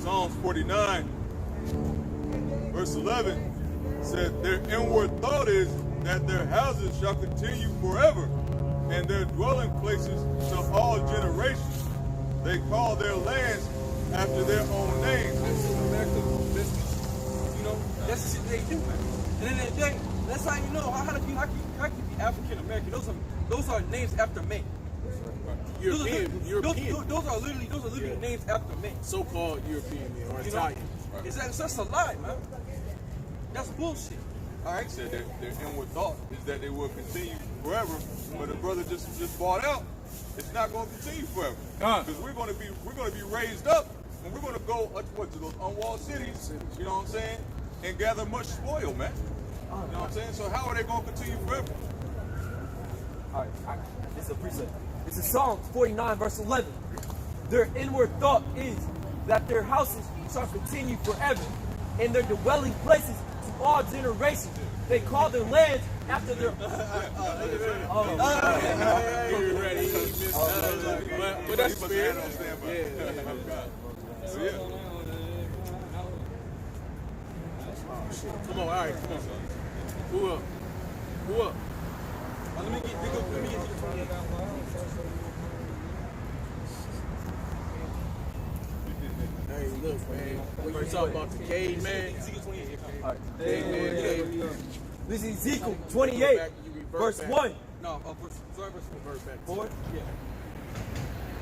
Psalms 49, verse 11 said, their inward thought is that their houses shall continue forever, and their dwelling places to all generations. They call their lands after their own names. That's in America business. You know, that's the shit they do, man. And then that day, that's how you know how can you be African American? Those are names after men. European. Those are literally names after men. So-called European men or You know? Italian. That's a lie, man. That's bullshit. All right. Said their inward thought is that they will continue forever, but the brother just brought out, it's not going to continue forever, because we're going to be raised up, and we're going to go to those unwalled cities. You know what I'm saying? And gather much spoil, man. You know what I'm saying? So how are they going to continue forever? All right, this is a precept. This is Psalms 49, verse 11. Their inward thought is that their houses shall continue forever, and their dwelling places to all generations. They call their lands after their. But that's fair. Come on, all right, come on. Who up? Let me get you the 28. Hey, look, man. When you talk about the caveman, Ezekiel 28. All right. caveman. This is Ezekiel 28, verse 1. No, verse 4. Yeah.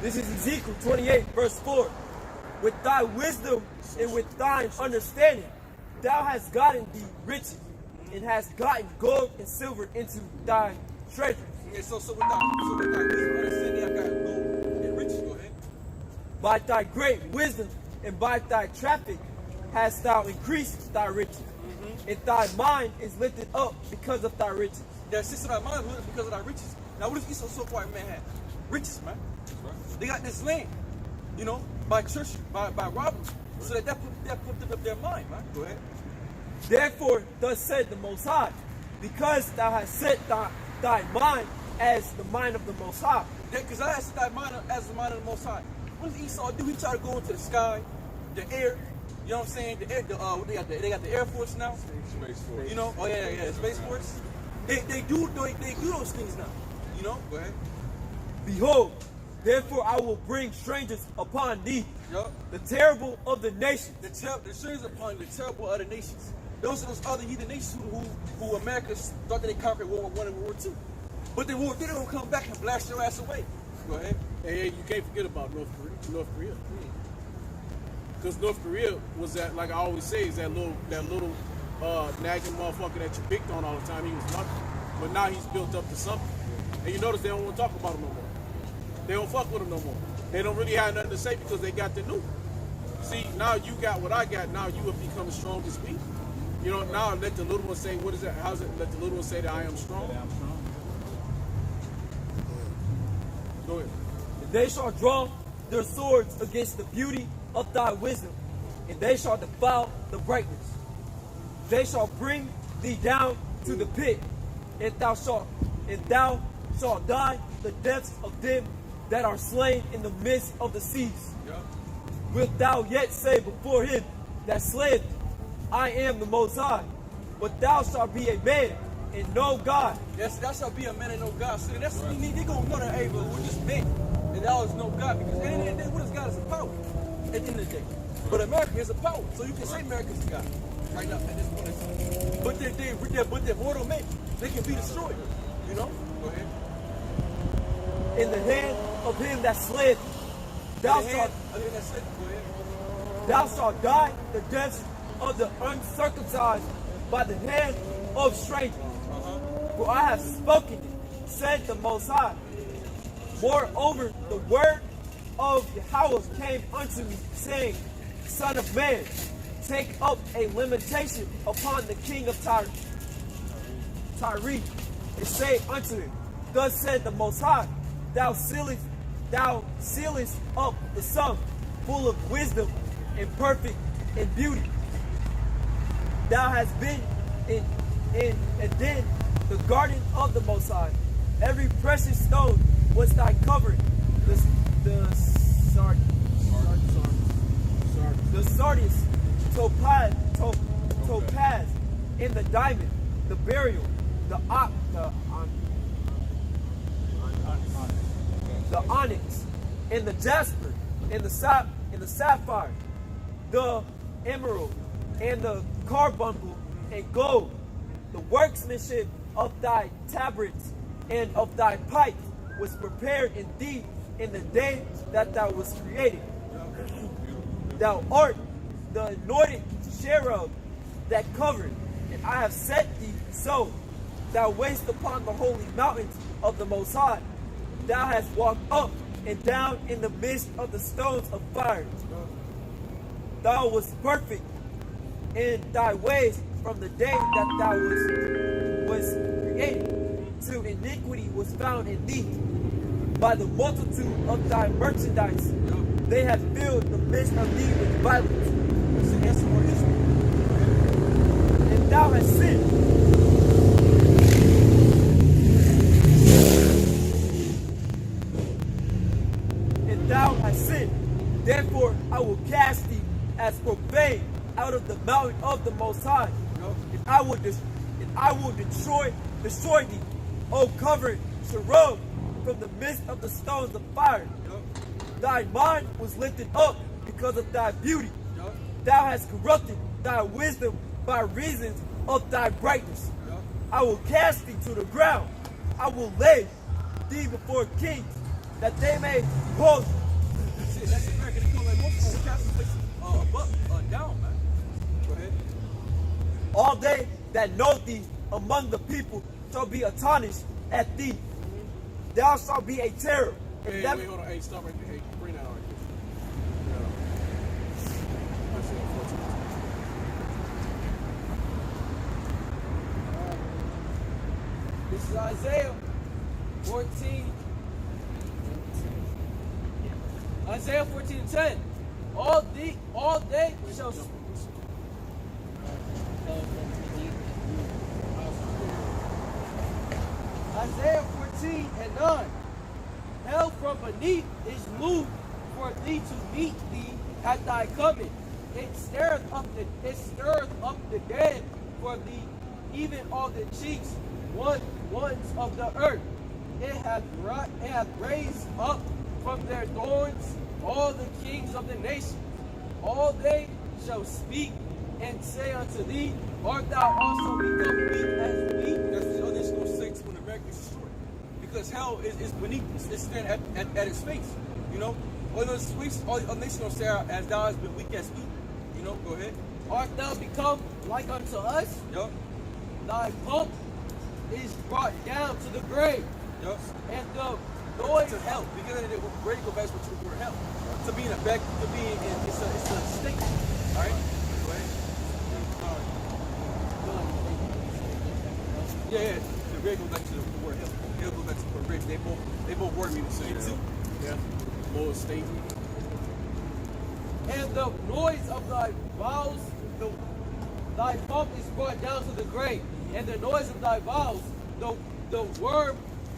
This is Ezekiel 28, verse 4. With thy wisdom and with thine understanding, thou hast gotten thee riches, and hast gotten gold and silver into thy treasures. Okay, so with that wisdom, understanding, I've got gold and riches. Go ahead. By thy great wisdom and by thy traffic hast thou increased thy riches, and thy mind is lifted up because of thy riches. That sits in our mind because of our riches. Now, what does Esau so-called man have? Riches, man. They got this land, you know, by church, by robbery. So that put up their mind, man. Go ahead. Therefore, thus said the Most High, because thou hast set thy mind as the mind of the Most High. Because I set thy mind as the mind of the Most High. What does Esau do? He try to go into the sky, the air. You know what I'm saying? The air. They got the Air Force now. Space Force. You know? Oh yeah, Space Force. They do those things now. You know? Go ahead. Behold, therefore I will bring strangers upon thee, Yup. the terrible of the nations. The strangers upon the terrible other nations. Those are those other heathen nations who America thought that they conquered World War I and World War II. But they don't come back and blast your ass away. Go ahead. Hey, you can't forget about North Korea. Because North Korea was that, like I always say, is that little nagging motherfucker that you picked on all the time. He was nothing. But now he's built up to something. And you notice they don't want to talk about him no more. They don't fuck with him no more. They don't really have nothing to say because they got the nuke. See, now you got what I got. Now you have become as strong as me. You know, now let the little one say, what is that? How's it? Let the little one say that I am strong. Go ahead. And they shall draw their swords against the beauty of thy wisdom, and they shall defile the brightness. They shall bring thee down to the pit, and thou shalt die the deaths of them that are slain in the midst of the seas. Wilt thou yet say before him that slayeth thee, I am the Most High? But thou shalt be a man and no God. Yes, thou shalt be a man and no God. So that's what they gonna know that, hey, but we're just men. And thou is no God. Because at the end of the day, what is God? Is a power. At the end of the day. But America is a power. So you can say America is a God. Right now, at this point in time. But they're mortal men. They can be destroyed. You know? Go ahead. In the hand of him that slayeth thee, thou shalt die the deaths of the uncircumcised by the hand of strangers. For I have spoken it, said the Most High. Moreover, the word of Yahweh came unto me, saying, Son of man, take up a lamentation upon the king of Tyre, and say unto him, Thus said the Most High, thou sealest up the sum, full of wisdom and perfect in beauty. Thou hast been in Eden, the garden of the Most High. Every precious stone was thy covering. The sardius, topaz, and the diamond, the beryl, the onyx, and the jasper, and the sapphire, the emerald, and the carbuncle, and gold. The workmanship of thy tabrets and of thy pipes was prepared in thee in the day that thou was created. Thou art the anointed cherub that covered, and I have set thee so. Thou wast upon the holy mountains of the Most High. Thou hast walked up and down in the midst of the stones of fire. Thou wast perfect in thy ways from the day that thou was created, till iniquity was found in thee. By the multitude of thy merchandise, they have filled the midst of thee with violence. And thou hast sinned. And thou hast sinned. Therefore I will cast thee as profane out of the mountain of the Most High. And I will destroy thee, O covered cherub, from the midst of the stones of fire. Thy mind was lifted up because of thy beauty. Thou hast corrupted thy wisdom by reasons of thy brightness. I will cast thee to the ground. I will lay thee before kings, that they may behold thee. That's it. That's it. Like most people cast this place down, man. Go ahead. All they that know thee among the people shall be astonished at thee. Thou shalt be a terror. Hey, wait, hold on. Hey, stop right there. Hey, bring that out right there. This is Isaiah 14. Isaiah 14:10. All they shall Isaiah 14:9. Hell from beneath is moved for thee to meet thee at thy coming. It stirreth up the dead for thee, even all the chiefs ones of the earth. It hath raised up from their thorns all the kings of the nations. All they shall speak and say unto thee, Art thou also become weak as we? That's the additional 6 when the wreck is destroyed. Because hell is beneath us. It's standing at its face. You know? All the nations gonna say as thou hast been weak as we. You know, go ahead. Art thou become like unto us? Yup. Thy pomp is brought down to the grave, Yup. and the noise To hell. Because we're ready to go back to the word hell. To be in a back, to be in, it's a state. Alright? Go ahead. Yeah. The red goes back to the word hell. Hell goes back to the word red. They both word mean the same too. Yeah. Lord state. and the noise of thy vows, thy pomp is brought down to the grave, and the noise of thy vows, the worm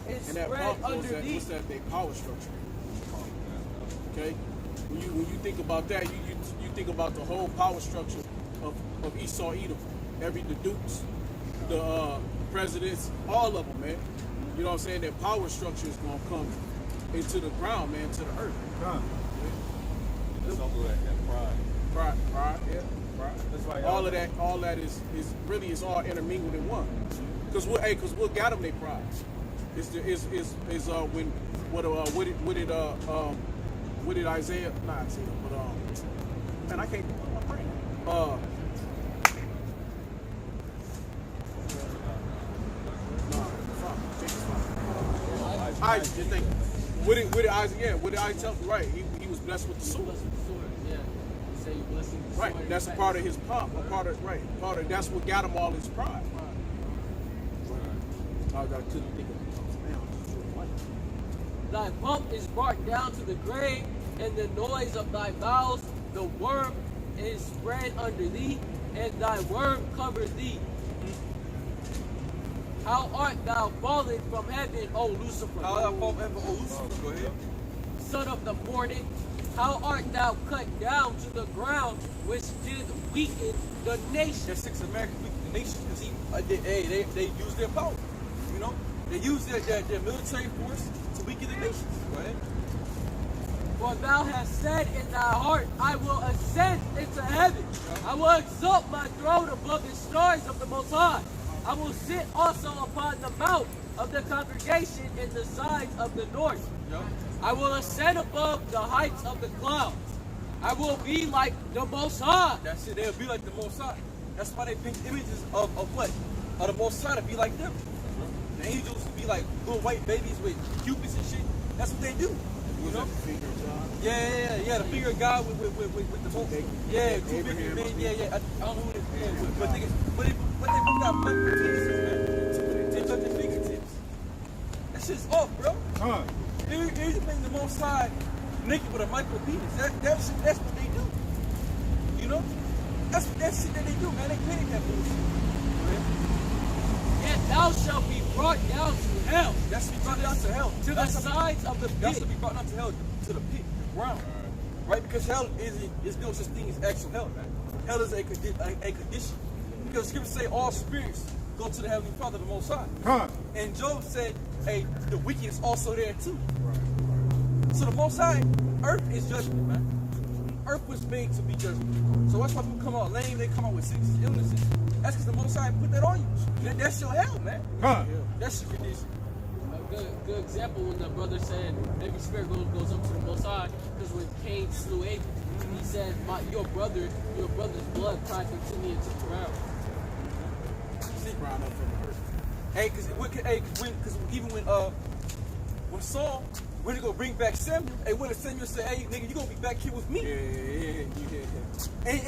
is And that spread pump, what's underneath. that their power structure? Okay? When you think about that, you think about the whole power structure of Esau Edom. The dukes, the presidents, all of them, man. You know what I'm saying? That power structure is gonna come into the ground, man, to the earth. That's also that pride. Pride, yeah, pride. That's why all that is really is all intermingled in one. Cause what got them their pride? Is when what did Isaiah, not Isaiah, but man, I can't, my brain. Isaac, just think. What did Isaac? Yeah, what did Isaac tell? Right, he was blessed with the sword. Yeah. You say you blessing the Right, sword that's a and part of his pride. That's what got him all his pride. I couldn't think of it. Thy bump is brought down to the grave, and the noise of thy bowels, the worm is spread under thee, and thy worm covers thee. How art thou fallen from heaven, O Lucifer? How thou fall ever, O Lucifer? Go ahead. Son of the morning? How art thou cut down to the ground, which did weaken the nation? That six Americans weaken the nation because they use their power. You know, they use their military force to weaken the nations. Go ahead. For thou hast said in thy heart, I will ascend into heaven. I will exalt my throne above the stars of the Most High. I will sit also upon the mount of the congregation in the sides of the north. Yeah. I will ascend above the heights of the clouds. I will be like the Most High. That's it. They'll be like the Most High. That's why they paint images of what? Of the Most High to be like them. The angels to be like little white babies with cupids and shit. That's what they do. You know? Yeah. The figure of God with the most. Yeah, Abraham, man. Yeah. I don't know who they is, but they both got micro penises, man. They touch their fingertips. That shit's off, bro. Here's the thing, the Most High naked with a micro penis. That's what they do. You know? That's shit that they do, man. They paint that bullshit. Yet thou shalt be brought down to hell. That's to be brought down to hell. To the sides of the That's pit. to be brought down to hell, to the pit, the ground. Right? Because hell is no such thing as actual hell, man. Hell is a condition. Because scriptures say all spirits go to the Heavenly Father, the Most High. And Job said, hey, the wicked is also there too. So the Most High, earth is judgment, man. Earth was made to be judgment. So that's why people come out lame, they come out with sicknesses, illnesses. That's because the Most High put that on you. That's your hell, man. That's your condition. A good example when the brother said every spirit goes up to the Most High, because when Cain slew Abel, he said, your brother's blood cried to me into the ground. Crown up from the earth. Hey, because even when Saul went to go bring back Samuel, hey, when Samuel said, hey, nigga, you gonna be back here with me? Yeah. And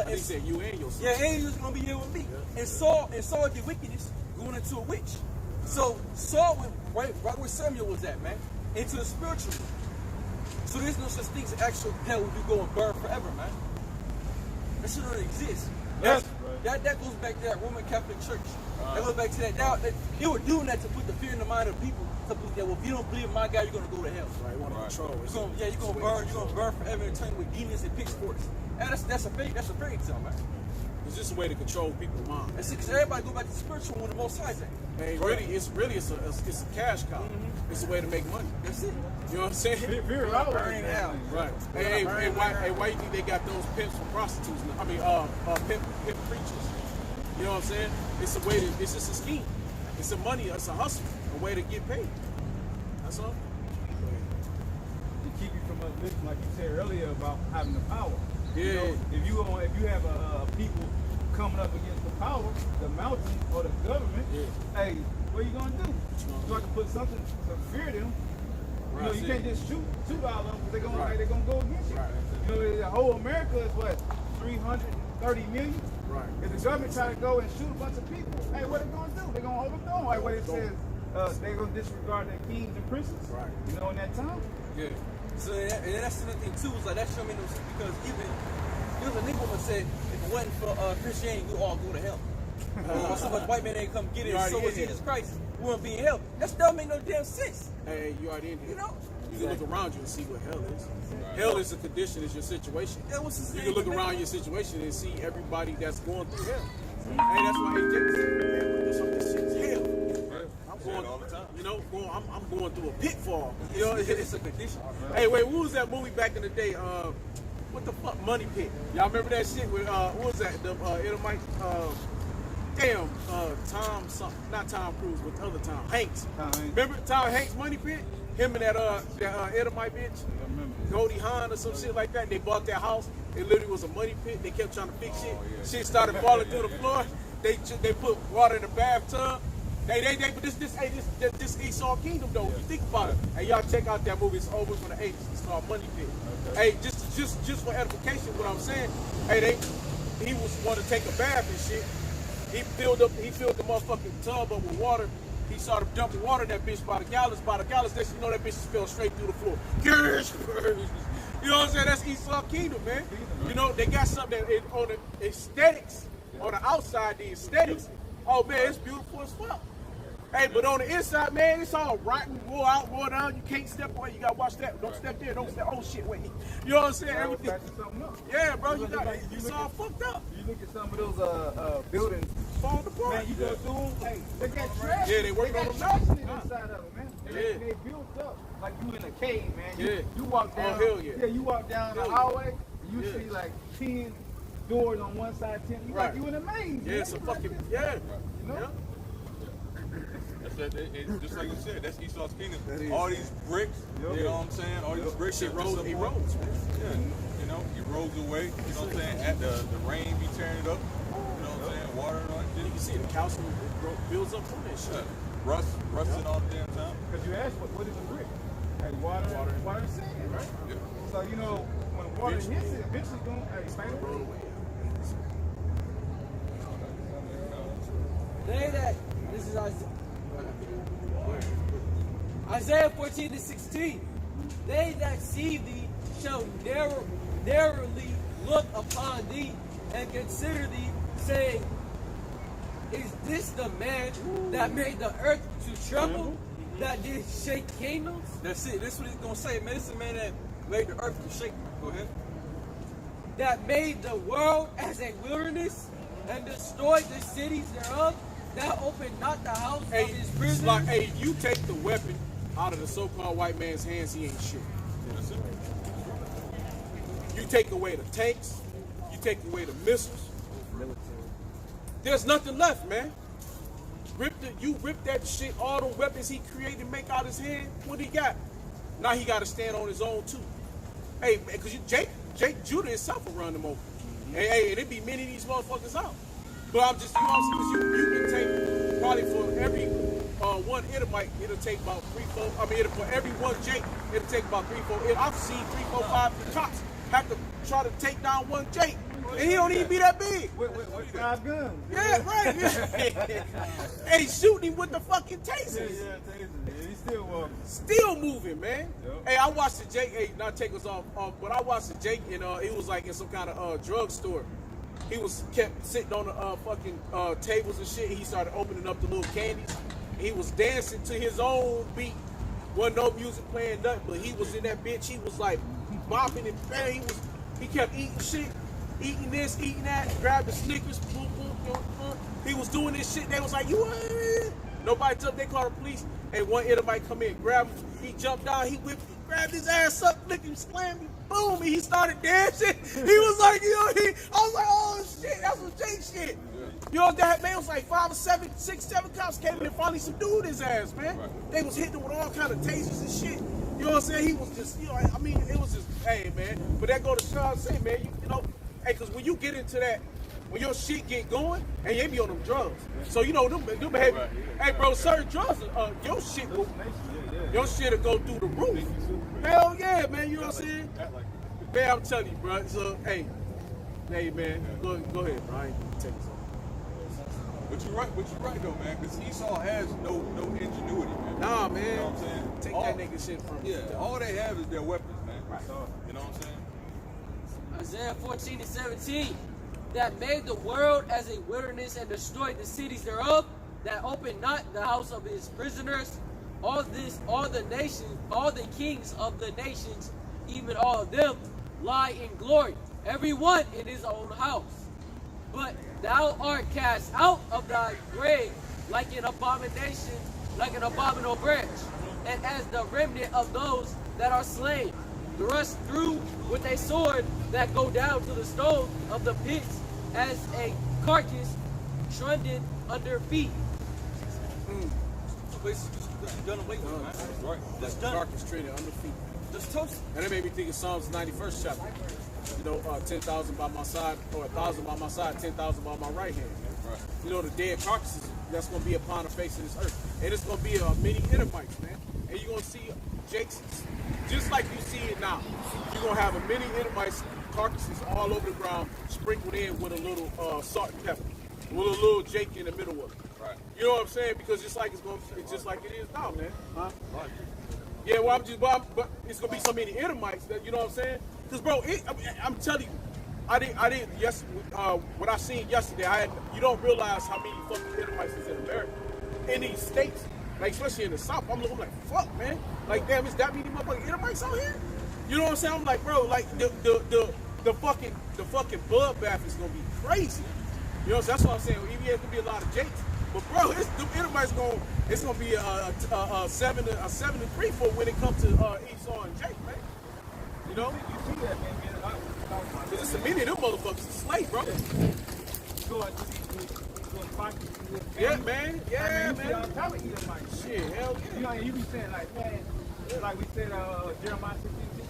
He said you and your son. yeah, and he was gonna be here with me. And Saul did wickedness, going into a witch. So Saul went right where Samuel was at, man, into the spiritual realm. So there's no such thing as actual hell where you go and burn forever, man. That shit don't exist. Yes. That goes back to that Roman Catholic Church. That goes back to that. Now, they were doing that to put the fear in the mind of people. To believe that, well, if you don't believe in my God, you're gonna go to hell. Right, want to control. You're gonna burn forever and turn with demons and pitchforks. And that's a fairy tale, man. It's just a way to control people's minds. It's because everybody go back to spiritual when the Most High is at. Hey, it's a cash cow. It's a way to make money. That's it. You know what I'm saying? Burning hell. Right. Hey, why you think they got those pimps and prostitutes? I mean, pimp preachers. You know what I'm saying? It's a way to. It's just a scheme. It's a money. It's a hustle. A way to get paid. That's all. To keep you from living, like you said earlier, about having the power. Yeah. You know, if you have people coming up against the power, the mountain or the government, hey, what are you gonna do? So I can put some fear in them. You know, you can't just shoot all of them because they're gonna go against you. Right. You know, the whole America is what, 330 million. Right. If the government try to go and shoot a bunch of people, hey, what they gonna do? They're gonna overthrow them. Like what it says, they're gonna disregard their kings and princes. Right. You know, in that time. Yeah. So and that's the thing too. Is like that showed me no sense because even a nigga woman said if it wasn't for Christianity, we'd all go to hell. So much white man ain't come get it. So was Jesus Christ. We won't be in hell. That still make no damn sense. Hey, you already in here. You know. You can look around you and see what hell is. Hell is a condition, is your situation. Yeah, what's his You name, can look man? around your situation and see everybody that's going through hell. Hey, that's why AJ said, man, some of this shit's hell. I'm going all the time. You know, I'm going through a pitfall. You know, It's a condition. Hey, wait, what was that movie back in the day? What the fuck, Money Pit? Y'all remember that shit with what was that? The Edomite, Tom something, not Tom Cruise, but the other Tom Hanks. Remember Tom Hanks, Money Pit? Him and that Edomite bitch, Goldie Hawn or some shit like that. They bought that house. It literally was a money pit. They kept trying to fix shit. Shit started falling through the floor. They put water in the bathtub. But this Esau Kingdom though. You think about it. Hey, y'all check out that movie. It's over from the 80s. It's called Money Pit. Hey, just for edification, what I'm saying. Hey, he was wanting to take a bath and shit. He filled the motherfucking tub up with water. He started dumping water in that bitch by the gallons. Next you know that bitch just fell straight through the floor. You know what I'm saying? That's Esau Kingdom, man. You know, they got something that on the aesthetics, on the outside, the aesthetics. Oh man, it's beautiful as fuck. Hey, but on the inside, man, it's all rotten, wore out, wore down. You can't step away. You gotta watch that. Don't step there. Don't step. Oh shit, wait. You know what I'm saying? Everything. Yeah, bro, you got it. It's all fucked up. You look at some of those buildings Falling apart. Man, you go through them. Hey, they got trash. Yeah, they working on them now. Inside of them, man. They built up like you in a cave, man. You walk down. Oh hell yeah. Yeah, you walk down the hallway. You see like 10 doors on one side, 10. You like you in a maze. Yeah, it's a fucking You know. Just like you said, that's Esau's Kingdom. All these bricks, you know what I'm saying? All these bricks, Shit rolls, he rolls, man. Yeah, you know, he rolls away. You know what I'm saying? At the rain be tearing it up. You know what I'm saying? Water and all that shit. You can see the calcium builds up on that shit. Rusting all the damn time. Because you asked what is a brick? Hey, water and sand, right? Yeah. So you know when water hits it, eventually going to expand it. This is Isaiah 14:16. They that see thee shall narrowly look upon thee and consider thee, saying, is this the man that made the earth to tremble, that did shake kingdoms? That's it. That's what he's gonna say, man. This is the man that made the earth to shake. Go ahead. That made the world as a wilderness and destroyed the cities thereof, that opened not the house of his prisoners. Like, hey, you take the weapon out of the so-called white man's hands, he ain't shit. You take away the tanks, you take away the missiles. There's nothing left, man. You rip that shit, all the weapons he created and make out his hand, what he got? Now he got to stand on his own too. Hey, because Jake Judah himself will run them over. Hey, and it be many of these motherfuckers out. But I'm just, you know, you can take probably for every one Edomite, it'll take about 3, 4. I mean, for every one Jake, it'll take about 3, 4. I've seen 3, 4, 5 cops have to try to take down one Jake, and he don't even be that big. With 5 guns. Yeah, right. Yeah. Hey, shooting him with the fucking tasers. Yeah, tasers. Yeah, he's still walking. Still moving, man. Yep. Hey, I watched the Jake. Hey, not take us off, but I watched the Jake, and he was like in some kind of drugstore. He was kept sitting on the fucking tables and shit. He started opening up the little candies. He was dancing to his own beat. Wasn't no music playing, nothing. But he was in that bitch. He was like bopping and bang. He kept eating shit, eating this, eating that. Grabbed the Snickers. Boom, boom, boom, boom. He was doing this shit. They was like, you. Nobody took. They called the police. And one Edomite come in, grab him. He jumped down. He whipped. Grabbed his ass up, licked him, slammed him. Boom, and he started dancing. He was like, you know, I was like, oh shit, that's what Jake shit. You know, that man was like 5 or 7, 6, 7 cops came in and finally subdued his ass, man. They was hitting him with all kind of tasers and shit. You know what I'm saying? He was just, you know, I mean, it was just, hey, man. But that go to show, say, man, you know, hey, because when you get into that, when your shit get going, and you be on them drugs. So, you know, them behavior. Hey, bro, certain drugs, your shit will go through the roof. Hell yeah, man, you know what I'm saying? Man, I'm telling you, bro. So, hey, man, go ahead, bro. I ain't gonna take this off. But you're right though, man, because Esau has no ingenuity, man. Nah, man. You know what I'm saying? Take that nigga shit from him. Yeah, all they have is their weapons, man. Right. You know what I'm saying? Isaiah 14:17. That made the world as a wilderness and destroyed the cities thereof, that opened not the house of his prisoners. All the nations, all the kings of the nations, even all of them, lie in glory, every one in his own house. But thou art cast out of thy grave like an abomination, like an abominable branch, and as the remnant of those that are slain, thrust through with a sword that go down to the stone of the pits, as a carcass trodden under feet. Done away with, man. That's right. That's done. Carcass traded under feet. Just toast. And that made me think of Psalms 91st chapter. You know, 10,000 by my side, or 1,000 by my side, 10,000 by my right hand. Right. You know, the dead carcasses that's gonna be upon the face of this earth, and it's gonna be many Edomites, man. And you're gonna see Jake's, just like you see it now. You're gonna have a many Edomites carcasses all over the ground, sprinkled in with a little salt and pepper, with a little Jake in the middle of it. Right. You know what I'm saying? Because it's just like it is now, man. Huh? Yeah, well, but it's gonna be so many Edomites that, you know what I'm saying? Because, bro, I'm telling you, what I seen yesterday, you don't realize how many fucking Edomites is in America, in these states, like especially in the South. I'm like, fuck, man, like, damn, is that many motherfucking Edomites out here? You know what I'm saying? I'm like, bro, like the fucking bloodbath is gonna be crazy. You know what I'm saying? That's what I'm saying. Even there's gonna be a lot of Jakes. But bro, the Edomites it's gonna be a 7 to 3 for when it comes to Esau and Jake, man. You know? You see that, man. Cause it's a many of them motherfuckers is slave, bro. Yeah, man. Yeah, man. On top of Edomites. Shit, hell yeah. You know, you be saying like, man, like we said, Jeremiah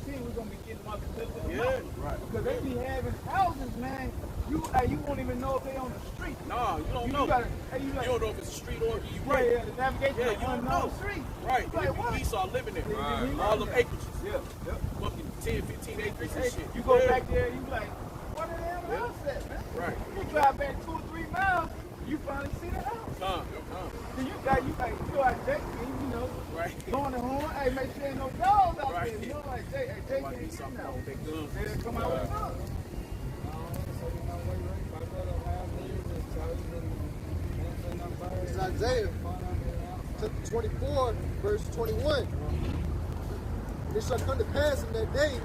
16:16, we're gonna be getting them out the cliff of the mountain. Right. Because they be having houses, man. You won't even know if they on the street. Nah, you don't know. You don't know if it's a street or you Right, yeah, the navigation Yeah, of you don't unknown know. street. Right. Like, If what? Esau living there. Right. All them acreages. Yeah, yeah. Fucking 10, 15 acres and Hey, shit. you go Yeah. back there, you like, what the hell house that, man? Right. You drive back 2 or 3 miles, you finally see the house. Then you go out Jake, you know, Right. blowing the horn, hey, make sure ain't no dogs out Right. there. You know, like, Jake Might be ain't something getting wrong with out. their guns. They come out with guns. It's Isaiah chapter 24, verse 21. It shall come to pass in that day,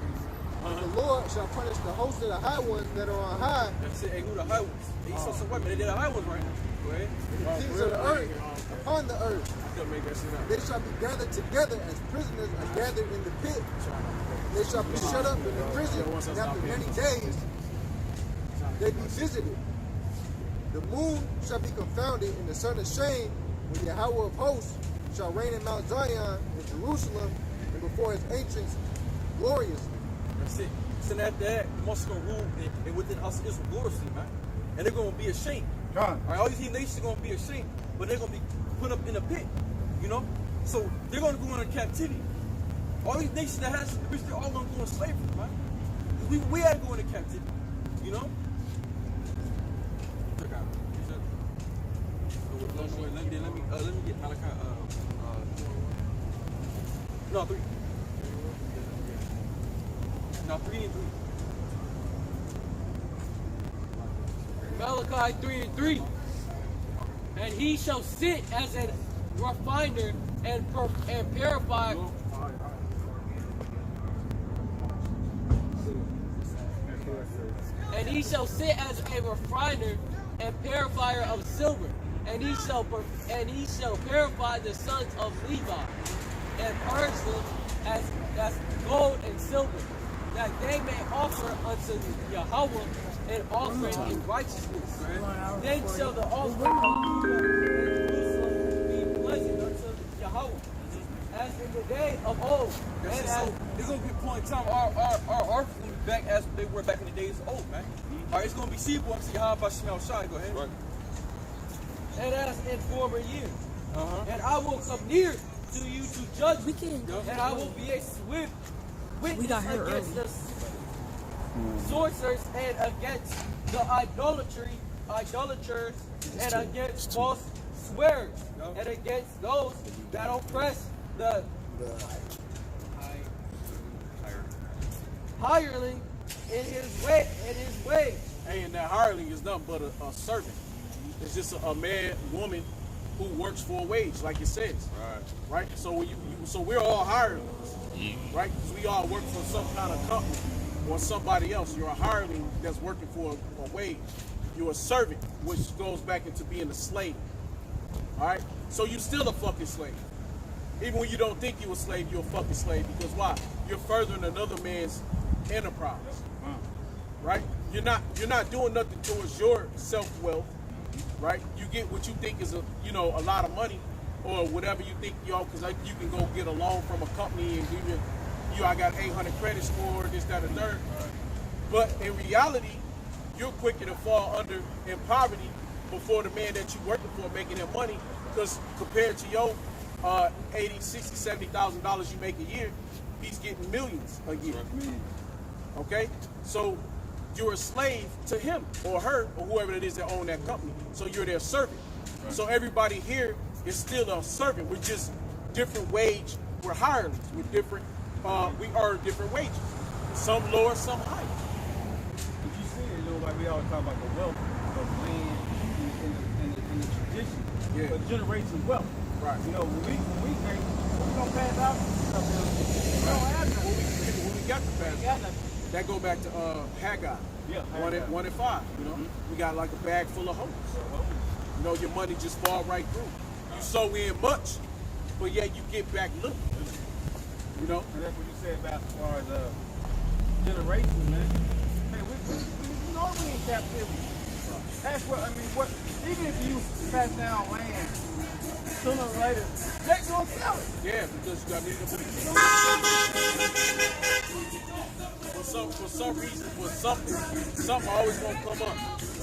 the Lord shall punish the host of the high ones that are on high, That's it. Hey, who the high ones? Esau some white men. They're the high ones right now. Go ahead. the kings of the earth, upon the earth. Still make that shit up. They shall be gathered together as prisoners are gathered in the pit. They shall be shut up in the prison, and after many days they be visited. The moon shall be confounded, and the sun ashamed, when Yahweh of hosts shall reign in Mount Zion in Jerusalem, and before his ancients gloriously. That's it. So after that, most gonna rule and within us is gloriously, man. And they're gonna be ashamed. John. All right, all these nations are gonna be ashamed, but they're gonna be put up in a pit, you know. So they're gonna go into captivity. All these nations that has the rich, they're all gonna go in slavery, man. We had to go into captivity, you know. Check out. Let me get Malachi. No, 3. No, 3 and 3. Malachi 3:3. And he shall sit as a refiner and purify. And he shall sit as a refiner and purifier of silver, and he shall purify the sons of Levi, and purge them as gold and silver, that they may offer unto Yahweh an offering in righteousness. Then shall the offering of Jerusalem be pleasant unto Yahweh, as in the day of old. That's And it. So there's gonna be a point in time our earth will be back as they were back in the days of old, man. All right, it's gonna be seeable unto Yahweh Shemel Shai. Go ahead. Right. and as in former years. And I will come near to you to judge you, and I will be a swift witness against the sorcerers and against the idolaters, and against false swearers, and against those that oppress the hireling in his way. And that hireling is nothing but a servant. It's just a man, woman who works for a wage, like it says. Right. So we're all hirelings, right? Because we all work for some kind of company or somebody else. You're a hireling that's working for a wage. You're a servant, which goes back into being a slave. All right. So you're still a fucking slave. Even when you don't think you're a slave, you're a fucking slave. Because why? You're furthering another man's enterprise. Right? You're not doing nothing towards your self-wealth. Right? You get what you think is a lot of money, or whatever you think, because you can go get a loan from a company and give you, I got 800 credit score, this, that, and third. But in reality, you're quicker to fall under in poverty before the man that you working for making that money, because compared to your $80, $60, $70,000 you make a year, he's getting millions a year. Okay, so you're a slave to him or her or whoever it is that own that company. So you're their servant. Right. So everybody here is still a servant. We're just different wage. We're hirelings. We're different. We earn different wages. Some lower, some higher. But you see it, you know, like we always talk about the wealth of land in the tradition. Yeah. But generation wealth. Right. You know, when we think we're gonna pass out stuff, we don't have nothing. When we got the We fast, got nothing. that go back to Haggai. Yeah, 1 and 5. You know, we got like a bag full of hoes. You know, your money just fall right through. You sow in much, but yet you get back little. You know? And that's what you said about as far as generations, man. Hey, we know we in captivity. That's what I mean. What even if you pass down land, sooner or later, they're gonna sell it. Yeah, because you got need to for some reason, for something always gonna come up.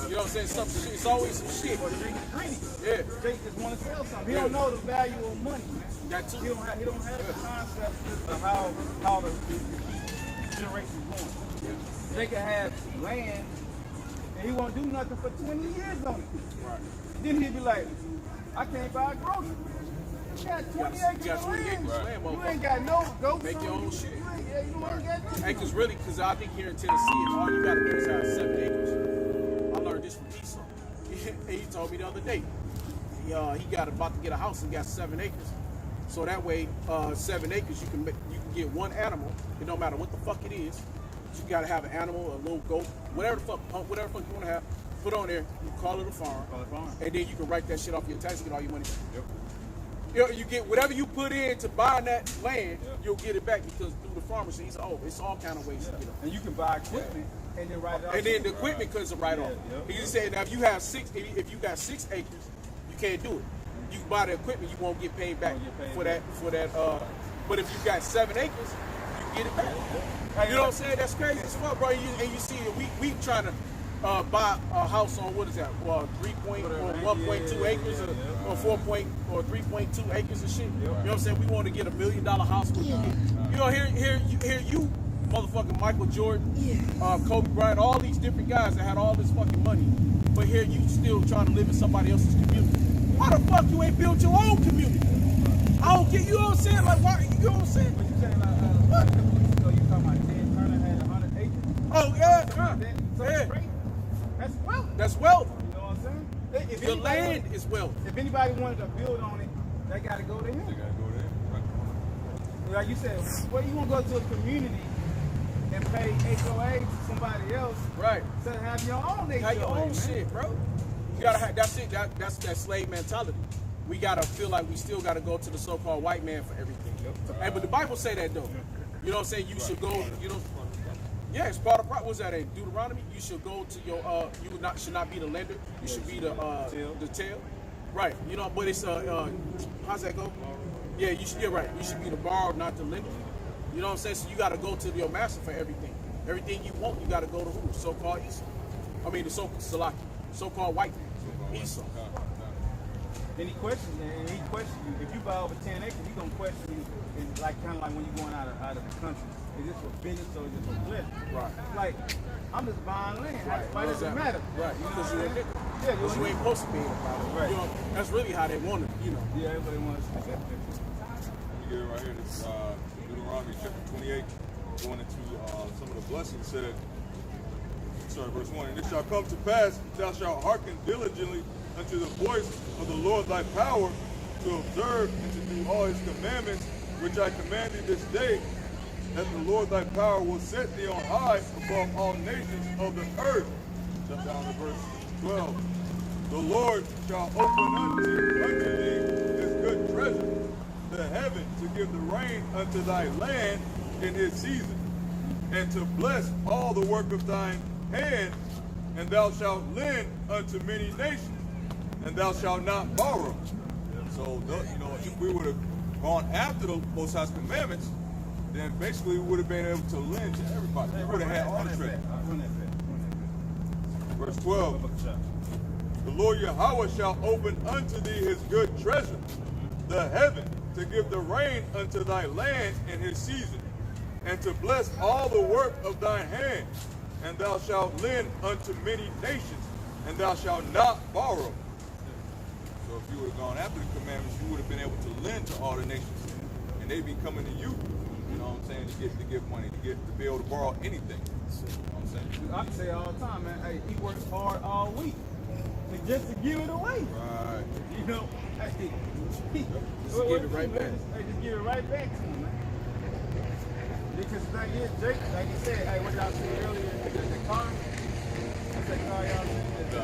You know what I'm saying? Some shit. It's always some shit. Or Drake is greedy. Yeah. Drake just want to sell something. He don't know the value of money, man. That too. He don't have the concept of how the generations going. They can have land and he won't do nothing for 20 years on it. Right. Then he'd be like, I can't buy a grocery. You got 20 acres of land. You ain't got no goats. Make your own shit. You ain't got nothing. Hey, because I think here in Tennessee, all you gotta do is have 7 acres. I learned this from YSO. He told me the other day. He got about to get a house and got 7 acres. So that way, 7 acres you can get one animal. It don't matter what the fuck it is. You gotta have an animal, a little goat, whatever the fuck you wanna have. Put on there. You call it a farm. And then you can write that shit off your tax and get all your money. Yep. You get whatever you put in to buy that land, you'll get it back because through the farmers, it's all kind of ways to get it. And you can buy equipment and then write it off. And then the equipment comes a write off. He just said, now if you got 6 acres, you can't do it. You can buy the equipment, you won't get paid back for that. But if you got 7 acres, you get it back. You know what I'm saying? That's crazy as fuck, bro. And you see, we trying to buy a house on what is that? Well, 1.2 acres or 3.2 acres and shit. You know what I'm saying? We want to get $1 million house. You know, here you, motherfucking Michael Jordan, Kobe Bryant, all these different guys that had all this fucking money, but here you still trying to live in somebody else's community. Why the fuck you ain't built your own community? I don't get. You know what I'm saying? Like, why? You know what I'm saying? But you saying what? You talking about Ted Turner had 100 acres? Oh yeah, So yeah. great. That's wealth. That's wealth. You know what I'm saying? If The anybody land wanted- is wealth. If anybody wanted to build on it, they got to go to him. They gotta go there. Like you said, well, you want to go to a community and pay HOA to somebody else, Right. instead of have your own HOA. Have your own man. shit, bro. You gotta have. That's it. That's that slave mentality. We gotta feel like we still gotta go to the so-called white man for everything. Hey, but the Bible say that though. You know what I'm saying? You should go. You know. Yeah, it's part of. What's that in Deuteronomy? You should go to your. You should not be the lender. You should be the tail. Right. You know, but it's how's that go? Yeah, you should. You're right. You should be the borrower, not the lender. You know what I'm saying? So you gotta go to your master for everything. Everything you want, you gotta go to who? So-called YSO. I mean, the so-called white man. YSO. And he questions you, and he questions you. If you buy over 10 acres, he's gonna question you. It's like kind of like when you're going out of the country. Is this for business or is this for pleasure? Right. Like, I'm just buying land. Why does it Exactly. matter? Right. Because you're a nigga. Yeah, Because you ain't supposed to be about it. Right. You know, that's really how they want it, you know. Yeah, everybody wants to. We get it right here. This Deuteronomy chapter 28, going into some of the blessings. Said, verse 1. And it shall come to pass, thou shalt hearken diligently unto the voice of the Lord thy power, to observe and to do all his commandments, which I command thee this day, that the Lord thy power will set thee on high above all nations of the earth. Jump down to verse 12. The Lord shall open unto thee his good treasure, the heaven, to give the rain unto thy land in his season, and to bless all the work of thine hand, and thou shalt lend unto many nations, and thou shalt not borrow. So, you know, if we would have gone after the Most High's commandments, then basically we would have been able to lend to everybody. We would have had unrestricted. Verse 12. The Lord Yahweh shall open unto thee his good treasure, the heaven, to give the rain unto thy land in his season, and to bless all the work of thine hand. And thou shalt lend unto many nations, and thou shalt not borrow. So if you would have gone after the commandments, you would have been able to lend to all the nations, and they'd be coming to you. You know what I'm saying? To give money, to be able to borrow anything. You know what I'm saying? I say all the time, man, hey, he works hard all week just to give it away. Right. You know, hey, Just give it right back. Hey, just give it right back to him, man. Because the thing is, Jake, like you said, hey, what y'all said earlier, the car. What's that car y'all said? The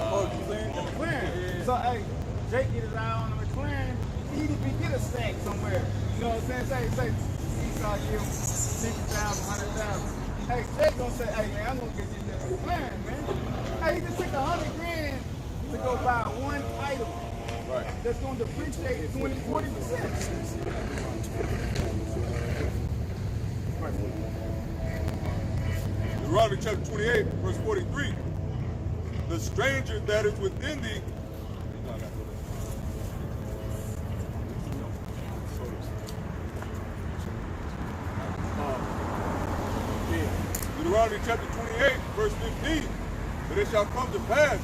McLaren. So, hey, Jake get his eye on the McLaren. He need to get a stack somewhere. You know what I'm saying? Say, Esau give him 50,000, 100,000. Hey, Jake gonna say, hey, man, I'm gonna get you that McLaren, man. Hey, he just took $100 grand to go buy one item. Right. That's gonna depreciate 20, 40%. Deuteronomy chapter 28, verse 43. The stranger that is within thee. Deuteronomy chapter 28, verse 15. But it shall come to pass,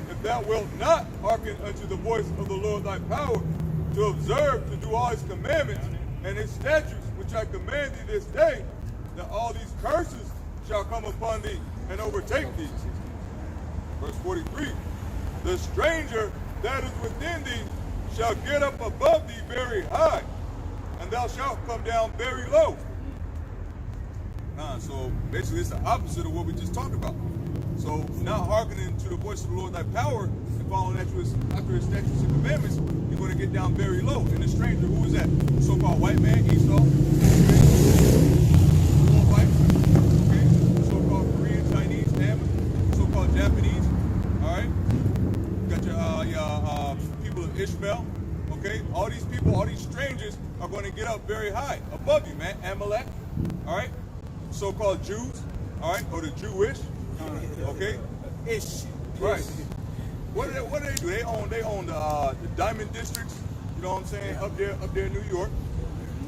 if thou wilt not hearken unto the voice of the Lord thy power, to observe, to do all his commandments and his statutes, which I command thee this day, that all these curses shall come upon thee and overtake thee. Verse 43. The stranger that is within thee shall get up above thee very high, and thou shalt come down very low. So basically it's the opposite of what we just talked about. So not hearkening to the voice of the Lord thy power and following after his statutes and commandments, you're going to get down very low. And the stranger, who is that? The so-called white man, Esau. White, okay? The so-called Korean, Chinese, Ham, so-called Japanese. All right? You got your people of Ishmael. Okay? All these people, all these strangers are going to get up very high above you, man. Amalek. All right? So-called Jews. All right? Or the Jewish. Okay? Ish. Right. What do they do? They own the diamond districts, you know what I'm saying, up there in New York.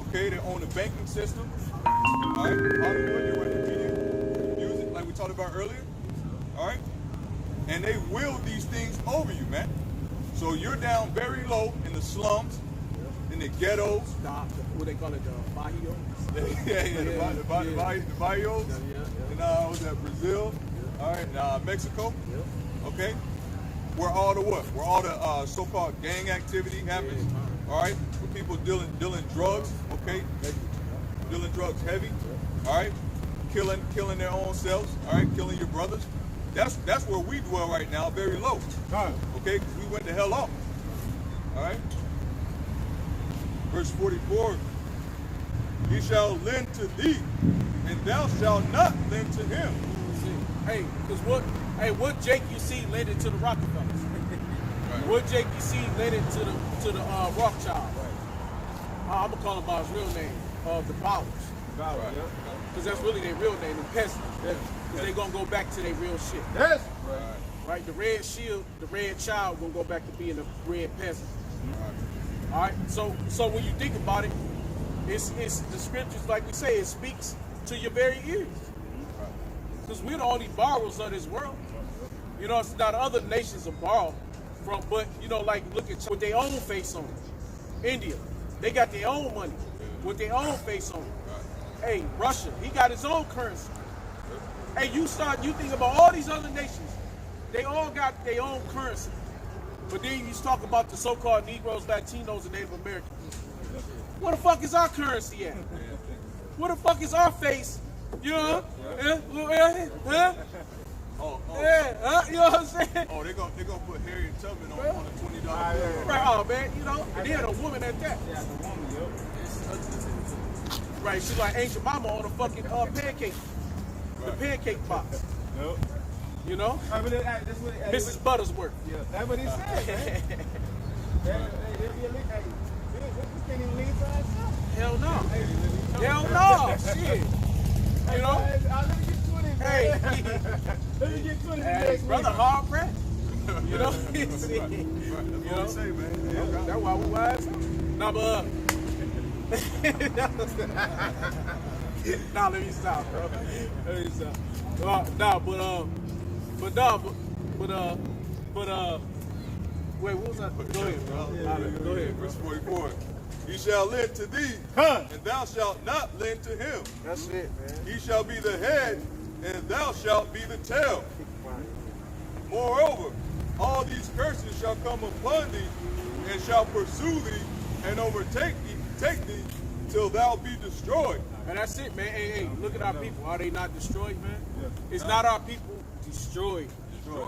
Okay, they own the banking system. All right, Hollywood, they're in the media, music, like we talked about earlier. All right, and they wield these things over you, man. So you're down very low in the slums, in the ghettos. What they call it, the barrios? The barrios. And was that Brazil? All right, Mexico. Okay. Where all the what? Where all the so-called gang activity happens. All right. Where people dealing drugs. Okay. Dealing drugs heavy. All right. Killing their own selves. All right. Killing your brothers. That's where we dwell right now. Very low. Okay. Because we went the hell off. All right. Verse 44. He shall lend to thee, and thou shalt not lend to him. Hey, because what Jake you see lending to the Rockefellers? Right. What Jake you see lending to the Rothschild? Right. I'm gonna call him by his real name, the Powers. Right. Because that's really their real name, the peasants. Because they gonna go back to their real shit. Yes. Right. The red shield, the red child gonna go back to being the red peasant. All right. So when you think about it, it's the scriptures, like we say, it speaks to your very ears. Because we're the only borrowers of this world. You know, it's not other nations to borrow from, but, you know, like, look at China with their own face on it. India, they got their own money with their own face on it. Hey, Russia, he got his own currency. Hey, you think about all these other nations, they all got their own currency. But then you talk about the so-called Negroes, Latinos, and Native Americans. Where the fuck is our currency at? Where the fuck is our face? You know? Yeah. Oh, You know what I'm saying? Oh, they're gonna put Harriet Tubman on a $20 bill. Right, oh man, you know, and then a woman at that. Yeah, the woman, Right, she's like Ancient Mama on a fucking pancake, the pancake box. Yep. You know? That's what Mrs. Buttersworth. Yeah, that's what he said, man. We can't even leave for ourselves. Hell no. Hell no. Shit. You know? Let me get 20, man. Hey. Let me get 20 Hey, next brother, week. hard pressed. You know? That's what we say, man. That's why we wise. Nah, but nah, let me stop, bro. Let me stop. Wait, what was that? Go ahead, bro. Go ahead, bro. Verse 44. He shall lend to thee, Huh. and thou shalt not lend to him. That's it, man. He shall be the head, and thou shalt be the tail. Moreover, all these curses shall come upon thee, and shall pursue thee, and overtake thee, take thee, till thou be destroyed. And that's it, man. Hey, look at our people. Are they not destroyed, man? It's not our people destroyed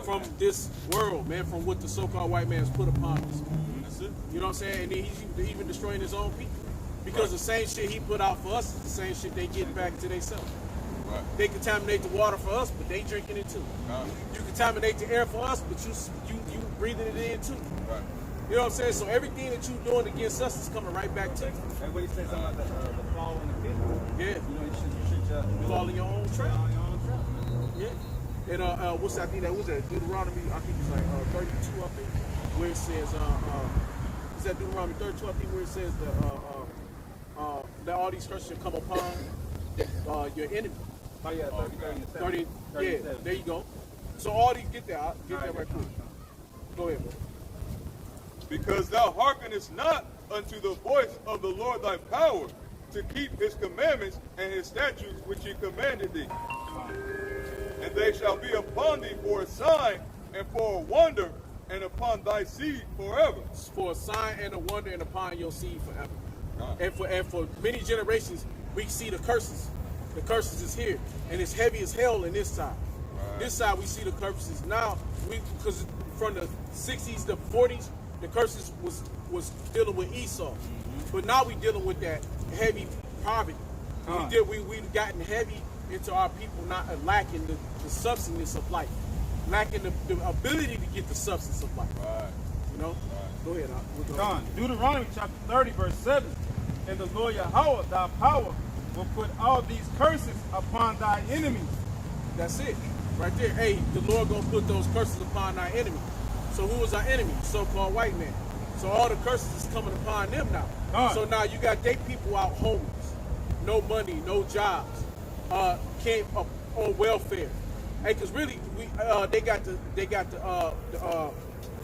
from this world, man, from what the so-called white man has put upon us. That's it. You know what I'm saying? And he's even destroying his own people. Because the same shit he put out for us is the same shit they get back to themselves. Right. They contaminate the water for us, but they drinking it too. You contaminate the air for us, but you breathing it in too. Right. You know what I'm saying? So everything that you doing against us is coming right back to you. Everybody say something about the fall in the pit. Yeah. You know, you should You fall in your own trap. on your own trap. Yeah. And what's that? I think that was that Deuteronomy. I think it's like 32. I think where it says is that Deuteronomy 32? I think where it says that all these curses shall come upon your enemy. Oh yeah, 30, 30. Yeah. There you go. So all these get that. Get that right quick. Go ahead, bro. Because thou hearkenest not unto the voice of the Lord thy power, to keep his commandments and his statutes which he commanded thee. And they shall be upon thee for a sign and for a wonder, and upon thy seed forever. For a sign and a wonder, and upon your seed forever. And for many generations, we see the curses. The curses is here, and it's heavy as hell in this side. Right. This side we see the curses now. Because from the 60s to 40s, the curses was dealing with Esau, but now we dealing with that heavy poverty. We've gotten heavy into our people not lacking the substance of life, lacking the ability to get the substance of life. Right. You know. Go ahead. John, Deuteronomy chapter 30, verse 7. And the Lord Yahweh, thy power, will put all these curses upon thy enemies. That's it, right there. Hey, the Lord gonna put those curses upon our enemy. So who was our enemy? So-called white man. So all the curses is coming upon them now. So now you got they people out homeless, no money, no jobs, can't on welfare. Hey, cause really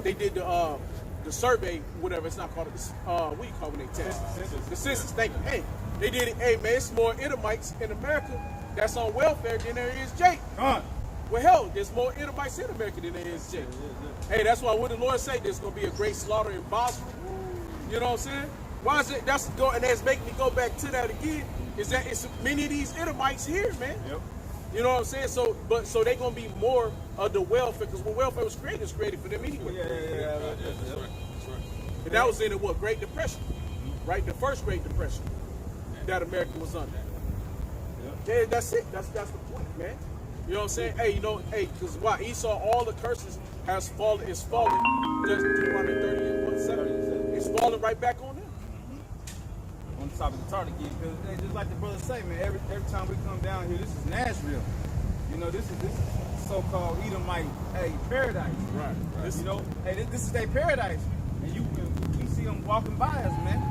they did the survey, whatever it's not called. What do you call when they test? The census. Thank you. Hey, they did it. Hey man, it's more Edomites in America that's on welfare than there is Jake. Well, hell, there's more Edomites in America than there is Jake. Hey, that's why what the Lord say, there's going to be a great slaughter in Boston. You know what I'm saying? Why is it? And that's making me go back to that again. Is that it's many of these Edomites here, man. Yep. You know what I'm saying? So they're going to be more of the welfare, because when welfare was created, it was created for them anyway. That's right. And that was in the what? Great Depression, right? The first Great Depression that America was under. Yeah, that's it. That's the point, man. You know what I'm saying? Hey, because why? Esau, all the curses has fallen. It's fallen. Just Deuteronomy 30 and 1:7. It's falling right back on them. On the top of the target again, because just like the brother say, man, every time we come down here, this is Nashville. You know, this is so-called Edomite, paradise. Right. This is their paradise, and we see them walking by us, man.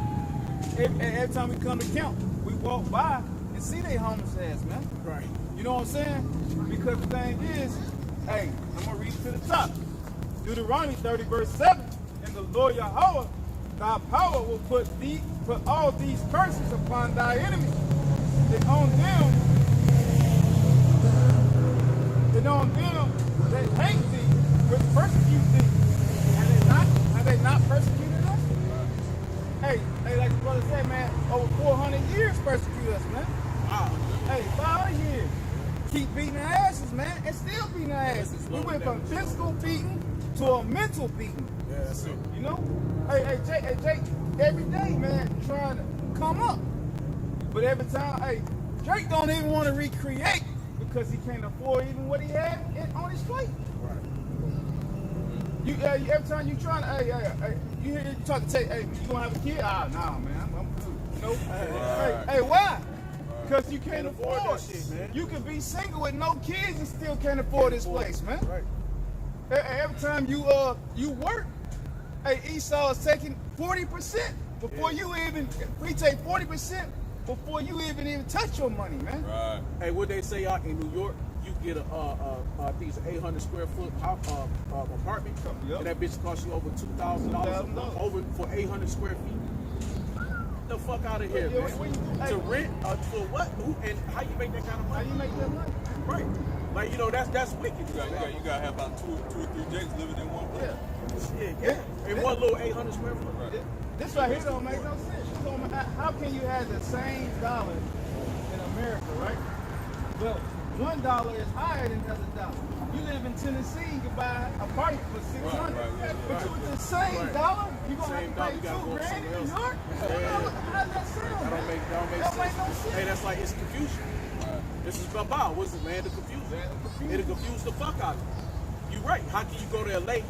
Every time we come to camp, we walk by and see they homeless ass, man. Right. You know what I'm saying? Because the thing is, hey, I'm gonna read it to the top. Deuteronomy 30, verse 7. And the Lord Yahweh, thy power will put all these curses upon thy enemies. That on them that hate thee, will persecute thee. Have they not persecuted us? Hey, like the brother said, man, over 400 years persecute us, man. Wow. Hey, 500 years. Keep beating their asses, man, and still beating their asses. We went from physical beating to a mental beating. Yeah, that's it. You know? Hey, Jake, every day, man, trying to come up. But every time, Drake don't even want to recreate because he can't afford even what he had on his plate. Right. Every time you trying to, you hear you talk to Tate, hey, you gonna have a kid? Nah, man, I'm good. You know? Hey, why? Because you can't afford that shit, man. You can be single with no kids and still can't afford this place, man. Right. Every time you work, hey, Esau is taking 40% before you even. We take 40% before you even touch your money, man. Right. Hey, what they say out in New York, you get a I think it's an 800 square foot apartment, Yep. and that bitch costs you over $2,000 over for 800 square feet. Get the fuck out of here, Yeah, man. To rent for what? Who, and how you make that kind of How money? you make that money? Right. Like, you know, that's wicked. You gotta have about two or three Jakes living in one place. Yeah. In one little 800 square foot. Right. This right here don't make no sense. How can you have the same dollar in America, right? Well, $1 is higher than the other dollar. You live in Tennessee, you can buy a apartment for $600. But with the same dollar, you're gonna have to pay $2,000 in New York? How does that sound? That don't make no sense. Hey, that's like, it's confusion. This is about, what's it, man? The confusion. It'll confuse the fuck out of you. You're right. How can you go to LA,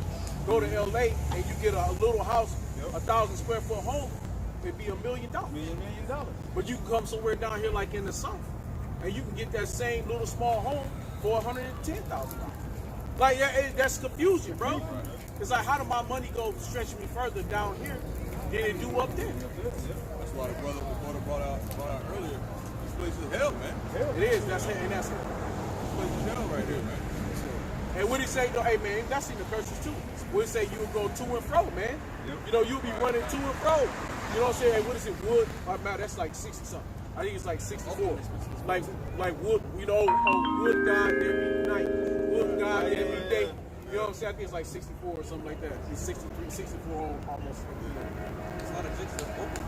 and you get a little house, 1,000 square foot home, it'd be $1 million. $1 million. But you can come somewhere down here like in the South, and you can get that same little small home for $110,000. Like, that's confusion, bro. It's like, how did my money go stretching me further down here than it do up there? That's why the brother brought out earlier. This place is hell, man. It is. That's it. And that's it. This place is hell right here, man. And what he say, though, hey, man, that's in the curses, too. What he say, you would go to and fro, man. You know, you'll be running to and fro. You know what I'm saying? Hey, what is it, wood? Oh, man, that's like 60-something. I think it's like 64. Like wood, you know, wood died every night. Wood died every day. You know what I'm saying? I think it's like 64 or something like that. It's 63, 64 almost. It's not a Jakes that's open.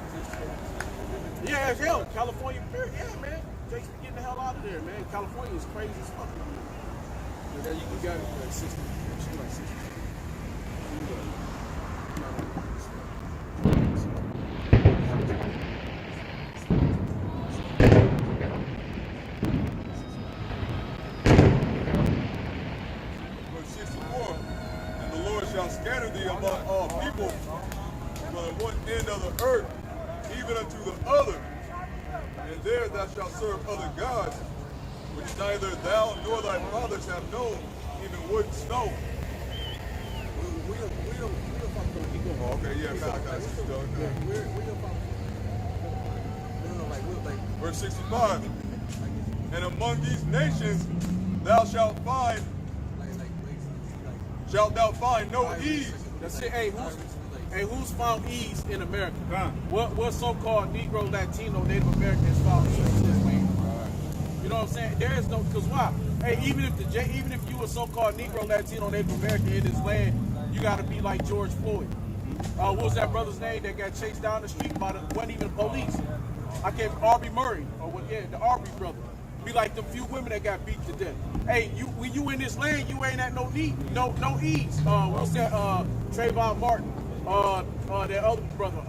Yeah, it's hell. California, period. Yeah, man. Jake's getting the hell out of there, man. California is crazy as fuck. Yeah, you got it like 60. She's like 60. Verse 64, and the Lord shall scatter thee among all people from the one end of the earth, even unto the other. And there thou shalt serve other gods, which neither thou nor thy fathers have known, even wood and stone. Oh, okay, yeah, Verse 65, and among these nations thou shalt thou find no ease. That's it. Hey, who's found ease in America? What so-called Negro, Latino, Native Americans found ease in this land? You know what I'm saying? There is no, because why? Hey, even if you a so-called Negro, Latino, Native American in this land, you got to be like George Floyd. What was that brother's name that got chased down the street by wasn't even police? I can't, Arbery Murray, or what? Yeah, the Arbery brother. Be like the few women that got beat to death. Hey, when you in this land, you ain't at no need, no ease. What's that? Trayvon Martin, that other brother,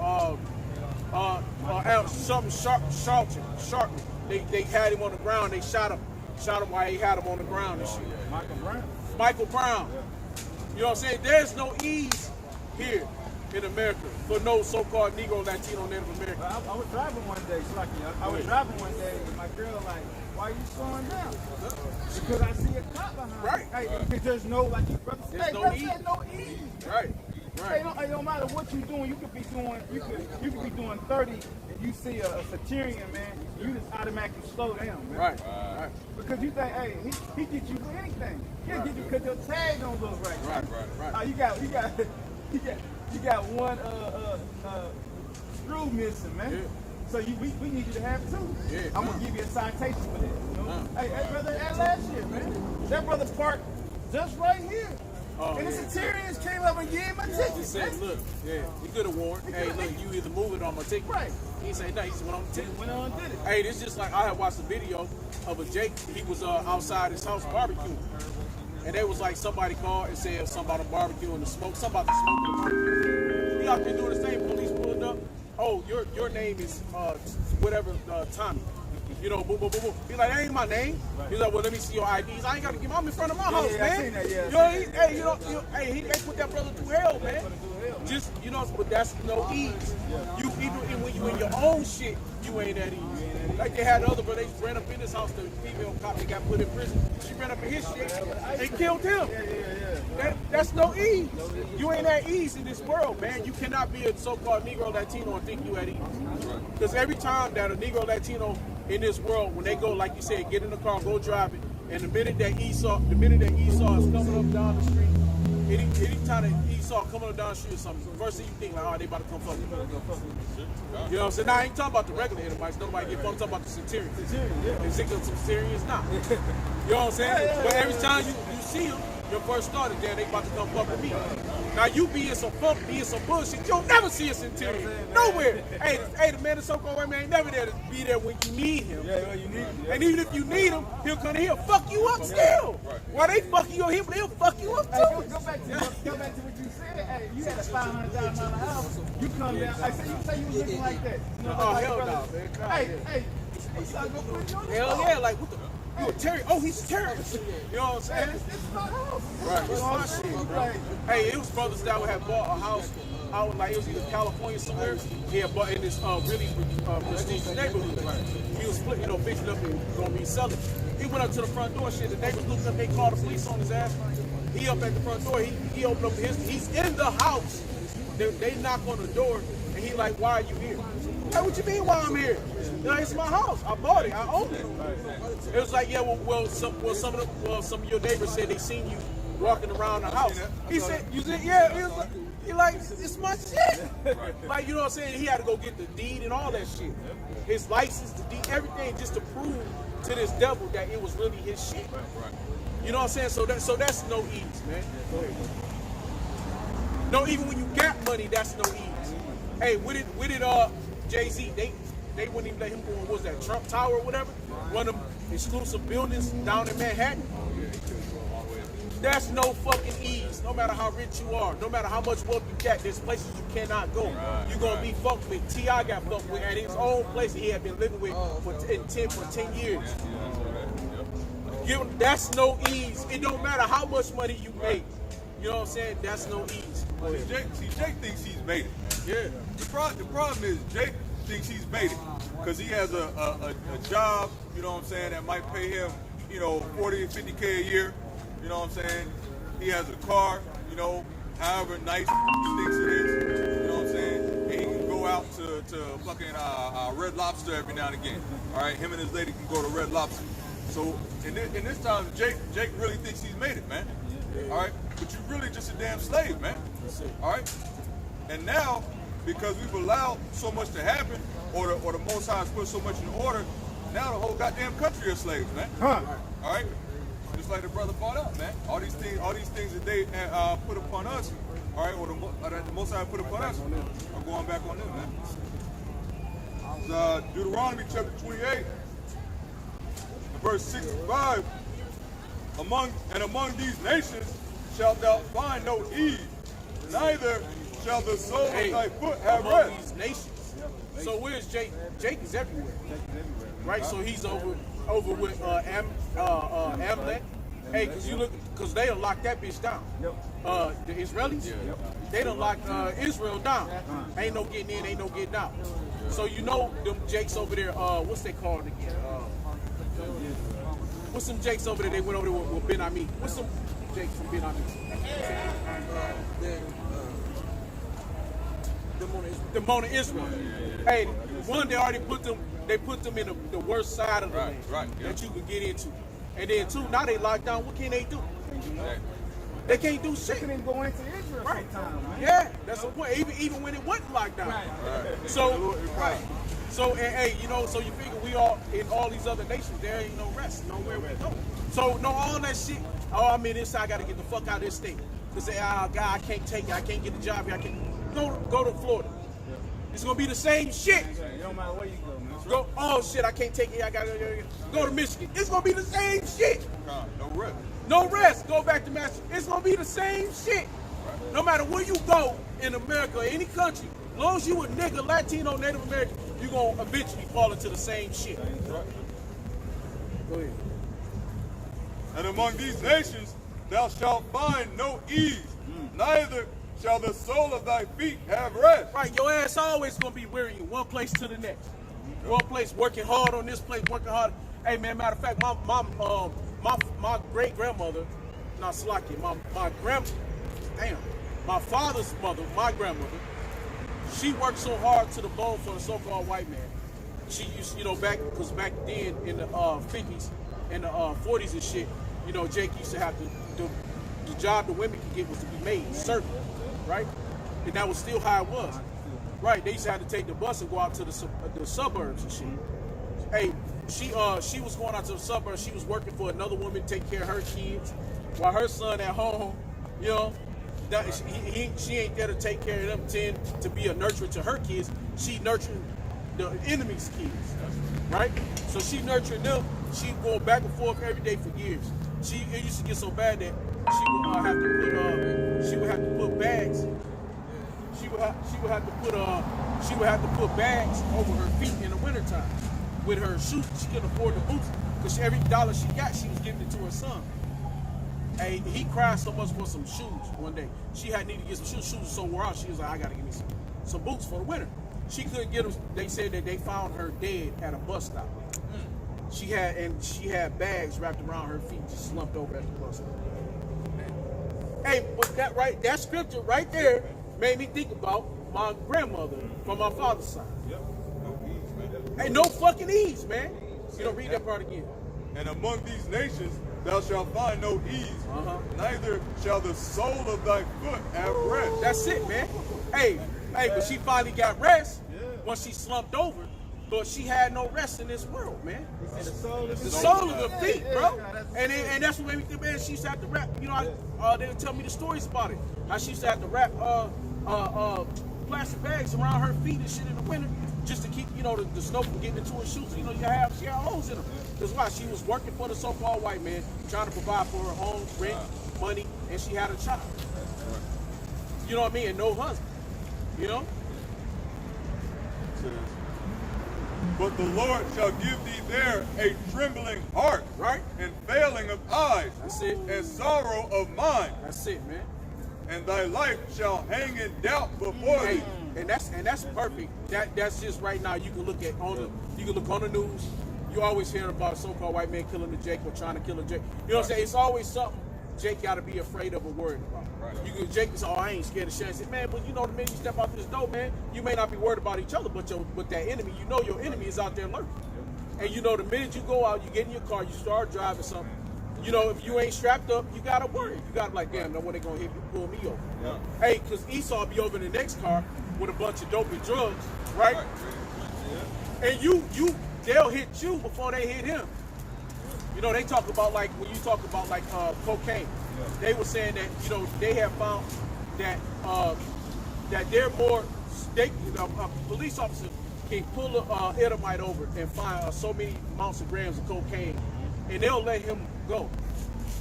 something Sharpton. They had him on the ground. They shot him while he had him on the ground and shit. Michael Brown. You know what I'm saying? There's no ease here in America for no so-called Negro, Latino, Native American. I was driving one day, I was driving one day, and my girl like, why are you slowing down? Because I see a cop behind me. Right. Hey, because there's no, like you brother said, There's no brother ease. said, no ease. Right. It don't matter what you're doing. You could be doing 30, and you see a Satirian, man. You just automatically slow down, man. Right. Because you think, hey, he get you for anything. He'll get you because your tag don't look right. Right. You got one screw missing, man. Yeah. So we need you to have two. Yeah. I'm gonna give you a citation for that. You know? Hey, brother, that last year, man. That brother parked just right here. And the Satirians came up and gave him a ticket. He said, look, he could have warned, hey, look, you either move it or I'm going to take it. Right. He said, no, he just went on the ticket. Went on and did it. Hey, this just like, I had watched a video of a Jake. He was outside his house barbecuing. And they was like, somebody called and said something about a barbecue and the smoke. Something about the smoke in the barbecue. He out there doing the same. Police pulled up. Oh, your name is whatever, Tommy. You know, boom, boom, boom, boom. He's like, that ain't my name. He's like, well, let me see your IDs. I ain't got to get I'm in front of my house, I man. seen that, They put that brother through hell, man. Just, you know, but that's no ease. You even when you in your own shit, you ain't at ease. Like they had the other brother, they ran up in his house, the female cop that got put in prison. She ran up in his shit and killed him. That's no ease. You ain't at ease in this world, man. You cannot be a so-called Negro Latino and think you at ease. Because every time that a Negro Latino in this world, when they go, like you said, get in the car, go drive it, and the minute that Esau is coming up down the street, anytime that Esau coming up down the street or something, the first thing you think, like, oh, they about to come fuck me. You know what I'm saying? Now, I ain't talking about the regular Edomites. Nobody get fucked. I'm talking about the Centurions. And Centurions not. You know what I'm saying? But every time you see them, your first thought is, damn, they about to come fuck with me. Now, you be in some funk, be in some bullshit, you'll never see a Centurion. Nowhere. Hey, the man, the so-called white man ain't never there to be there when you need him. Yeah, you need him. And even if you need him, he'll come here, fuck you up still. While they fuck you up here, he'll fuck you up too. Go back to what you said. Hey, you had a $500,000 house. You come down. I said, you say you was looking like that. You know, Oh, like, hell no, brother, man. Hey, what's up? Go put you on the Hell spot. yeah, like, what the? You a terrorist? Oh, he's a terrorist. You know what I'm saying? This is my house. Right, it's my shit, bro. Hey, it was brothers that would have bought a house out, like it was either California somewhere. He had bought in this really prestigious neighborhood. He was fixing up and gonna be selling. He went up to the front door, shit. The neighbors looked up, they called the police on his ass. He up at the front door, he opened up he's in the house. They knock on the door, and he like, why are you here? Hey, what you mean why I'm here? You know, it's my house. I bought it. I own it. It was like, yeah, some of your neighbors said they seen you walking around the house. He said, you said, yeah. He like, it's my shit. Like, you know what I'm saying? He had to go get the deed and all that shit. His license, the deed, everything, just to prove to this devil that it was really his shit. You know what I'm saying? So that's no ease, man. No, even when you got money, that's no ease. Hey, with it, Jay-Z, they wouldn't even let him go on, what was that, Trump Tower or whatever? One of them exclusive buildings down in Manhattan. That's no fucking ease. No matter how rich you are, no matter how much wealth you got, there's places you cannot go. You're gonna be fucked with. T.I. got fucked with at his own place he had been living with for 10 years. That's no ease. It don't matter how much money you make. You know what I'm saying? That's no ease. Jake thinks he's made it. Yeah. The problem is Jake thinks he's made it because he has a job, you know what I'm saying, that might pay him, 40 or 50K a year. You know what I'm saying? He has a car, however nice he thinks it is. You know what I'm saying? And he can go out to fucking Red Lobster every now and again. All right, him and his lady can go to Red Lobster. So in this time, Jake really thinks he's made it, man. All right, but you're really just a damn slave, man. All right, and now because we've allowed so much to happen, or the Most High has put so much in order, now the whole goddamn country is slaves, man. All right. Just like the brother brought up, man. All these things that they put upon us, all right, or that the Most High put upon us, are going back on them, man. It's, Deuteronomy chapter 28, verse 65. Among these nations shalt thou find no ease, neither shall the sole of thy foot have among rest. these nations. So where's Jake? Jake is everywhere, right? So he's over with Amalek. Hey, because they done locked that bitch down. The Israelis, they done locked Israel down. Ain't no getting in, ain't no getting out. So them Jakes over there. What's they called again? What's some Jakes over there? They went over there with Ben Ami. What's some Jakes from Ben Ami? The Mona Israel. Hey, one, they already put them in the worst side of the land that you could get into. And then two, now they locked down. What can they do? They can't do shit. They couldn't even go into Israel sometime, man. Yeah, that's the point. Even when it wasn't locked down. So, so so you figure we all in all these other nations, there ain't no rest, nowhere we go. So all that shit. Oh, I'm in this, I gotta get the fuck out of this state. To say, God, I can't take it, I can't get the job here, I can't go to Florida. It's gonna be the same shit. It don't matter where you go, man. Go, oh shit, I can't take it, I gotta go to Michigan. It's gonna be the same shit. No rest. No rest. Go back to Massachusetts. It's gonna be the same shit. No matter where you go in America or any country, as long as you a nigga, Latino, Native American, you gonna eventually fall into the same shit. Go ahead. And among these nations thou shalt find no ease, neither shall the sole of thy feet have rest. Right, your ass always gonna be weary in one place to the next. One place working hard on this place, working hard. Hey man, matter of fact, my great grandmother, not Slacky. My father's mother, my grandmother, she worked so hard to the bone for the so-called white man. She used, back then in the 50s and the 40s and shit, Jake used to have the job the women could get was to be maids, servant, right? And that was still how it was. Right, they used to have to take the bus and go out to the suburbs and shit. Hey, she was going out to the suburbs. She was working for another woman to take care of her kids, while her son at home, she ain't there to take care of them, tend to be a nurturer to her kids. She nurturing the enemy's kids, right? So she nurturing them. She going back and forth every day for years. It used to get so bad that she would have to put bags. She would have to put bags over her feet in the wintertime with her shoes. She couldn't afford the boots because every dollar she got, she was giving it to her son. Hey, he cried so much for some shoes one day. She had need to get some shoes. Shoes were so wore out. She was like, I gotta give me some boots for the winter. She couldn't get them. They said that they found her dead at a bus stop. She had bags wrapped around her feet, just slumped over at the bus stop. Hey, but that scripture right there made me think about my grandmother from my father's side. Yep. No ease, man. Hey, no fucking ease, man. Read that part again. And among these nations thou shalt find no ease, neither shall the sole of thy foot have rest. That's it, man. Hey, but she finally got rest once she slumped over, but she had no rest in this world, man. The soul of the feet, bro. And that's what made me think, man, she used to have to wrap, they would tell me the stories about it. How she used to have to wrap plastic bags around her feet and shit in the winter just to keep, the snow from getting into her shoes. She had holes in them. That's why she was working for the so-called white man, trying to provide for her own rent, money, and she had a child. You know what I mean? And no husband. But the Lord shall give thee there a trembling heart, right? And failing of eyes. That's it. And sorrow of mind. That's it, man. And thy life shall hang in doubt before thee. And that's perfect. That's just right now. You can look on the news. You always hear about a so-called white man killing a Jake or trying to kill a Jake. You know what I'm saying? It's always something Jake got to be afraid of or worried about. Right. Jake is, I ain't scared of shit. I said, man, but the minute you step out this door, man, you may not be worried about each other, but with that enemy, your enemy is out there lurking. And the minute you go out, you get in your car, you start driving something. If you ain't strapped up, you gotta worry. You gotta damn, no, when they gonna hit me, pull me over. Yeah. Hey, cause Esau be over in the next car with a bunch of dope and drugs, right? Yeah. And they'll hit you before they hit him. They talk about when you talk about cocaine. Yeah. They were saying that they have found that that they're more a police officer can pull a Edomite over and find so many amounts of grams of cocaine, and they'll let him go.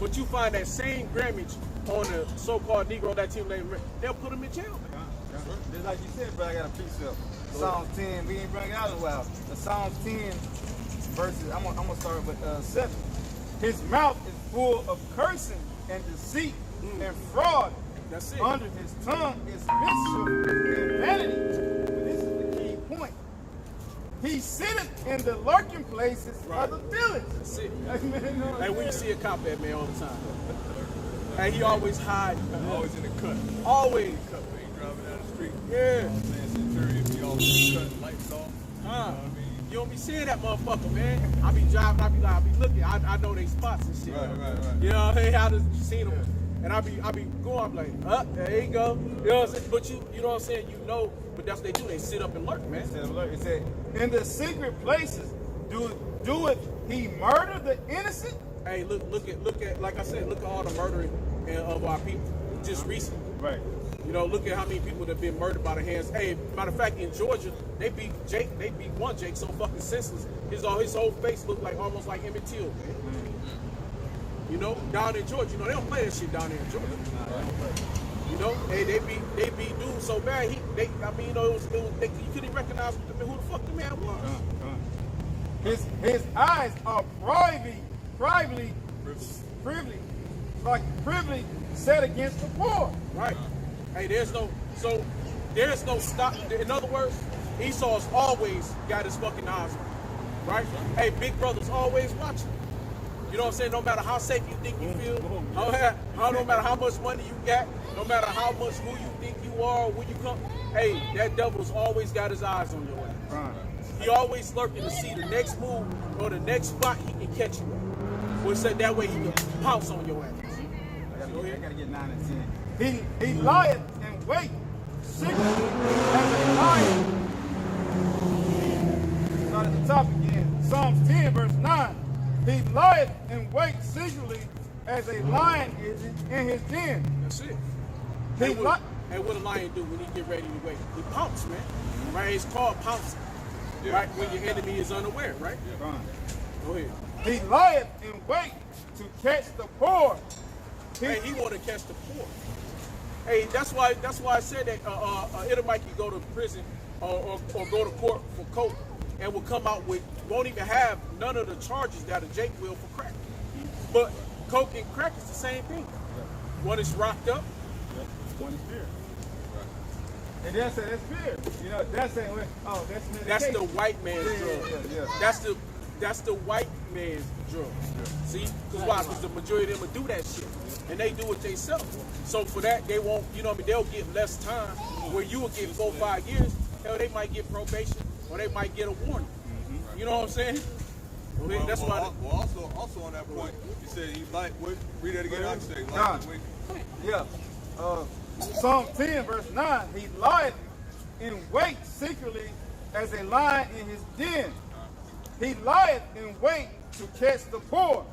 But you find that same grammage on the so-called Negro that team, they'll put him in jail. Just like you said, bro, I got a precept. Psalms 10, we ain't bring it out in a while. The Psalms 10 verses, I'm gonna start with 7. His mouth is full of cursing and deceit and fraud. That's it. Under his tongue is mischief and vanity. But this is the key point. He sitteth in the lurking places of the village. That's it. Hey, when you see a cop at, man, all the time. Hey, he always hide. Always in the cut. Always. In the cut when he driving down the street. Yeah. Centurion be always in the cut, lights off. You know what I mean? You don't be seeing that motherfucker, man. I be driving, I be looking. I know they spots and shit. Right. You know what I mean? I just seen them. And I be going, I'm like, there you go. You know what I'm saying? But you know what I'm saying? But that's what they do. They sit up and lurk, man. It said, in the secret places doeth he murder the innocent? Hey, look at like I said, look at all the murdering of our people just recently. Right. Look at how many people have been murdered by the hands. Hey, matter of fact, in Georgia, they beat one Jake so fucking senseless. His whole face looked like almost like Emmett Till, man. Down in Georgia, they don't play that shit down there in Georgia. Hey, they beat dude so bad. You couldn't recognize who the fuck the man was. His eyes are privily set against the poor. Right. Hey, there's no stop. In other words, Esau's always got his fucking eyes on, right? Hey, Big Brother's always watching. You know what I'm saying? No matter how safe you think you feel, no matter how much money you got, no matter how much who you think you are, when you come, hey, that devil's always got his eyes on your ass. Right. He always lurking to see the next move or the next spot he can catch you at. Well, so that way he can pounce on your ass. I gotta get 9 and 10. He lieth in wait, secretly as a lion. Start at the top again. Psalms 10, verse 9. He lieth in wait secretly as a lion is in his den. That's it. He And what a lion do when he get ready to wait? He pounce, man. Right? It's called pouncing. Right? When your enemy is unaware, right? Go ahead. He lieth in wait to catch the poor. Hey, he want to catch the poor. Hey, that's why I said that Edomite can go to prison or go to court for coke and will come out with, won't even have none of the charges that a Jake will for crack. But coke and crack is the same thing. One is rocked up. One is fear. And that's fear. You know, that's the white man's drug. That's the white man's drug. See? Because why? Because the majority of them will do that shit. And they do it themselves. So for that, they won't, you know what I mean, they'll get less time where you will get 4 or 5 years. Hell, they might get probation or they might get a warning. You know what I'm saying? That's why. Also on that point, you said he like, read that again. I say, Psalm 10, verse 9. He lieth in wait secretly as a lion in his den. He lieth in wait to catch the poor.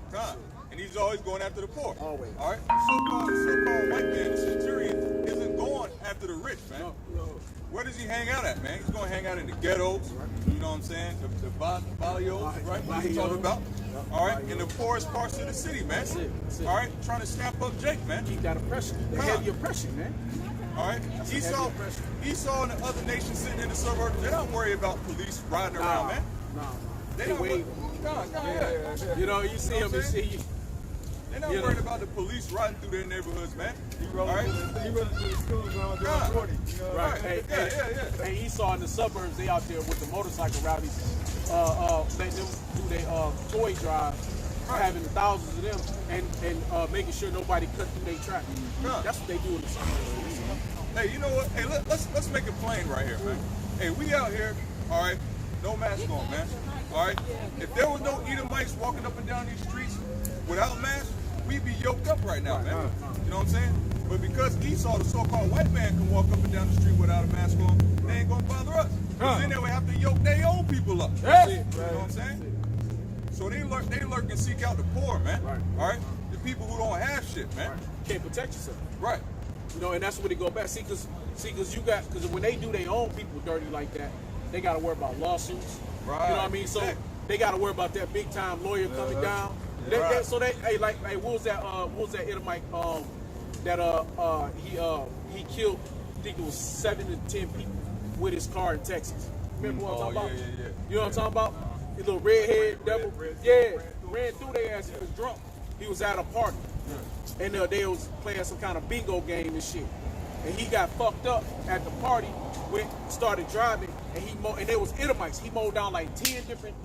And he's always going after the poor. Always. All right? So-called white man, the centurion, isn't going after the rich, man. No. Where does he hang out at, man? He's going to hang out in the ghettos, you know what I'm saying? The barrios, right? What he's talking about. All right? In the poorest parts of the city, man. That's it. All right? Trying to snap up Jake, man. Keep that oppression. The heavy oppression, man. All right? Esau and the other nations sitting in the suburbs, they're not worried about police riding around, man. No. They don't wave. You know, you see them and see. They're not worried about the police riding through their neighborhoods, man. He running through the schools going 40. You know? Right. Hey, Esau in the suburbs, they out there with the motorcycle rowdies. Letting them do their toy drive, having thousands of them, and making sure nobody cut through their traffic. That's what they do in the suburbs. Hey, you know what? Hey, let's make it plain right here, man. Hey, we out here, all right, no mask on, man. All right? If there was no Edomites walking up and down these streets without masks, we'd be yoked up right now, man. You know what I'm saying? But because Esau, the so-called white man, can walk up and down the street without a mask on, they ain't gonna bother us. Because then they would have to yoke their own people up. That's it. You know what I'm saying? So they lurk and seek out the poor, man. All right? The people who don't have shit, man. You can't protect yourself. Right. You know, and that's where they go back. See, because when they do their own people dirty like that, they got to worry about lawsuits. Right. You know what I mean? So they got to worry about that big time lawyer coming down. What was that Edomite he killed, I think it was 7 to 10 people with his car in Texas. Remember what I'm talking about? Yeah. You know what I'm talking about? The little redhead devil. Ran through their ass. He was drunk. He was at a party. And they was playing some kind of bingo game and shit. And he got fucked up at the party, started driving, and they was Edomites. He mowed down like 10 different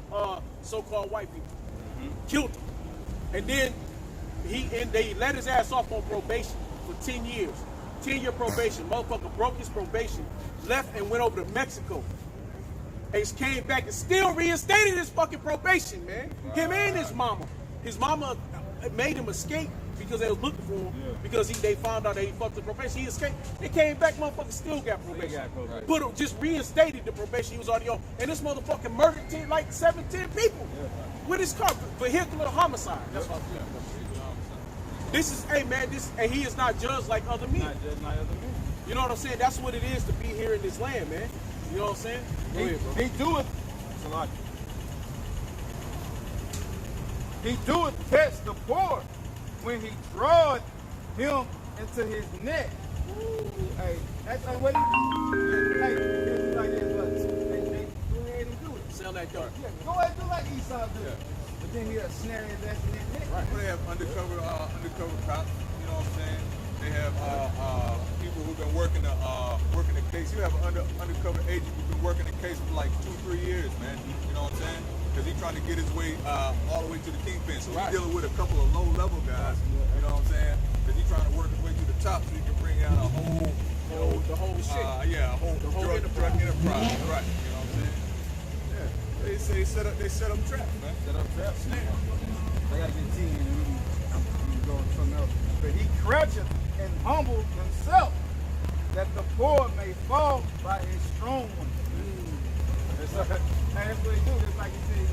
so-called white people. Killed them. And then they let his ass off on probation for 10 years. 10-year probation. Motherfucker broke his probation, left and went over to Mexico. And came back and still reinstated his fucking probation, man. Him and his mama. His mama made him escape because they was looking for him because they found out that he fucked the probation. He escaped. They came back, motherfucker still got probation. Put him, just reinstated the probation he was already on. And this motherfucker murdered 10 people with his car. Vehicular homicide. That's what I'm saying. This is, and he is not judged like other men. You know what I'm saying? That's what it is to be here in this land, man. You know what I'm saying? Go ahead, bro. He doeth catch the poor when he draweth him into his net. Hey, that's like what he do. Hey, it's like this, but go ahead and do it. Sell that car. Yeah, go ahead and do like Esau do. But then he'll snare his ass in that net. Right. They have undercover cops, you know what I'm saying? They have people who've been working the case. You have an undercover agent who's been working the case for like 2-3 years, man. You know what I'm saying? Because he's trying to get his way all the way to the kingpin. So he's dealing with a couple of low-level guys. You know what I'm saying? Because he's trying to work his way to the top so he can bring out a whole, the whole shit. Yeah, a whole drug enterprise. Right. You know what I'm saying? Yeah. They say they set up traps, man. Set up traps. I gotta get T and I'm going something else. But he croucheth and humbled himself, that the poor may fall by his strong one. And that's what he do. Just like he said,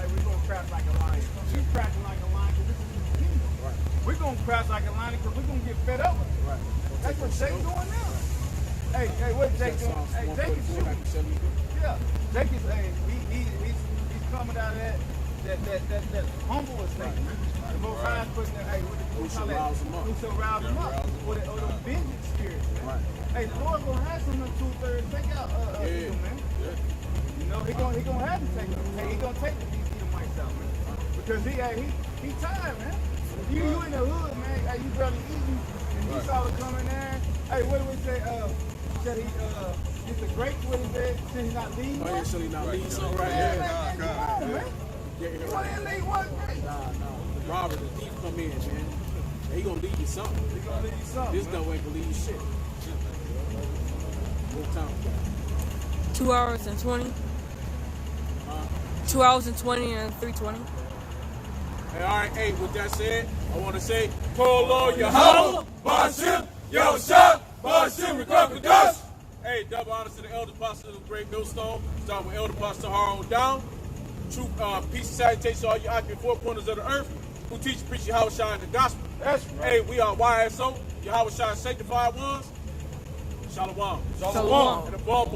we're gonna crouch like a lion. She's crouching like a lion because this is his kingdom. Right. We're gonna crouch like a lion because we're gonna get fed up with it. Right. That's what Jake's doing now. Hey, what Jake doing? Hey, Jake is shooting. Yeah, Jake is. Hey, he's coming out of that humble estate. The Most High putting that. Hey, who shall rouse him up? Or the vengeance spirit. Right. Hey, the Lord gonna have some of them 2/3 take out you, man. Yeah. You know, he gonna have to take them. He gonna take these Edomites out, man. Because he tired, man. You in the hood, man. Hey, you barely eating, and he saw it coming there. Hey, what do we say? Said he get the grapes with his head. Said he's not leading. Oh yeah, should he not lead something right Yeah, here? man. Come on, man. Yeah, You want to lead one grape? Nah. The robber, the thief come in, man. He gonna lead you something. He gonna lead you something. This dumb ain't gonna lead you shit. What time we got? 2 hours and 20. 2 hours and 20 and 3:20. Hey, all right, hey, with that said, I want to say, Polo Yahweh, Bashim, Yosha, Bashim, Rekakadas. Hey, double honors to the elder pastor of the Great Millstone. Starting with Elder Pastor Har on down. True peace and salutation to all you occupying 4 corners of the earth who teach and preach Yahweh Shai in the gospel. That's right. Hey, we are YSO, Yahweh Shai sanctified ones. Shalom. Shalom. And above.